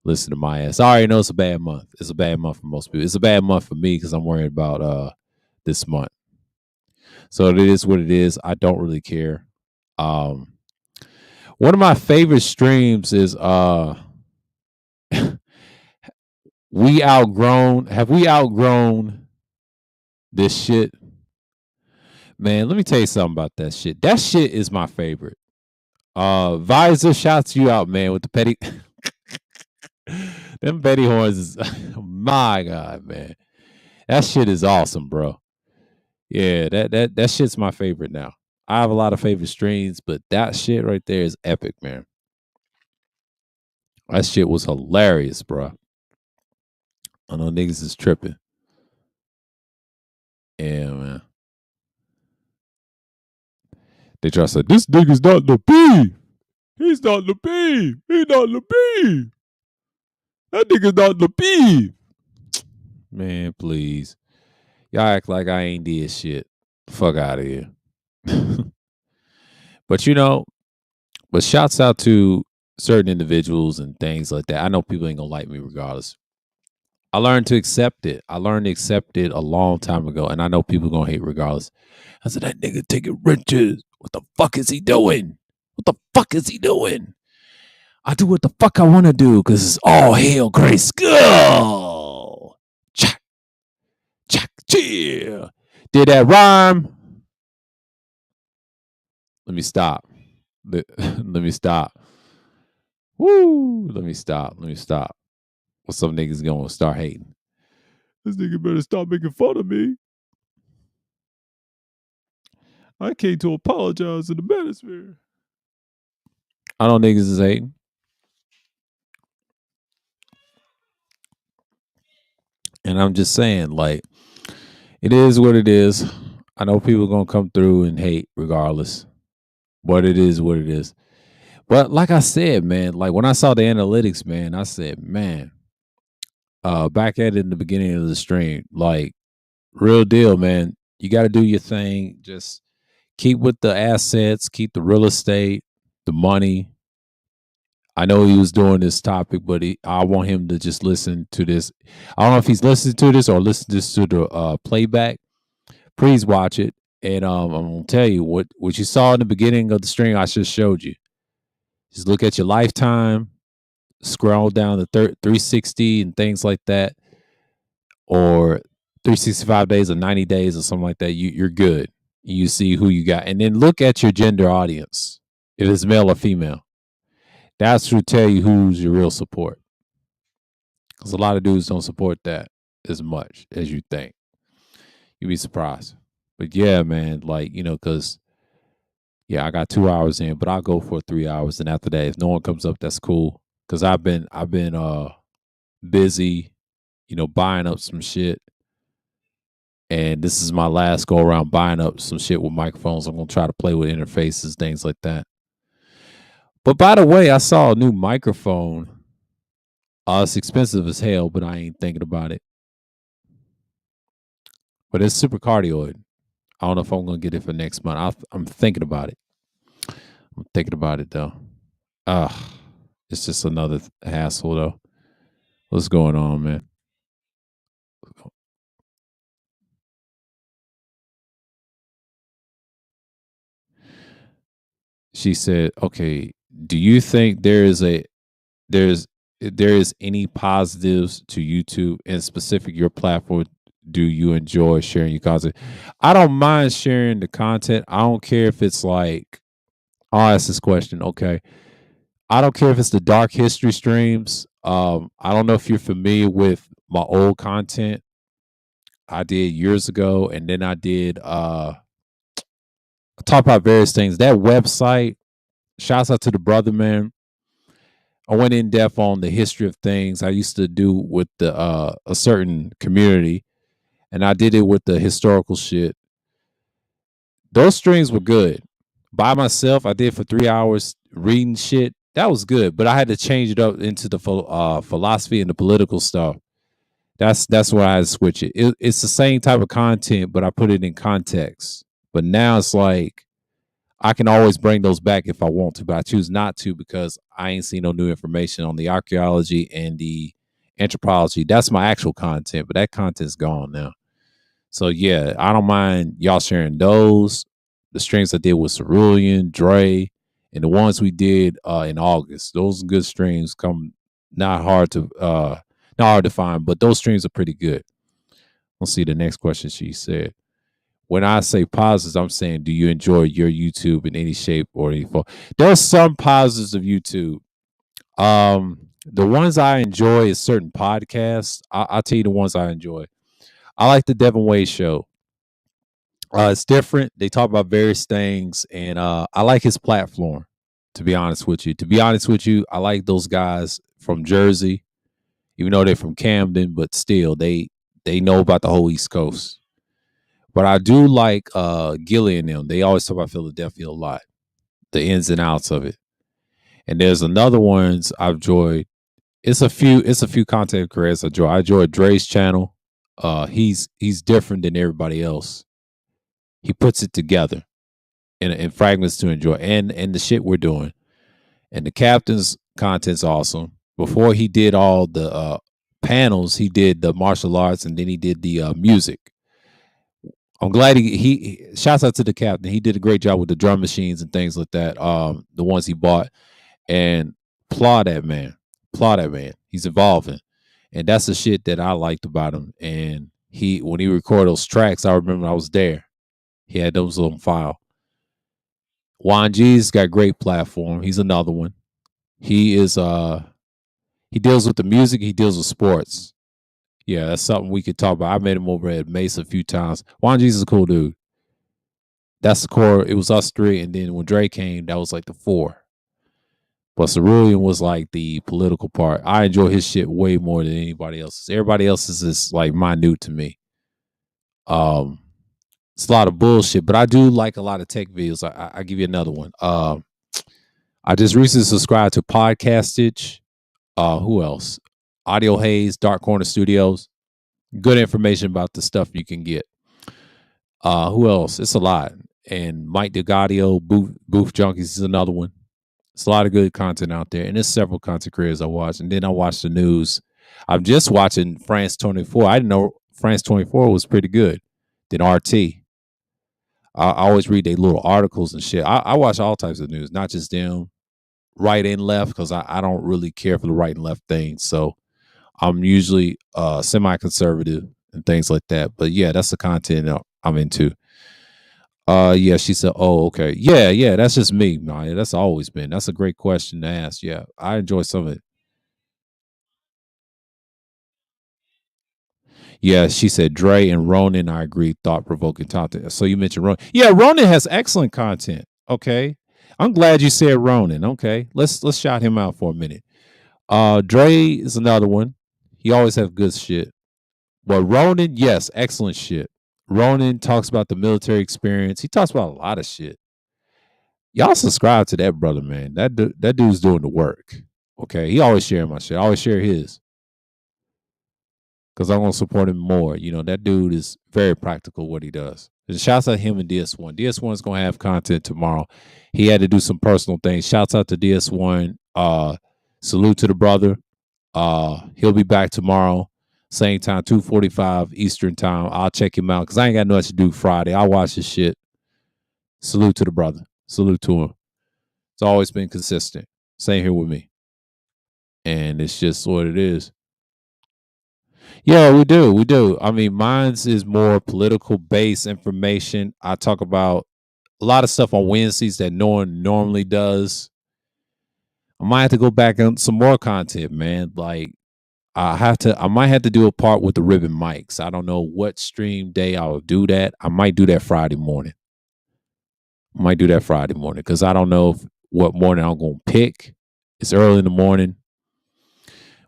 listen to my ass. I already know it's a bad month. It's a bad month for most people. It's a bad month for me because I'm worried about this month. So it is what it is. I don't really care. Um one of my favorite streams is we outgrown have we outgrown this shit? Man, let me tell you something about that shit. That shit is my favorite. Visor shouts you out, man, with the petty them petty horns is my god, man. That shit is awesome, bro. Yeah, that shit's my favorite now. I have a lot of favorite streams, but that shit right there is epic, man. That shit was hilarious, bro. I know niggas is tripping. Yeah, man. They try to say this nigga's not the B. He's not the B. He's not the B. That nigga's not the B. Man, please. Y'all act like I ain't did shit. Fuck out of here. But but shouts out to certain individuals and things like that. I know people ain't gonna like me regardless. I learned to accept it. I learned to accept it a long time ago, and I know people gonna hate regardless. I said that nigga taking riches. What the fuck is he doing? What the fuck is he doing? I do what the fuck I want to do because it's all hail Grace Skull. Chack, chack, cheer. Did that rhyme? Let me stop. Let me stop. Woo! Let me stop. Let me stop. Well, some niggas gonna start hating. This nigga better stop making fun of me. I came to apologize to the manosphere. I know niggas is hating. And I'm just saying, like, it is what it is. I know people gonna come through and hate regardless. But it is what it is. But like I said, man, like when I saw the analytics, man, I said, man, back at it in the beginning of the stream, like real deal, man. You gotta do your thing. Just keep with the assets, keep the real estate, the money. I know he was doing this topic, but I want him to just listen to this. I don't know if he's listening to this or listen this to the playback. Please watch it, and I'm gonna tell you what you saw in the beginning of the string I just showed you. Just look at your lifetime, scroll down to 360 and things like that, or 365 days or 90 days or something like that. You're good. You see who you got, and then look at your gender audience. If it's male or female, that's to tell you who's your real support. Because a lot of dudes don't support that as much as you think. You'd be surprised. But yeah, man, like, because yeah, I got 2 hours in, but I'll go for 3 hours. And after that, if no one comes up, that's cool. Cause I've been busy, buying up some shit. And this is my last go around buying up some shit with microphones. I'm gonna try to play with interfaces, things like that. But by the way, I saw a new microphone. It's expensive as hell, but I ain't thinking about it. But it's super cardioid. I don't know if I'm gonna get it for next month. I'm thinking about it. I'm thinking about it though. Uh it's just another hassle though. What's going on, man? She said, "Okay, do you think there's there is any positives to YouTube and specific your platform? Do you enjoy sharing your content? I don't mind sharing the content. I don't care if it's like I'll ask this question. Okay, I don't care if it's the dark history streams. I don't know if you're familiar with my old content I did years ago, and then I did talk about various things. That website, shouts out to the brother, man. I went in depth on the history of things I used to do with the a certain community, and I did it with the historical shit. Those streams were good. By myself, I did for 3 hours reading shit. That was good, but I had to change it up into the philosophy and the political stuff. That's why I had to switch it. It's the same type of content, but I put it in context. But now it's like I can always bring those back if I want to, but I choose not to because I ain't seen no new information on the archaeology and the anthropology. That's my actual content, but that content's gone now. So yeah, I don't mind y'all sharing those. The streams I did with Cerulean, Dre, and the ones we did in August. Those are good streams. Come not hard to not hard to find, but those streams are pretty good. Let's see the next question she said. When I say positives, I'm saying, do you enjoy your YouTube in any shape or any form? There's some positives of YouTube. The ones I enjoy is certain podcasts. I'll tell you the ones I enjoy. I like the Devin Wade show. It's different. They talk about various things, and I like his platform. To be honest with you, I like those guys from Jersey, even though they're from Camden, but still they know about the whole East Coast. But I do like Gilly and them. They always talk about Philadelphia a lot, the ins and outs of it. And there's another ones I've enjoyed. It's a few content creators I enjoy. I enjoy Dre's channel. He's different than everybody else. He puts it together in fragments to enjoy, and the shit we're doing. And the captain's content's awesome. Before he did all the panels, he did the martial arts, and then he did the music. I'm glad he shouts out to the captain. He did a great job with the drum machines and things like that. The ones he bought, and applaud that man. Applaud that man. He's evolving, and that's the shit that I liked about him. And when he recorded those tracks, I remember I was there. He had those on file. Juan G's got a great platform. He's another one. He is he deals with the music. He deals with sports. Yeah, that's something we could talk about. I met him over at Mesa a few times. Juan G's is a cool dude. That's the core. It was us three, and then when Dre came, that was like the four. But Cerulean was like the political part. I enjoy his shit way more than anybody else's. Everybody else's is like minute to me. Um, it's a lot of bullshit, but I do like a lot of tech videos. I give you another one. I just recently subscribed to Podcastage. Who else? Audio Haze, Dark Corner Studios. Good information about the stuff you can get. Who else? It's a lot. And Mike DeGaudio, Booth Junkies is another one. It's a lot of good content out there, and there's several content creators I watch. And then I watch the news. I'm just watching France 24. I didn't know France 24 was pretty good. Then RT. I always read their little articles and shit. I watch all types of news, not just them right and left, because I don't really care for the right and left things. So I'm usually semi conservative and things like that. But yeah, that's the content I'm into. Yeah, she said, "Oh, okay, yeah, yeah, that's just me, Maya. That's always been. That's a great question to ask. Yeah, I enjoy some of it. Yeah, she said Dre and Ronan. I agree. Thought provoking content. So you mentioned Ronan. Yeah, Ronan has excellent content. Okay, I'm glad you said Ronan. Okay, let's shout him out for a minute. Dre is another one. He always have good shit. But Ronan, yes, excellent shit. Ronan talks about the military experience. He talks about a lot of shit. Y'all subscribe to that brother, man. That dude's doing the work. Okay, he always sharing my shit. I always share his because I'm gonna support him more. You know, that dude is very practical what he does. And shouts out him and DS1. DS1 is gonna have content tomorrow. He had to do some personal things. Shouts out to DS1. Salute to the brother. He'll be back tomorrow, same time, 2:45 Eastern time. I'll check him out because I ain't got nothing to do Friday. I'll watch his shit. Salute to the brother. Salute to him. It's always been consistent. Same here with me. And it's just what it is. Yeah, we do. We do. I mean, mine's is more political based information. I talk about a lot of stuff on Wednesdays that no one normally does. I might have to go back on some more content, man. Like I might have to do a part with the ribbon mics. I don't know what stream day I'll do that. I might do that Friday morning. I might do that Friday morning because I don't know what morning I'm gonna pick. It's early in the morning.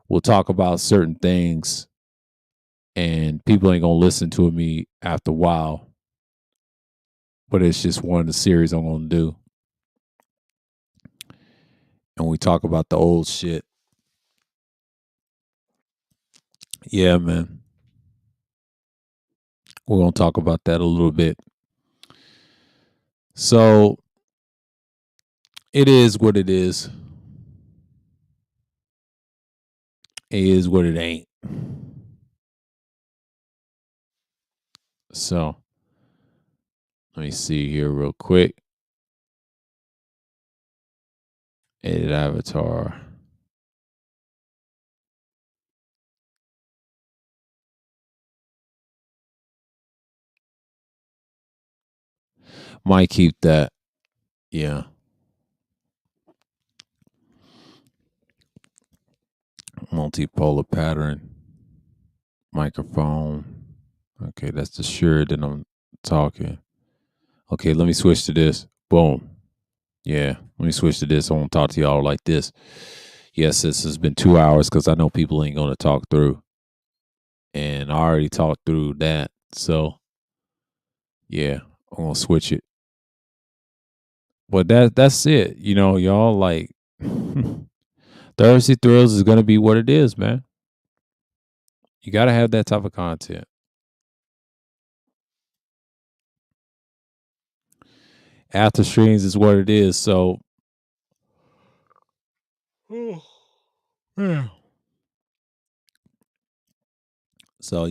We'll talk about certain things and people ain't gonna listen to me after a while. But it's just one of the series I'm gonna do. And we talk about the old shit. Yeah, man. We're gonna talk about that a little bit. So it is what it is. It is what it ain't. So let me see here real quick. Edit avatar. Might keep that. Yeah. Multipolar pattern. Microphone. Okay, that's the sure that I'm talking. Okay, let me switch to this. Boom. Yeah, let me switch to this. I won't talk to y'all like this. Yes, this has been 2 hours because I know people ain't gonna talk through. And I already talked through that. So yeah, I'm gonna switch it. But that's it. You know, y'all like Thursday Thrills is gonna be what it is, man. You gotta have that type of content. After streams is what it is. So yeah. So,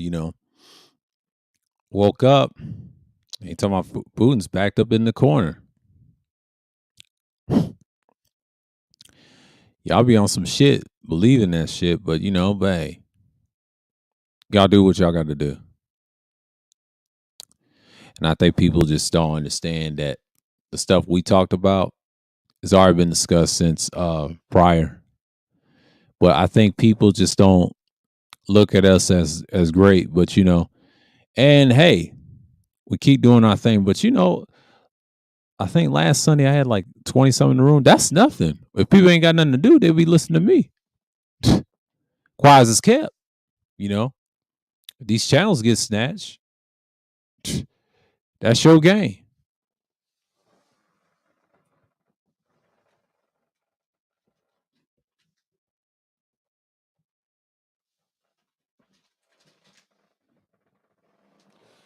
woke up. Ain't talking about Putin's backed up in the corner. Y'all be on some shit, believing that shit, but but hey, y'all do what y'all got to do. And I think people just don't understand that the stuff we talked about has already been discussed since prior. But I think people just don't look at us as great. But and hey, we keep doing our thing. But I think last Sunday I had like 20 something in the room. That's nothing. If people ain't got nothing to do, they'll be listening to me. Quiet as kept. You know, these channels get snatched. That's your game.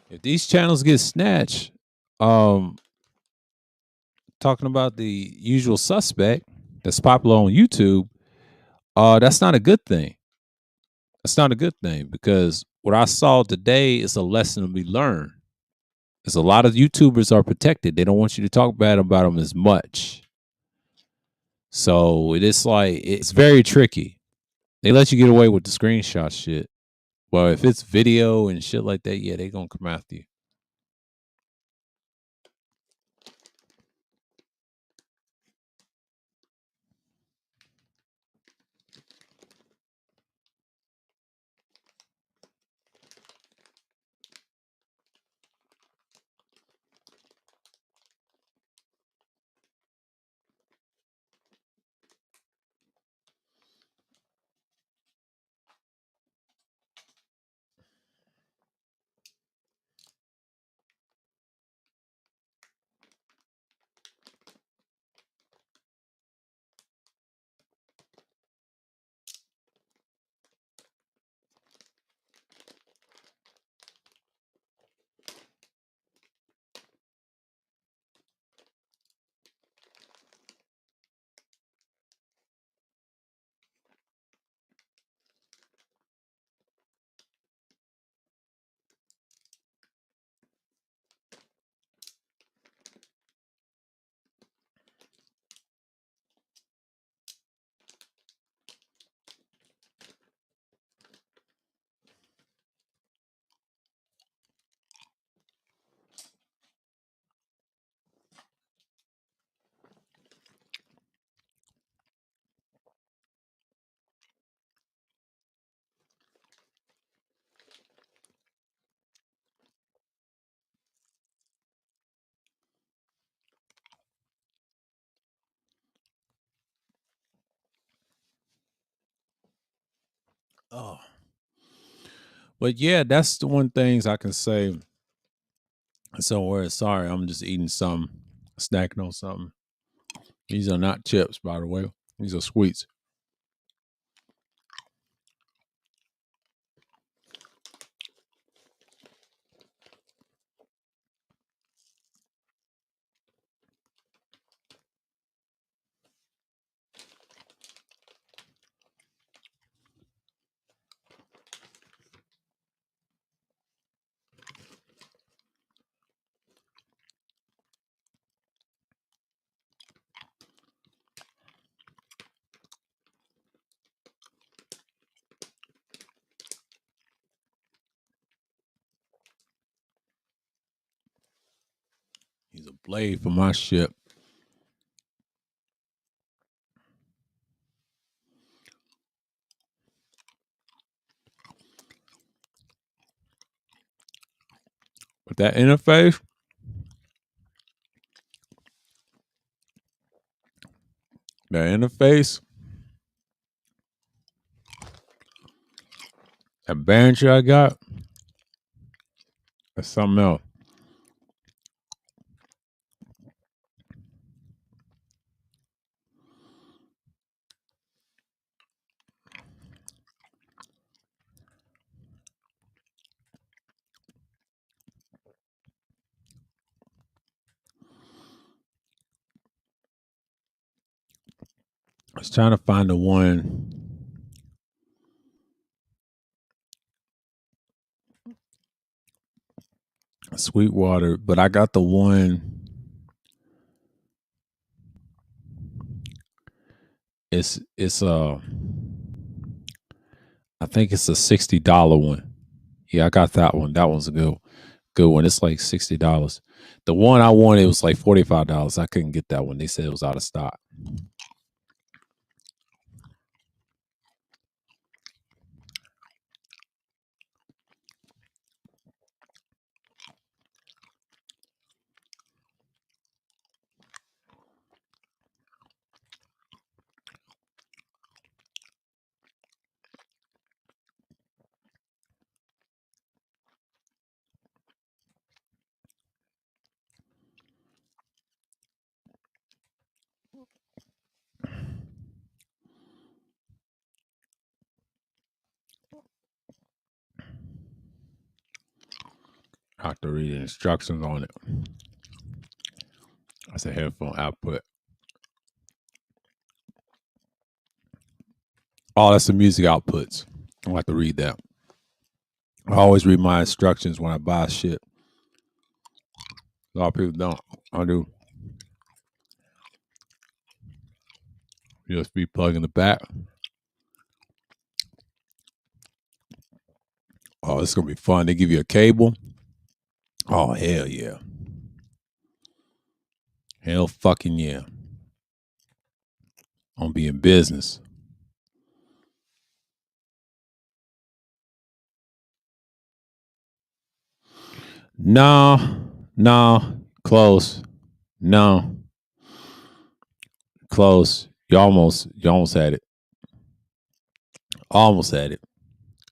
If these channels get snatched, um, talking about the usual suspect, that's popular on YouTube, that's not a good thing. That's not a good thing because what I saw today is a lesson to be learned. Because a lot of YouTubers are protected. They don't want you to talk bad about them as much. So it is like it's very tricky. They let you get away with the screenshot shit. Well, if it's video and shit like that, yeah, they gonna come after you. Oh, but yeah, that's the one things I can say somewhere. Sorry, I'm just eating some, snacking on something. These are not chips, by the way. These are sweets. He's a blade for my ship. But that interface, that Behringer I got, that's something else. I was trying to find the one Sweetwater, but I got the one. It's I think it's a $60 one. Yeah, I got that one. That one's a good one. It's like $60. The one I wanted was like $45. I couldn't get that one. They said it was out of stock. I have to read the instructions on it. That's a headphone output. Oh, that's the music outputs. I like to read that. I always read my instructions when I buy shit. A lot of people don't. I do. USB plug in the back. Oh, it's gonna be fun. They give you a cable. Oh hell yeah. Hell fucking yeah. I'm gonna be in business. No, no, close. No, close. You almost had it. Almost had it.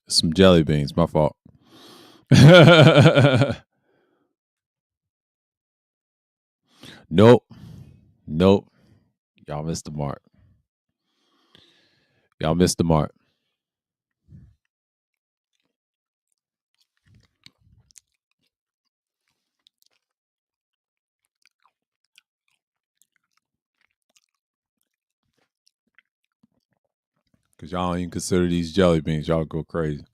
Some jelly beans. My fault. Nope. Nope. Y'all missed the mark. Y'all missed the mark. Cause y'all don't even consider these jelly beans. Y'all go crazy.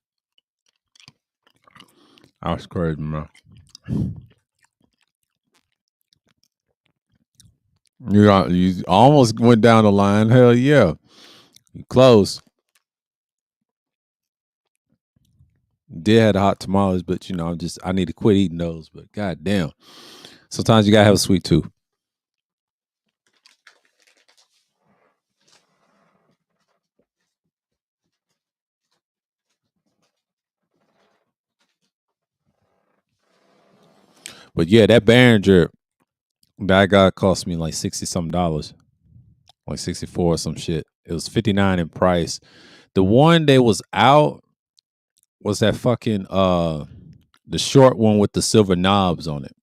I was crazy, man. You almost went down the line. Hell yeah. You close. Did have the hot tamales, but I need to quit eating those. But goddamn. Sometimes you gotta have a sweet tooth. But yeah, that Behringer that guy cost me like 60 something dollars. Like 64 or some shit. It was 59 in price. The one that was out was that fucking the short one with the silver knobs on it.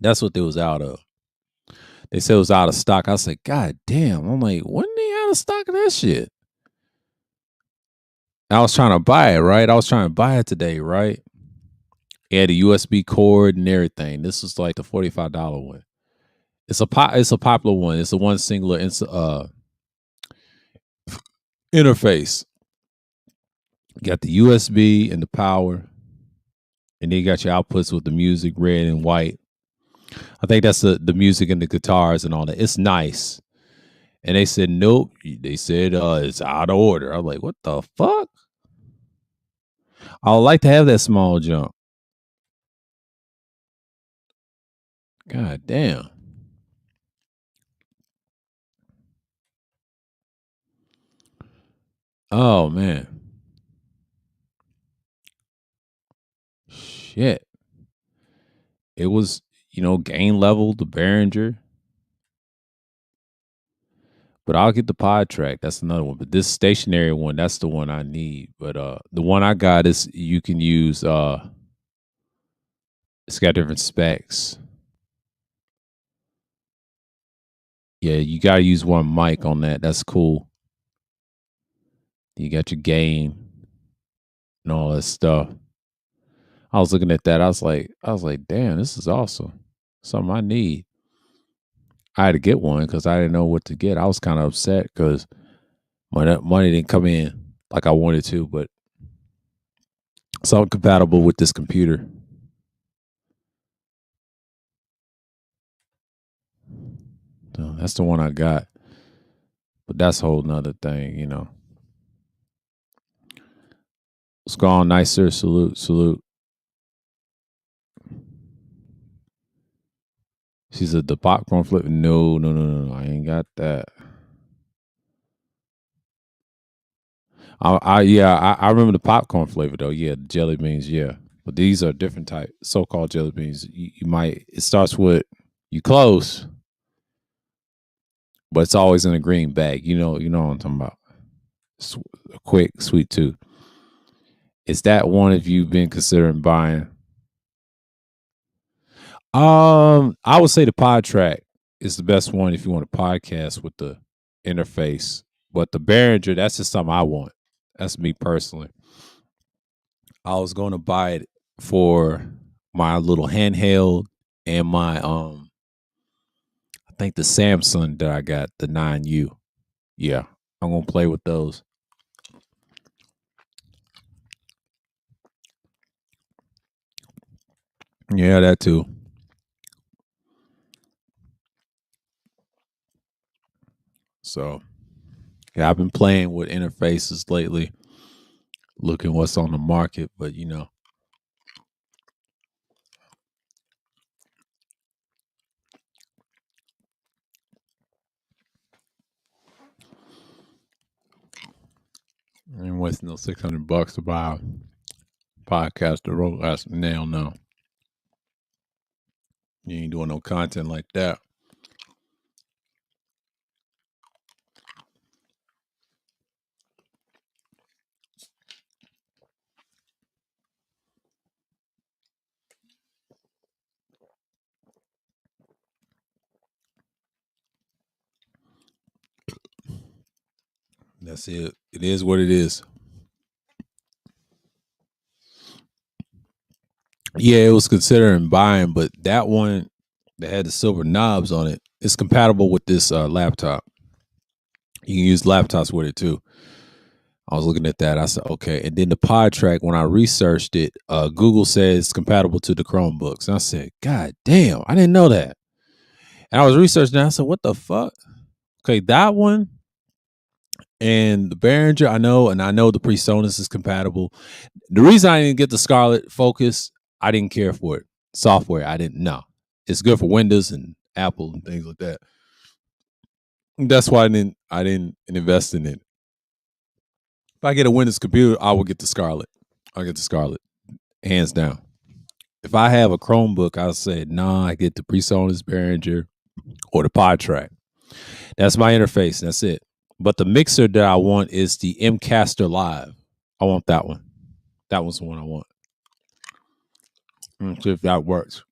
That's what they was out of. They said it was out of stock. I was like, God damn. I'm like, when they out of stock of that shit? I was trying to buy it, right? I was trying to buy it today, right? It had a USB cord and everything. This was like the $45 one. It's a popular one. It's a one singular interface. You got the USB and the power, and then you got your outputs with the music, red and white. I think that's the music and the guitars and all that. It's nice. And they said nope. They said it's out of order. I'm like, what the fuck? I would like to have that small jump. God damn. Oh man. Shit. It was, gain level, the Behringer. But I'll get the pod track. That's another one. But this stationary one, that's the one I need. But the one I got is you can use it's got different specs. Yeah, you gotta use one mic on that. That's cool. You got your gain and all that stuff. I was looking at that. I was like, damn, this is awesome. Something I need. I had to get one because I didn't know what to get. I was kind of upset because my money didn't come in like I wanted to, but something compatible with this computer. So that's the one I got. But that's a whole nother thing. What's going on, nice sir? Salute, salute. She said the popcorn flip. No, no, no, no, no. I ain't got that. I remember the popcorn flavor though. Yeah, the jelly beans. Yeah, but these are different type, so-called jelly beans. You might. It starts with you close, but it's always in a green bag. You know what I'm talking about. A quick sweet tooth. Is that one if you've been considering buying? I would say the Pod Track is the best one if you want a podcast with the interface. But the Behringer, that's just something I want. That's me personally. I was going to buy it for my little handheld and my I think the Samsung that I got, the 9U. Yeah. I'm gonna play with those. Yeah, that too. So yeah, I've been playing with interfaces lately, looking what's on the market, but I ain't wasting no $600 to buy a podcast to roll. That's nail no. You ain't doing no content like that. That's it. It is what it is. Yeah, it was considering buying, but that one that had the silver knobs on it is compatible with this laptop. You can use laptops with it too. I was looking at that. I said, okay. And then the pod track, when I researched it, Google says it's compatible to the Chromebooks. And I said, God damn, I didn't know that. And I was researching that. I said, what the fuck? Okay, that one and the Behringer, I know, and I know the PreSonus is compatible. The reason I didn't get the Scarlett Focus, I didn't care for it. Software, I didn't know. It's good for Windows and Apple and things like that. That's why I didn't invest in it. If I get a Windows computer, I will get the Scarlett. I'll get the Scarlett, hands down. If I have a Chromebook, I'll say, nah, I get the PreSonus Behringer or the Pod Track. That's my interface. That's it. But the mixer that I want is the Mcaster Live. I want that one. That one's the one I want. See if that works.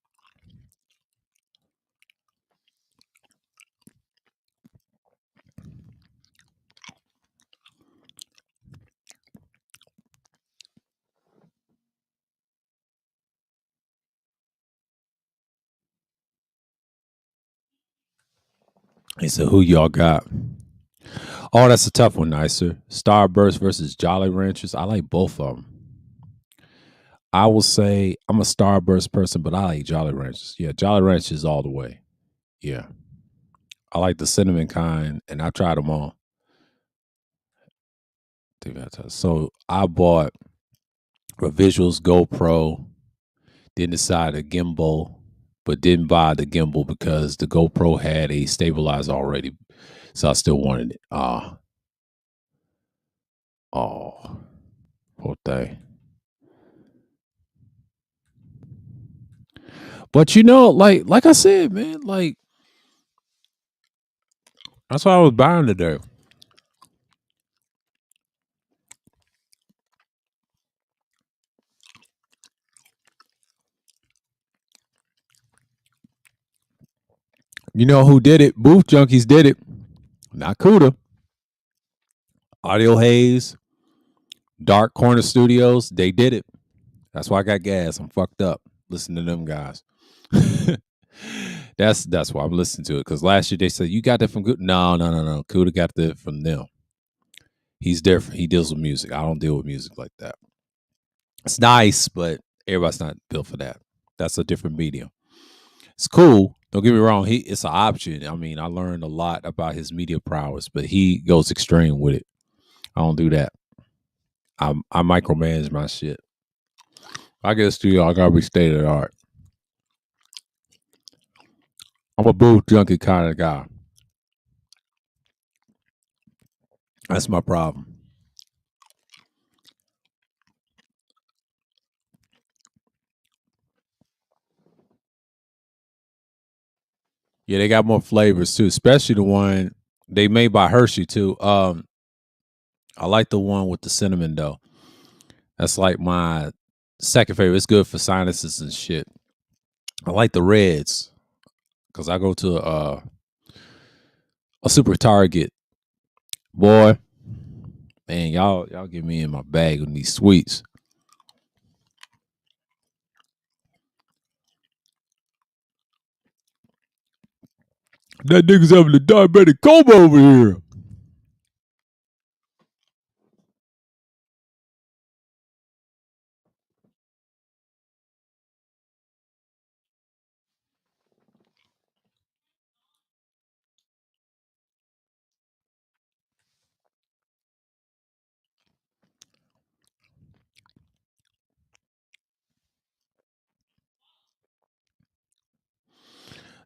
He said, who y'all got? Oh, that's a tough one, Nicer. Starburst versus Jolly Ranchers. I like both of them. I will say I'm a Starburst person, but I like Jolly Ranchers. Yeah, Jolly Ranchers all the way. Yeah. I like the cinnamon kind, and I tried them all. So I bought a Visuals GoPro, then decided a gimbal, but didn't buy the gimbal because the GoPro had a stabilizer already. So I still wanted it. Oh, poor thing. But like I said, man, like that's why I was buying today. You know who did it? Booth Junkies did it. Not Cuda. Audio Haze, Dark Corner Studios, they did it. That's why I got gas. I'm fucked up. Listen to them guys. that's why I'm listening to it. Because last year they said you got that from good. No. Cuda got that from them. He's different. He deals with music. I don't deal with music like that. It's nice, but everybody's not built for that. That's a different medium. It's cool. Don't get me wrong. It's an option. I mean, I learned a lot about his media prowess, but he goes extreme with it. I don't do that. I micromanage my shit. If I get a studio, I gotta be state of the art. I'm a booth junkie kind of guy. That's my problem. Yeah, they got more flavors too, especially the one they made by Hershey too. I like the one with the cinnamon though. That's like my second favorite. It's good for sinuses and shit. I like the reds because I go to a super Target. Boy, man, y'all get me in my bag with these sweets. That nigga's having a diabetic coma over here.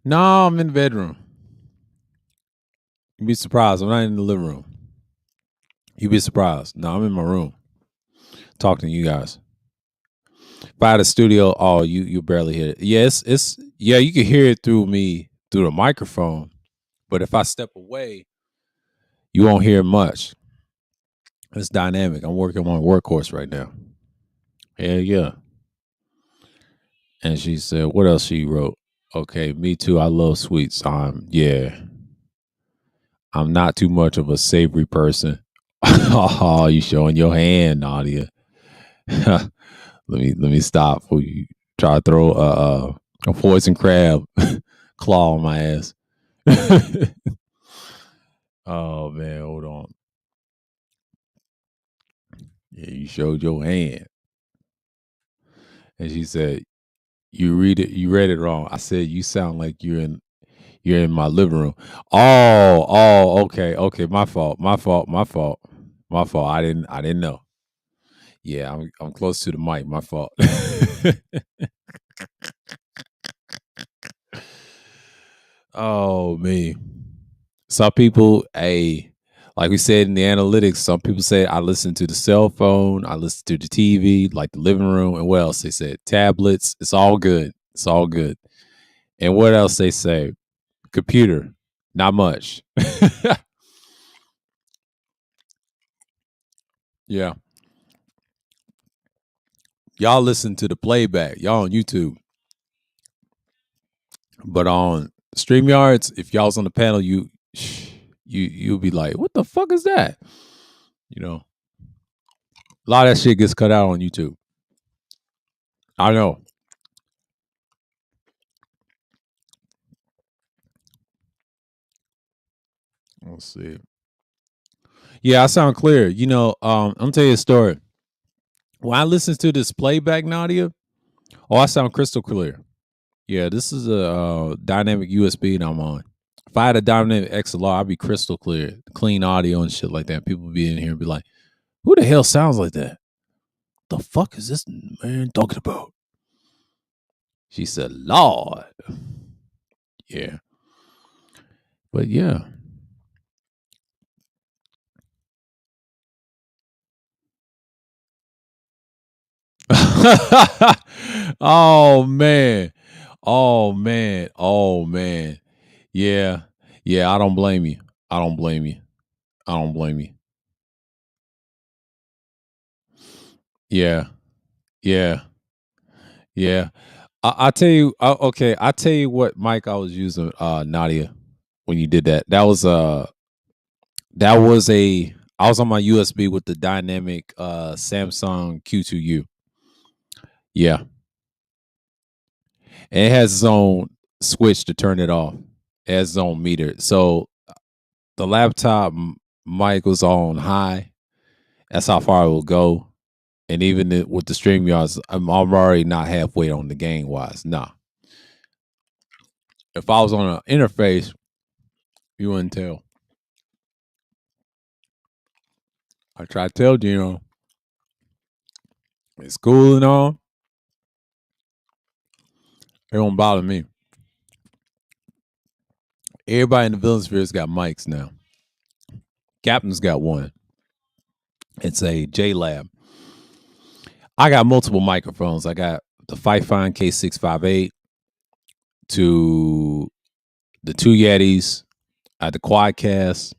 No, I'm in the bedroom. You'd be surprised. I'm not in the living room. You'd be surprised. No, I'm in my room talking to you guys. If I had a studio, oh, you barely hear it. Yeah, it's yeah, you can hear it through me through the microphone. But if I step away, you won't hear much. It's dynamic. I'm working on a workhorse right now. Yeah, yeah. And she said, what else she wrote? Okay, me too. I love sweets. Yeah. I'm not too much of a savory person. Oh, you showing your hand, Nadia. let me stop before you try to throw a poison crab claw on my ass. Oh man, hold on. Yeah, you showed your hand. And she said, you read it wrong. I said you sound like you're in my living room. Okay, okay. My fault. My fault. I didn't know. Yeah, I'm close to the mic. My fault. Oh me. Some people, like we said in the analytics, some people say I listen to the cell phone, I listen to the TV, like the living room, and what else they said? Tablets. It's all good. It's all good. And what else they say? Computer. Not much. Yeah. Y'all listen to the playback. Y'all on YouTube. But on StreamYards, if y'all's on the panel, you'll be like, what the fuck is that? You know, a lot of that shit gets cut out on YouTube. I know. Let's see. Yeah, I sound clear. I'm gonna tell you a story. When I listen to this playback, Nadia, I sound crystal clear. Yeah, this is a dynamic USB that I'm on. If I had a dynamic XLR, I'd be crystal clear, clean audio and shit like that. People would be in here and be like, "Who the hell sounds like that? The fuck is this man talking about?" She said, "Lord, yeah, but yeah." Oh man, oh man, yeah, yeah. I don't blame you. I don't blame you. I don't blame you. Yeah, yeah, yeah. I tell you, okay. I tell you what, Mike. I was using Nadia when you did that. That was a. I was on my USB with the dynamic Samsung Q2U. Yeah, and it has its own switch to turn it off. It has its own meter. So the laptop mic was on high. That's how far it will go. And even with the stream yards, I'm already not halfway on the gain wise. Nah. If I was on an interface, you wouldn't tell. I try to tell Gino, it's cool and all. It don't bother me. Everybody in the villain sphere's got mics now. Captain's got one. It's a J Lab. I got multiple microphones. I got the Fifine K658 to the two Yetis. I had the Quadcast.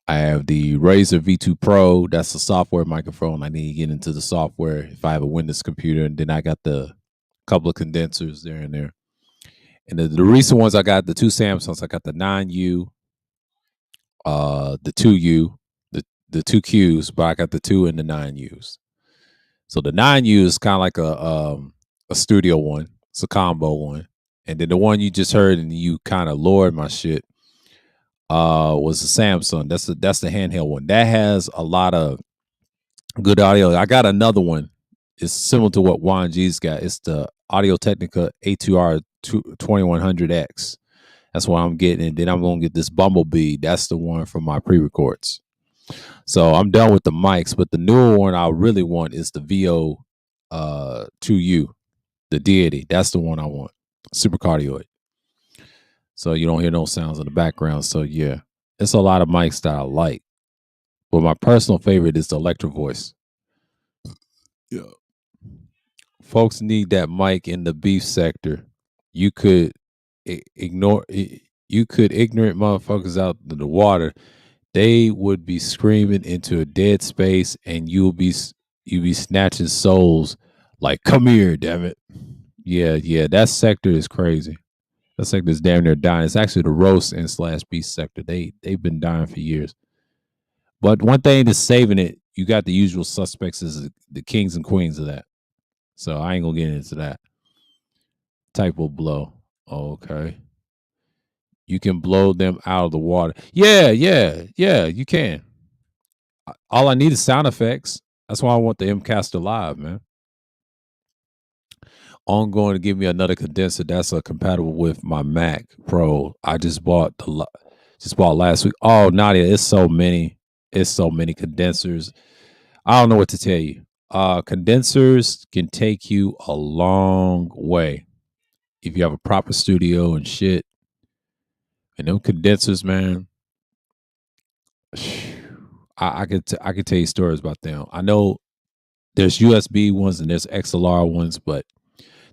I have the Razer V2 Pro. That's the software microphone. I need to get into the software if I have a Windows computer. And then I got the couple of condensers there and there. And the recent ones I got the two Samsungs. I got the 9U, the 2U, the two Qs, but I got the 2 and the 9Us. So the 9U is kind of like a studio one. It's a combo one. And then the one you just heard and you kind of lowered my shit was the Samsung. That's the handheld one. That has a lot of good audio. I got another one. It's similar to what Juan G's got. It's the Audio Technica A2R 2100X. That's what I'm getting. And then I'm going to get this Bumblebee. That's the one for my pre-records. So I'm done with the mics, but the newer one I really want is the VO 2U, the Deity. That's the one I want. Super cardioid. so you don't hear no sounds in the background. So yeah, it's a lot of mics that I like, but my personal favorite is the Electro Voice. Yeah, folks need that mic in the beef sector. You could ignore. You could ignorant motherfuckers out in the water. They would be screaming into a dead space, and you be snatching souls like, "Come here, damn it!" Yeah, yeah, that sector is crazy. That sector is damn near dying. It's actually the roast and slash beast sector. They've been dying for years. But one thing that's saving it, you got the usual suspects as the kings and queens of that. So I ain't gonna get into that. Typo blow. Okay. You can blow them out of the water. Yeah, yeah, yeah, you can. All I need is sound effects. That's why I want the MCaster Live, man. Ongoing to give me another condenser that's compatible with my Mac Pro. I just bought last week. Oh, Nadia, it's so many. It's so many condensers. I don't know what to tell you. Condensers can take you a long way if you have a proper studio and shit. And them condensers, man. I could tell you stories about them. I know there's USB ones and there's XLR ones, but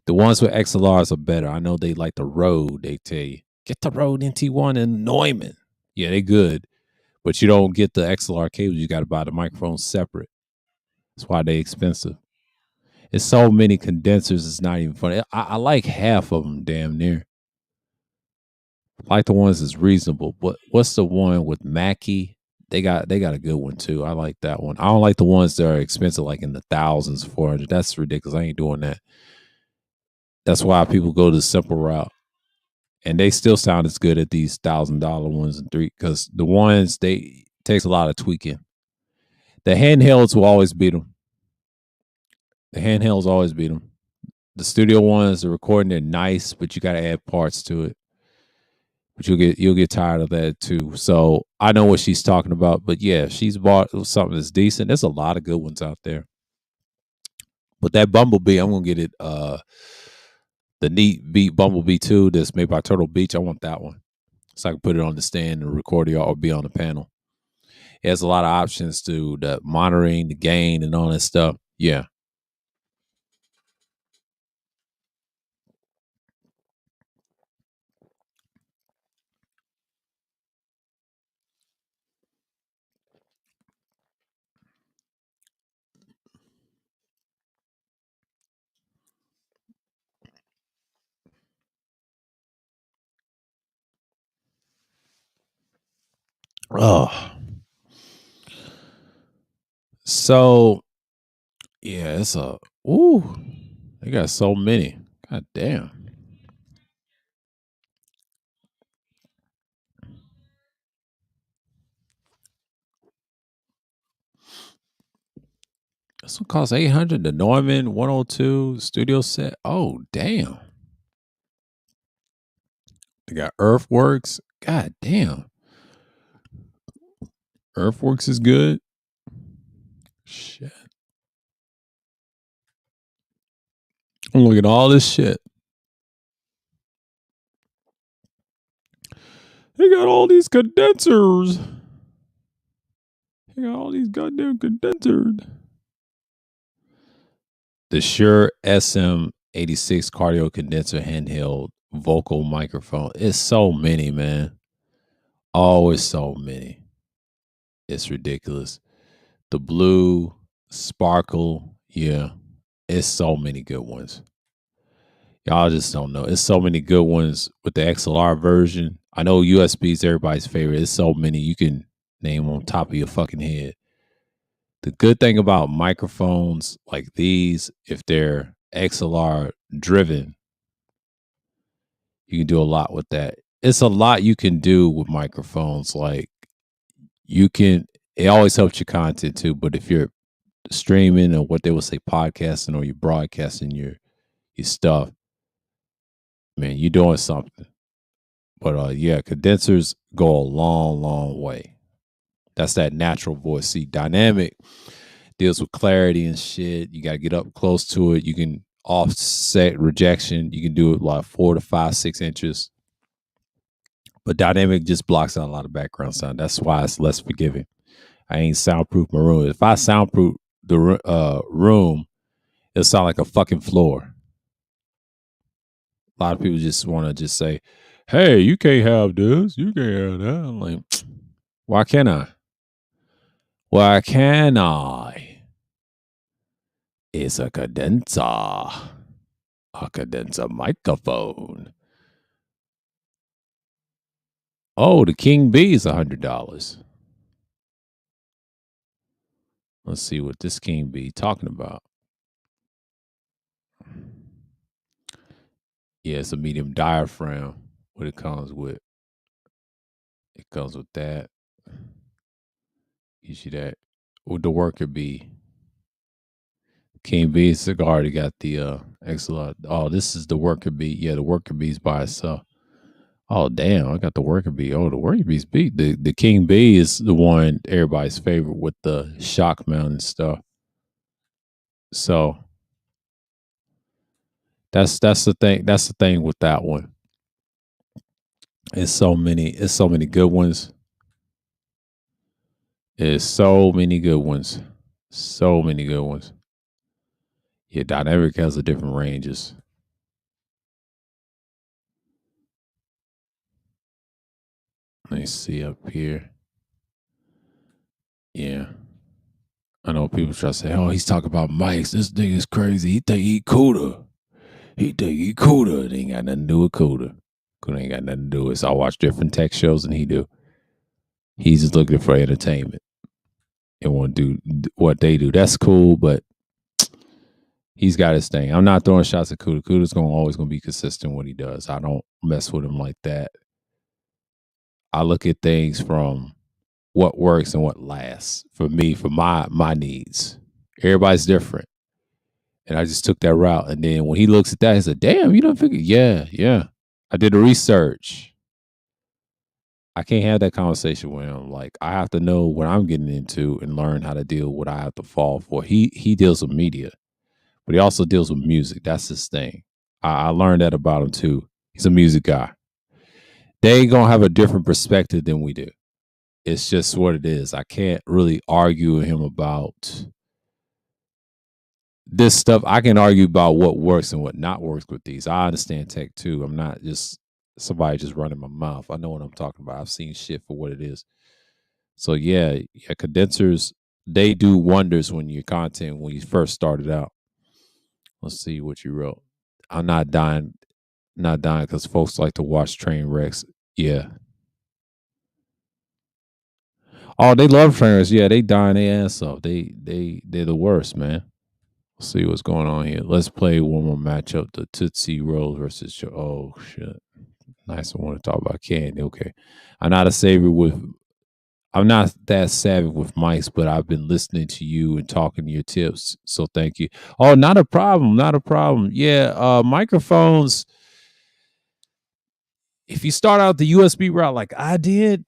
the ones with XLRs are better. I know they like the Rode. They tell you get the Rode NT1 and Neumann. Yeah, they good, but you don't get the XLR cables. You got to buy the microphone separate. That's why they expensive. It's so many condensers. It's not even funny. I like half of them, damn near. I like the ones that's reasonable. But what's the one with Mackie? They got a good one too. I like that one. I don't like the ones that are expensive, like in the thousands, 400. That's ridiculous. I ain't doing that. That's why people go the simple route, and they still sound as good at these $1,000 ones and three because the ones they takes a lot of tweaking. The handhelds will always beat them. The handhelds always beat them. The studio ones, the recording, they're nice, but you got to add parts to it. But you'll get tired of that too. So I know what she's talking about. But yeah, she's bought something that's decent. There's a lot of good ones out there. But that Bumblebee, I'm gonna get it. The Neat Beat Bumblebee 2 that's made by Turtle Beach. I want that one, so I can put it on the stand and record it or be on the panel. It has a lot of options to the monitoring, the gain, and all that stuff. Yeah. Oh, so yeah, it's a ooh. They got so many. God damn. This one costs 800. The Neumann 102 studio set. Oh, damn. They got Earthworks. God damn. Earthworks is good. Shit. I'm looking at all this shit. They got all these condensers. They got all these goddamn condensers. The Shure SM86 cardio condenser handheld vocal microphone. It's so many, man. Always so many. It's ridiculous. The blue sparkle, yeah. It's so many good ones. Y'all just don't know. It's so many good ones with the XLR version. I know USB is everybody's favorite. It's so many you can name on top of your fucking head. The good thing about microphones like these, if they're XLR driven, you can do a lot with that. It's a lot you can do with microphones. Like you can, it always helps your content too. But if you're streaming or what they would say podcasting or you're broadcasting your stuff, man, you're doing something. But yeah, condensers go a long, long way. That's that natural voice. See, dynamic deals with clarity and shit. You got to get up close to it. You can offset rejection. You can do it like 4 to 5, 6 inches. But dynamic just blocks out a lot of background sound. That's why it's less forgiving. I ain't soundproof my room. If I soundproof the room, it'll sound like a fucking floor. A lot of people just want to just say, "Hey, you can't have this. You can't have that." I'm like, why can't I? Why can I? It's a cadenza microphone. Oh, the King B is $100. Let's see what this King B talking about. Yeah, it's a medium diaphragm. What it comes with. It comes with that. You see that? With the worker B. King B cigar already got the XLR. Oh, this is the worker B. Yeah, the worker B's by itself. Oh damn, I got the worker bee. Oh, the worker bee's beat. The King Bee is the one everybody's favorite with the shock mount and stuff. So that's the thing. That's the thing with that one. It's so many good ones. It's so many good ones. So many good ones. Yeah, dynamic has a different ranges. Let me see up here. Yeah. I know people try to say, oh, he's talking about mics. This thing is crazy. He think he cooler. He think he cooler. It ain't got nothing to do with cooler. Cooler ain't got nothing to do with it. So I watch different tech shows than he do. He's just looking for entertainment and want to do what they do. That's cool, but he's got his thing. I'm not throwing shots at Cuda. Cuda's always gonna be consistent what he does. I don't mess with him like that. I look at things from what works and what lasts for me, for my needs. Everybody's different. And I just took that route. And then when he looks at that, he said, damn, you don't figure. Yeah, yeah. I did the research. I can't have that conversation with him. Like I have to know what I'm getting into and learn how to deal with what I have to fall for. He deals with media, but he also deals with music. That's his thing. I learned that about him too. He's a music guy. They ain't gonna have a different perspective than we do. It's just what it is. I can't really argue with him about this stuff. I can argue about what works and what not works with these. I understand tech too. I'm not just somebody just running my mouth. I know what I'm talking about. I've seen shit for what it is. So yeah, condensers, they do wonders when your content when you first started out. Let's see what you wrote. I'm not dying because folks like to watch train wrecks. Yeah. Oh, they love train wrecks. Yeah, they dying their ass off. They're the worst, man. Let's see what's going on here. Let's play one more matchup. The Tootsie Rolls versus oh shit. Nice. I want to talk about candy. Okay. I'm not a savior with I'm not that savvy with mics, but I've been listening to you and talking to your tips. So thank you. Oh, not a problem. Not a problem. Yeah, microphones. If you start out the USB route like I did,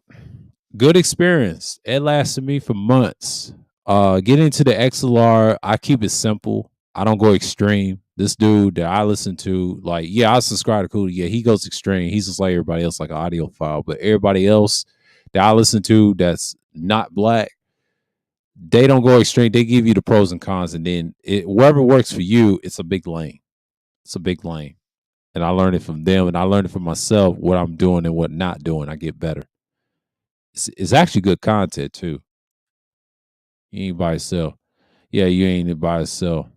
good experience. It lasted me for months. Getting into the XLR, I keep it simple. I don't go extreme. This dude that I listen to, like, yeah, I subscribe to Cootie. Yeah, he goes extreme. He's just like everybody else, like an audiophile. But everybody else that I listen to that's not black, they don't go extreme. They give you the pros and cons, and then wherever works for you, it's a big lane. It's a big lane. And I learned it from them, and I learned it from myself, what I'm doing and what not doing. I get better. It's actually good content, too. You ain't by yourself. Yeah, you ain't by yourself.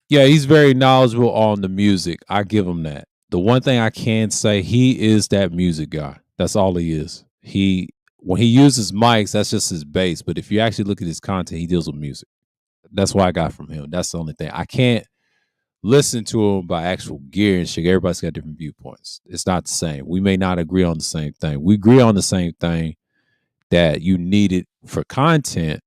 Yeah, he's very knowledgeable on the music. I give him that. The one thing I can say, he is that music guy. That's all he is. When he uses mics, that's just his base. But if you actually look at his content, he deals with music. That's what I got from him. That's the only thing. I can't listen to him by actual gear and shit. Everybody's got different viewpoints. It's not the same. We may not agree on the same thing. We agree on the same thing that you need it for content,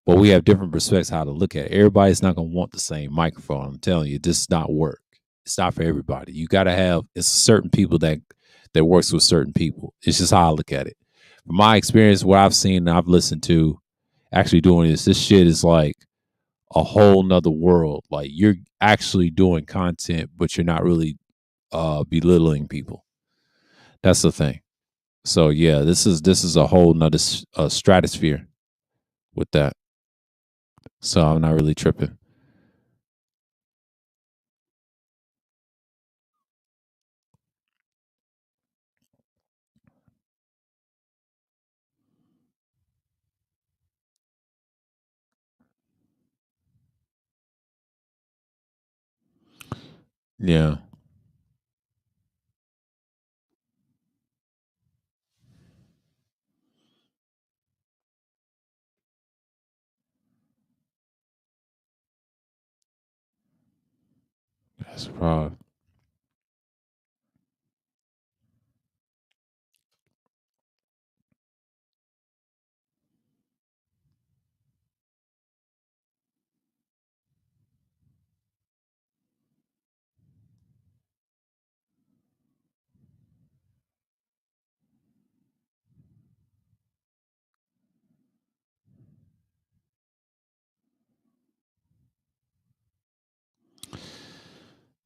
but we have different perspectives how to look at it. Everybody's not gonna want the same microphone. I'm telling you, this does not work. It's not for everybody. You gotta have it's certain people that works with certain people. It's just how I look at it. From my experience, what I've seen and I've listened to actually doing this shit is like a whole nother world. Like you're actually doing content, but you're not really belittling people. That's the thing. So yeah, this is a whole nother stratosphere with that. So I'm not really tripping. Yeah, that's a problem.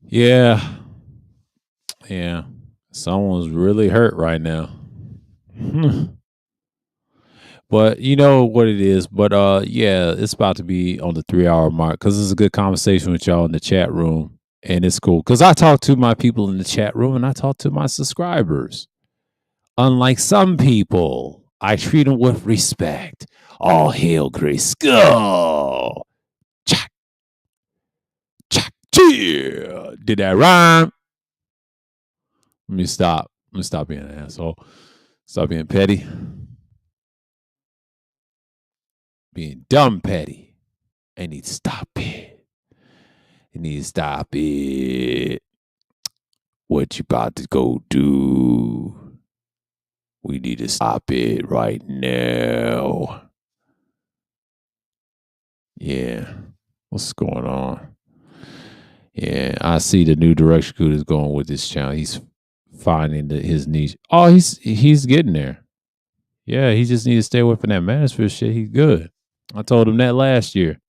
Yeah, yeah. Someone's really hurt right now. But you know what it is. But yeah, it's about to be on the 3 hour mark because it's a good conversation with y'all in the chat room. And it's cool. Because I talk to my people in the chat room and I talk to my subscribers. Unlike some people, I treat them with respect. All hail Grace Skull. Chak, chak, cheer. Did that rhyme? Let me stop. Let me stop being an asshole. Stop being petty. Being dumb petty. I need to stop it. I need to stop it. What you about to go do? We need to stop it right now. Yeah. What's going on? Yeah, I see the new direction Good is going with this channel. He's finding his niche. Oh, he's getting there. Yeah, he just needs to stay away from that manosphere shit. He's good. I told him that last year.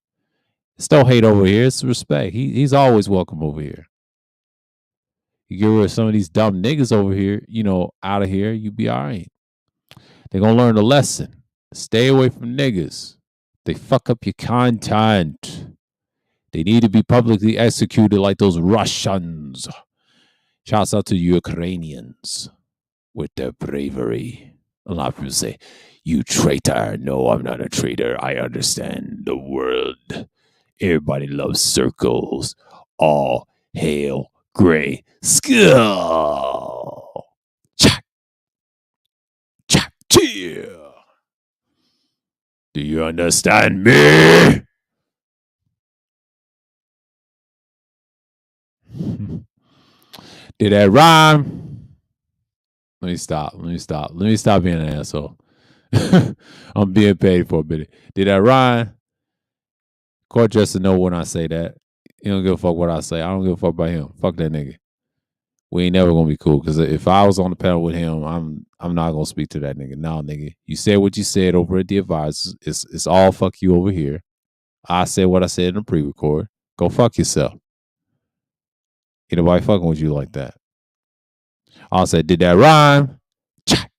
It's no hate over here. It's respect. He's always welcome over here. You get rid of some of these dumb niggas over here, out of here, you be all right. They're gonna learn the lesson. Stay away from niggas. They fuck up your content. They need to be publicly executed like those Russians. Shouts out to Ukrainians with their bravery. A lot of people say, "You traitor." No, I'm not a traitor. I understand the world. Everybody loves circles. All hail Gray Skull. Chak, chak, cheer. Do you understand me? Did that rhyme? Let me stop. Let me stop. Let me stop being an asshole. I'm being paid for a minute. Did that rhyme? Court just to know when I say that. He don't give a fuck what I say. I don't give a fuck about him. Fuck that nigga. We ain't never gonna be cool. Cause if I was on the panel with him, I'm not gonna speak to that nigga. No, nigga. You said what you said over at the advisors. It's all fuck you over here. I said what I said in the pre-record. Go fuck yourself. Ain't nobody fucking with you like that. I said, did that rhyme? Chak,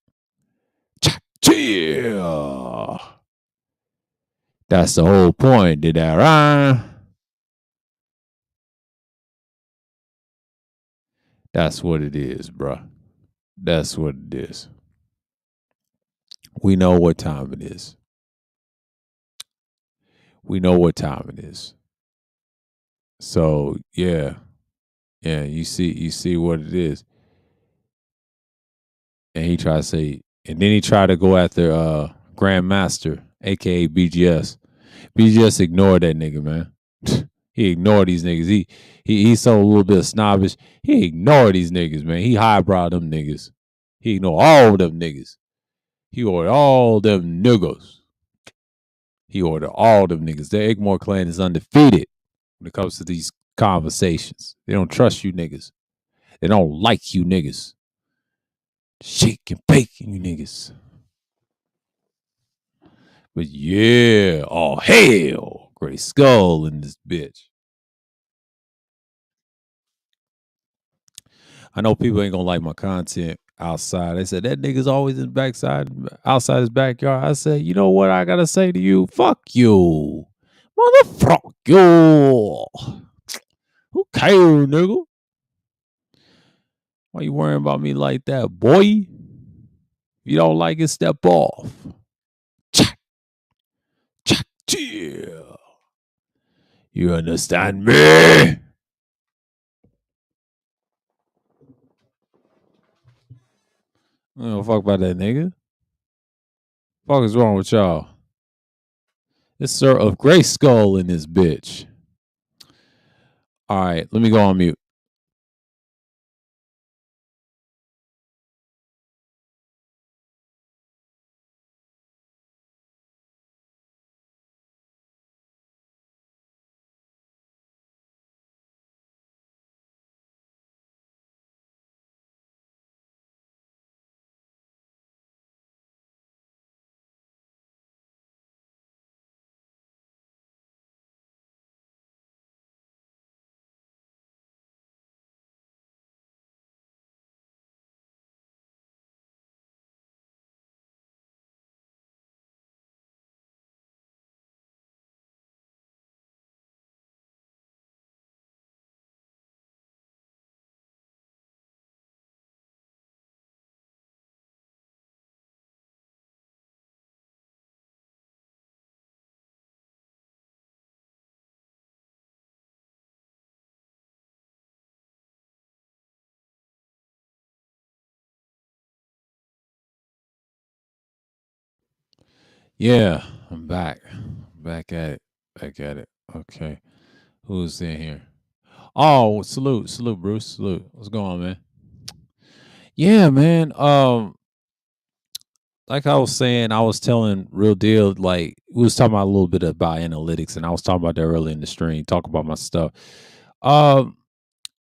chak, chill. That's the whole point. Did that rhyme? That's what it is, bruh. That's what it is. We know what time it is. We know what time it is. So yeah, yeah. You see what it is. And he tried to say, and then he tried to go after Grandmaster, aka BGS. BGS ignored that nigga, man. He ignored these niggas. He's so a little bit snobbish. He ignored these niggas, man. He highbrow them niggas. He ignored all them niggas. He ordered all them niggas. He ordered all them niggas. The Egmore clan is undefeated when it comes to these conversations. They don't trust you niggas. They don't like you niggas. Shake and bake you niggas. But yeah, oh hell, Gray Skull in this bitch. I know people ain't gonna like my content outside. They said that nigga's always in the backside, outside his backyard. I said, you know what I gotta say to you? Fuck you, motherfuck you. Who cares, nigga? Why you worrying about me like that, boy? If you don't like it, step off. Check, check, chill. You understand me? I don't give a fuck about that nigga. Fuck is wrong with y'all? It's Sir of Gray Skull in this bitch. All right, let me go on mute. Yeah, I'm back. Back at it. Back at it. Okay. Who's in here? Oh, salute, Bruce. Salute. What's going on, man? Yeah, man. Like I was saying, I was telling Real Deal, like we was talking about a little bit about analytics, and I was talking about that earlier in the stream, talk about my stuff. Um,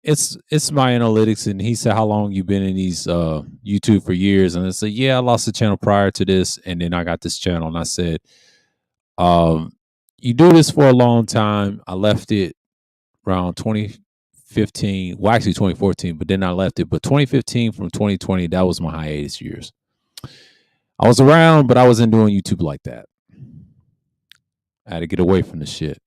it's my analytics, and he said, how long you been in these YouTube for years? And I said, yeah, I lost the channel prior to this, and then I got this channel, and I said, um, you do this for a long time. I left it around 2015, well, actually 2014, but then I left it. But 2015 from 2020, that was my hiatus years. I was around, but I wasn't doing YouTube like that. I had to get away from the shit.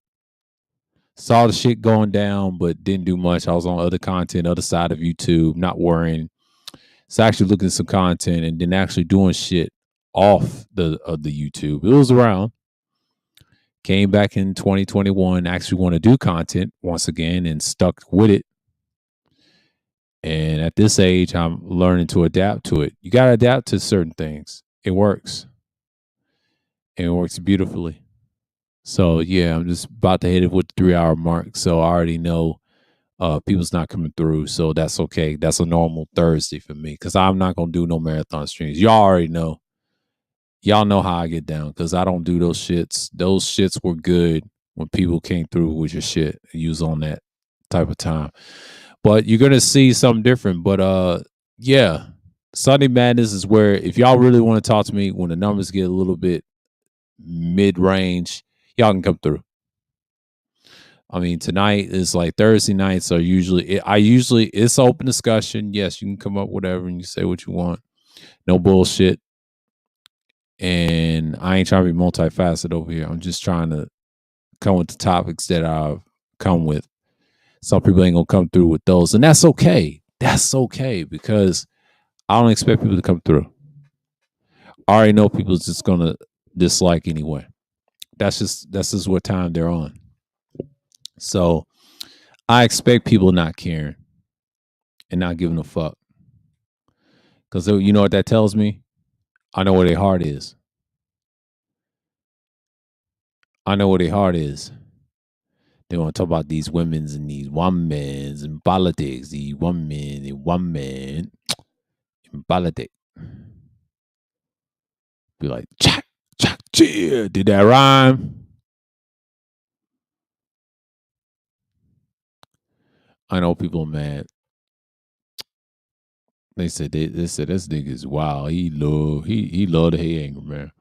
Saw the shit going down, but didn't do much. I was on other content, other side of YouTube, not worrying. So actually looking at some content and then actually doing shit off the YouTube. It was around. Came back in 2021, actually want to do content once again and stuck with it. And at this age, I'm learning to adapt to it. You got to adapt to certain things. It works. And it works beautifully. So yeah, I'm just about to hit it with the 3 hour mark. So I already know people's not coming through. So that's okay. That's a normal Thursday for me because I'm not gonna do no marathon streams. Y'all already know. Y'all know how I get down because I don't do those shits. Those shits were good when people came through with your shit. You was on that type of time. But you're gonna see something different. But yeah. Sunday Madness is where if y'all really want to talk to me when the numbers get a little bit mid-range, y'all can come through. I mean, tonight is like Thursday nights are usually it's open discussion. Yes, you can come up whatever and you say what you want. No bullshit. And I ain't trying to be multifaceted over here. I'm just trying to come with the topics that I've come with. Some people ain't gonna come through with those, and that's okay. That's okay because I don't expect people to come through. I already know people's just gonna dislike anyway. That's just what time they're on. So I expect people not caring and not giving a fuck. Because you know what that tells me? I know where their heart is. I know where their heart is. They want to talk about these women's and these women's and politics. These women and women in politics. Be like, chak, chak, cheer. Did that rhyme? I know people are mad. They said this nigga is wild. He love the hate anger, man.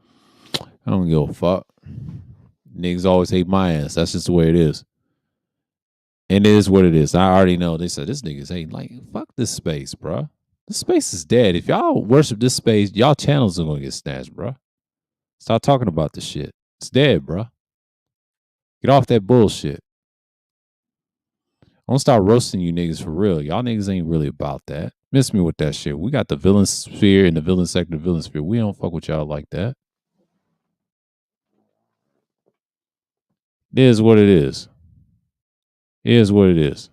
I don't give a fuck. Niggas always hate my ass. That's just the way it is. And it is what it is. I already know. They said this nigga's hating. Like, fuck this space, bro. This space is dead. If y'all worship this space, y'all channels are gonna get snatched, bro. Stop talking about this shit. It's dead, bro. Get off that bullshit. I'm gonna start roasting you niggas for real. Y'all niggas ain't really about that. Miss me with that shit. We got the villain sphere and the villain sector, villain sphere. We don't fuck with y'all like that. It is what it is. It is what it is.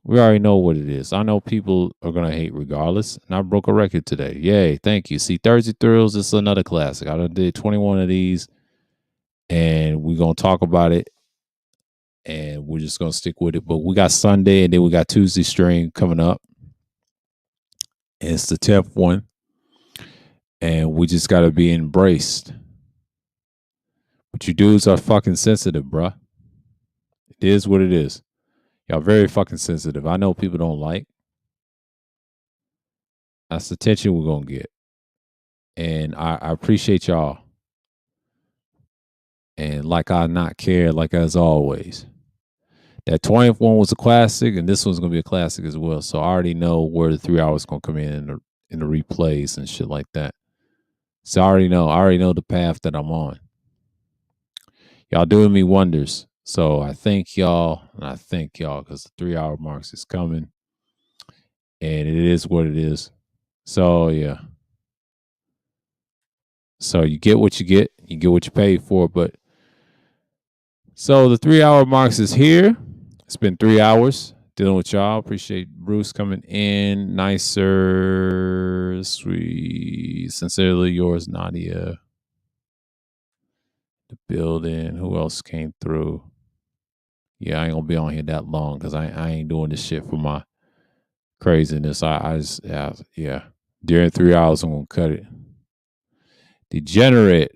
We already know what it is. I know people are gonna hate regardless. And I broke a record today. Yay, thank you. See, Thursday Thrills, this is another classic. I done did 21 of these, and we're gonna talk about it. And we're just gonna stick with it. But we got Sunday and then we got Tuesday stream coming up. And it's the 10th one. And we just gotta be embraced. But you dudes are fucking sensitive, bruh. It is what it is. Y'all very fucking sensitive. I know people don't like. That's the attention we're gonna get. And I appreciate y'all. And like I not care, like as always. That 20th one was a classic, and this one's gonna be a classic as well. So I already know where the 3 hours gonna come in the replays and shit like that. So I already know the path that I'm on. Y'all doing me wonders. So I thank y'all, and I thank y'all because the 3 hour marks is coming. And it is what it is. So yeah. So you get what you get what you pay for. But so the 3 hour marks is here. It's been 3 hours dealing with y'all. Appreciate Bruce coming in. Nicer, sweet, sincerely yours, Nadia. The building. Who else came through? Yeah, I ain't gonna be on here that long because I ain't doing this shit for my craziness. I just yeah. During 3 hours, I'm gonna cut it. Degenerate.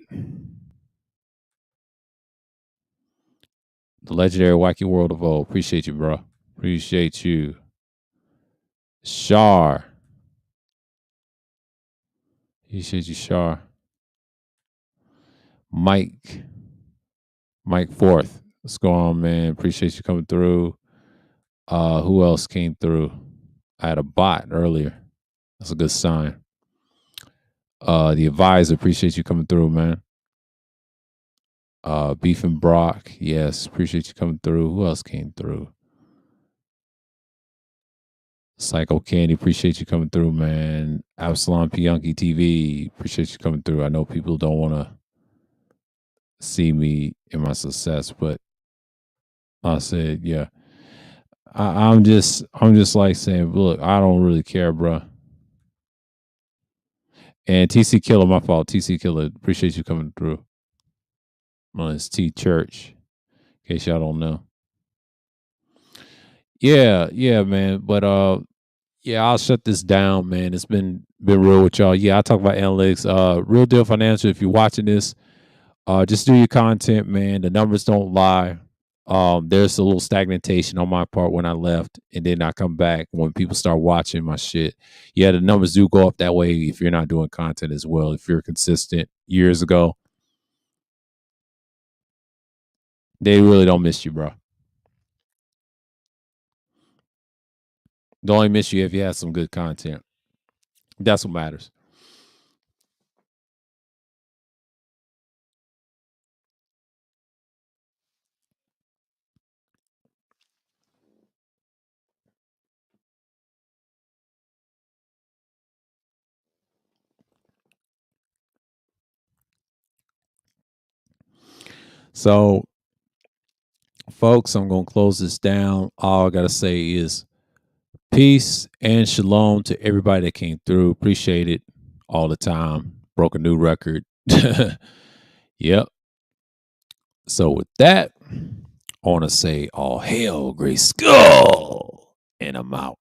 The legendary Wacky World of O. Appreciate you, bro. Appreciate you. Shar. Appreciate you, Shar. Mike. Mike Forth. What's going on, man? Appreciate you coming through. Who else came through? I had a bot earlier. That's a good sign. The advisor, appreciate you coming through, man. Beef and Brock, yes, appreciate you coming through. Who else came through? Psycho Candy, appreciate you coming through, man. Absalom Pianki TV, appreciate you coming through. I know people don't want to see me in my success, but I said, yeah. I'm just like saying, look, I don't really care, bro. And TC Killer, my fault. TC Killer, appreciate you coming through. Well, it's T Church, in case y'all don't know. Yeah, man. But yeah, I'll shut this down, man. It's been real with y'all. Yeah, I talk about analytics. Real Deal Financial. If you're watching this, just do your content, man. The numbers don't lie. There's a little stagnation on my part when I left, and then I come back when people start watching my shit. Yeah, the numbers do go up that way if you're not doing content as well. If you're consistent years ago, they really don't miss you, bro. They only miss you if you have some good content. That's what matters. So, folks, I'm going to close this down. All I got to say is peace and shalom to everybody that came through. Appreciate it all the time. Broke a new record. Yep. So, with that, I want to say all hail, Great Skull, and I'm out.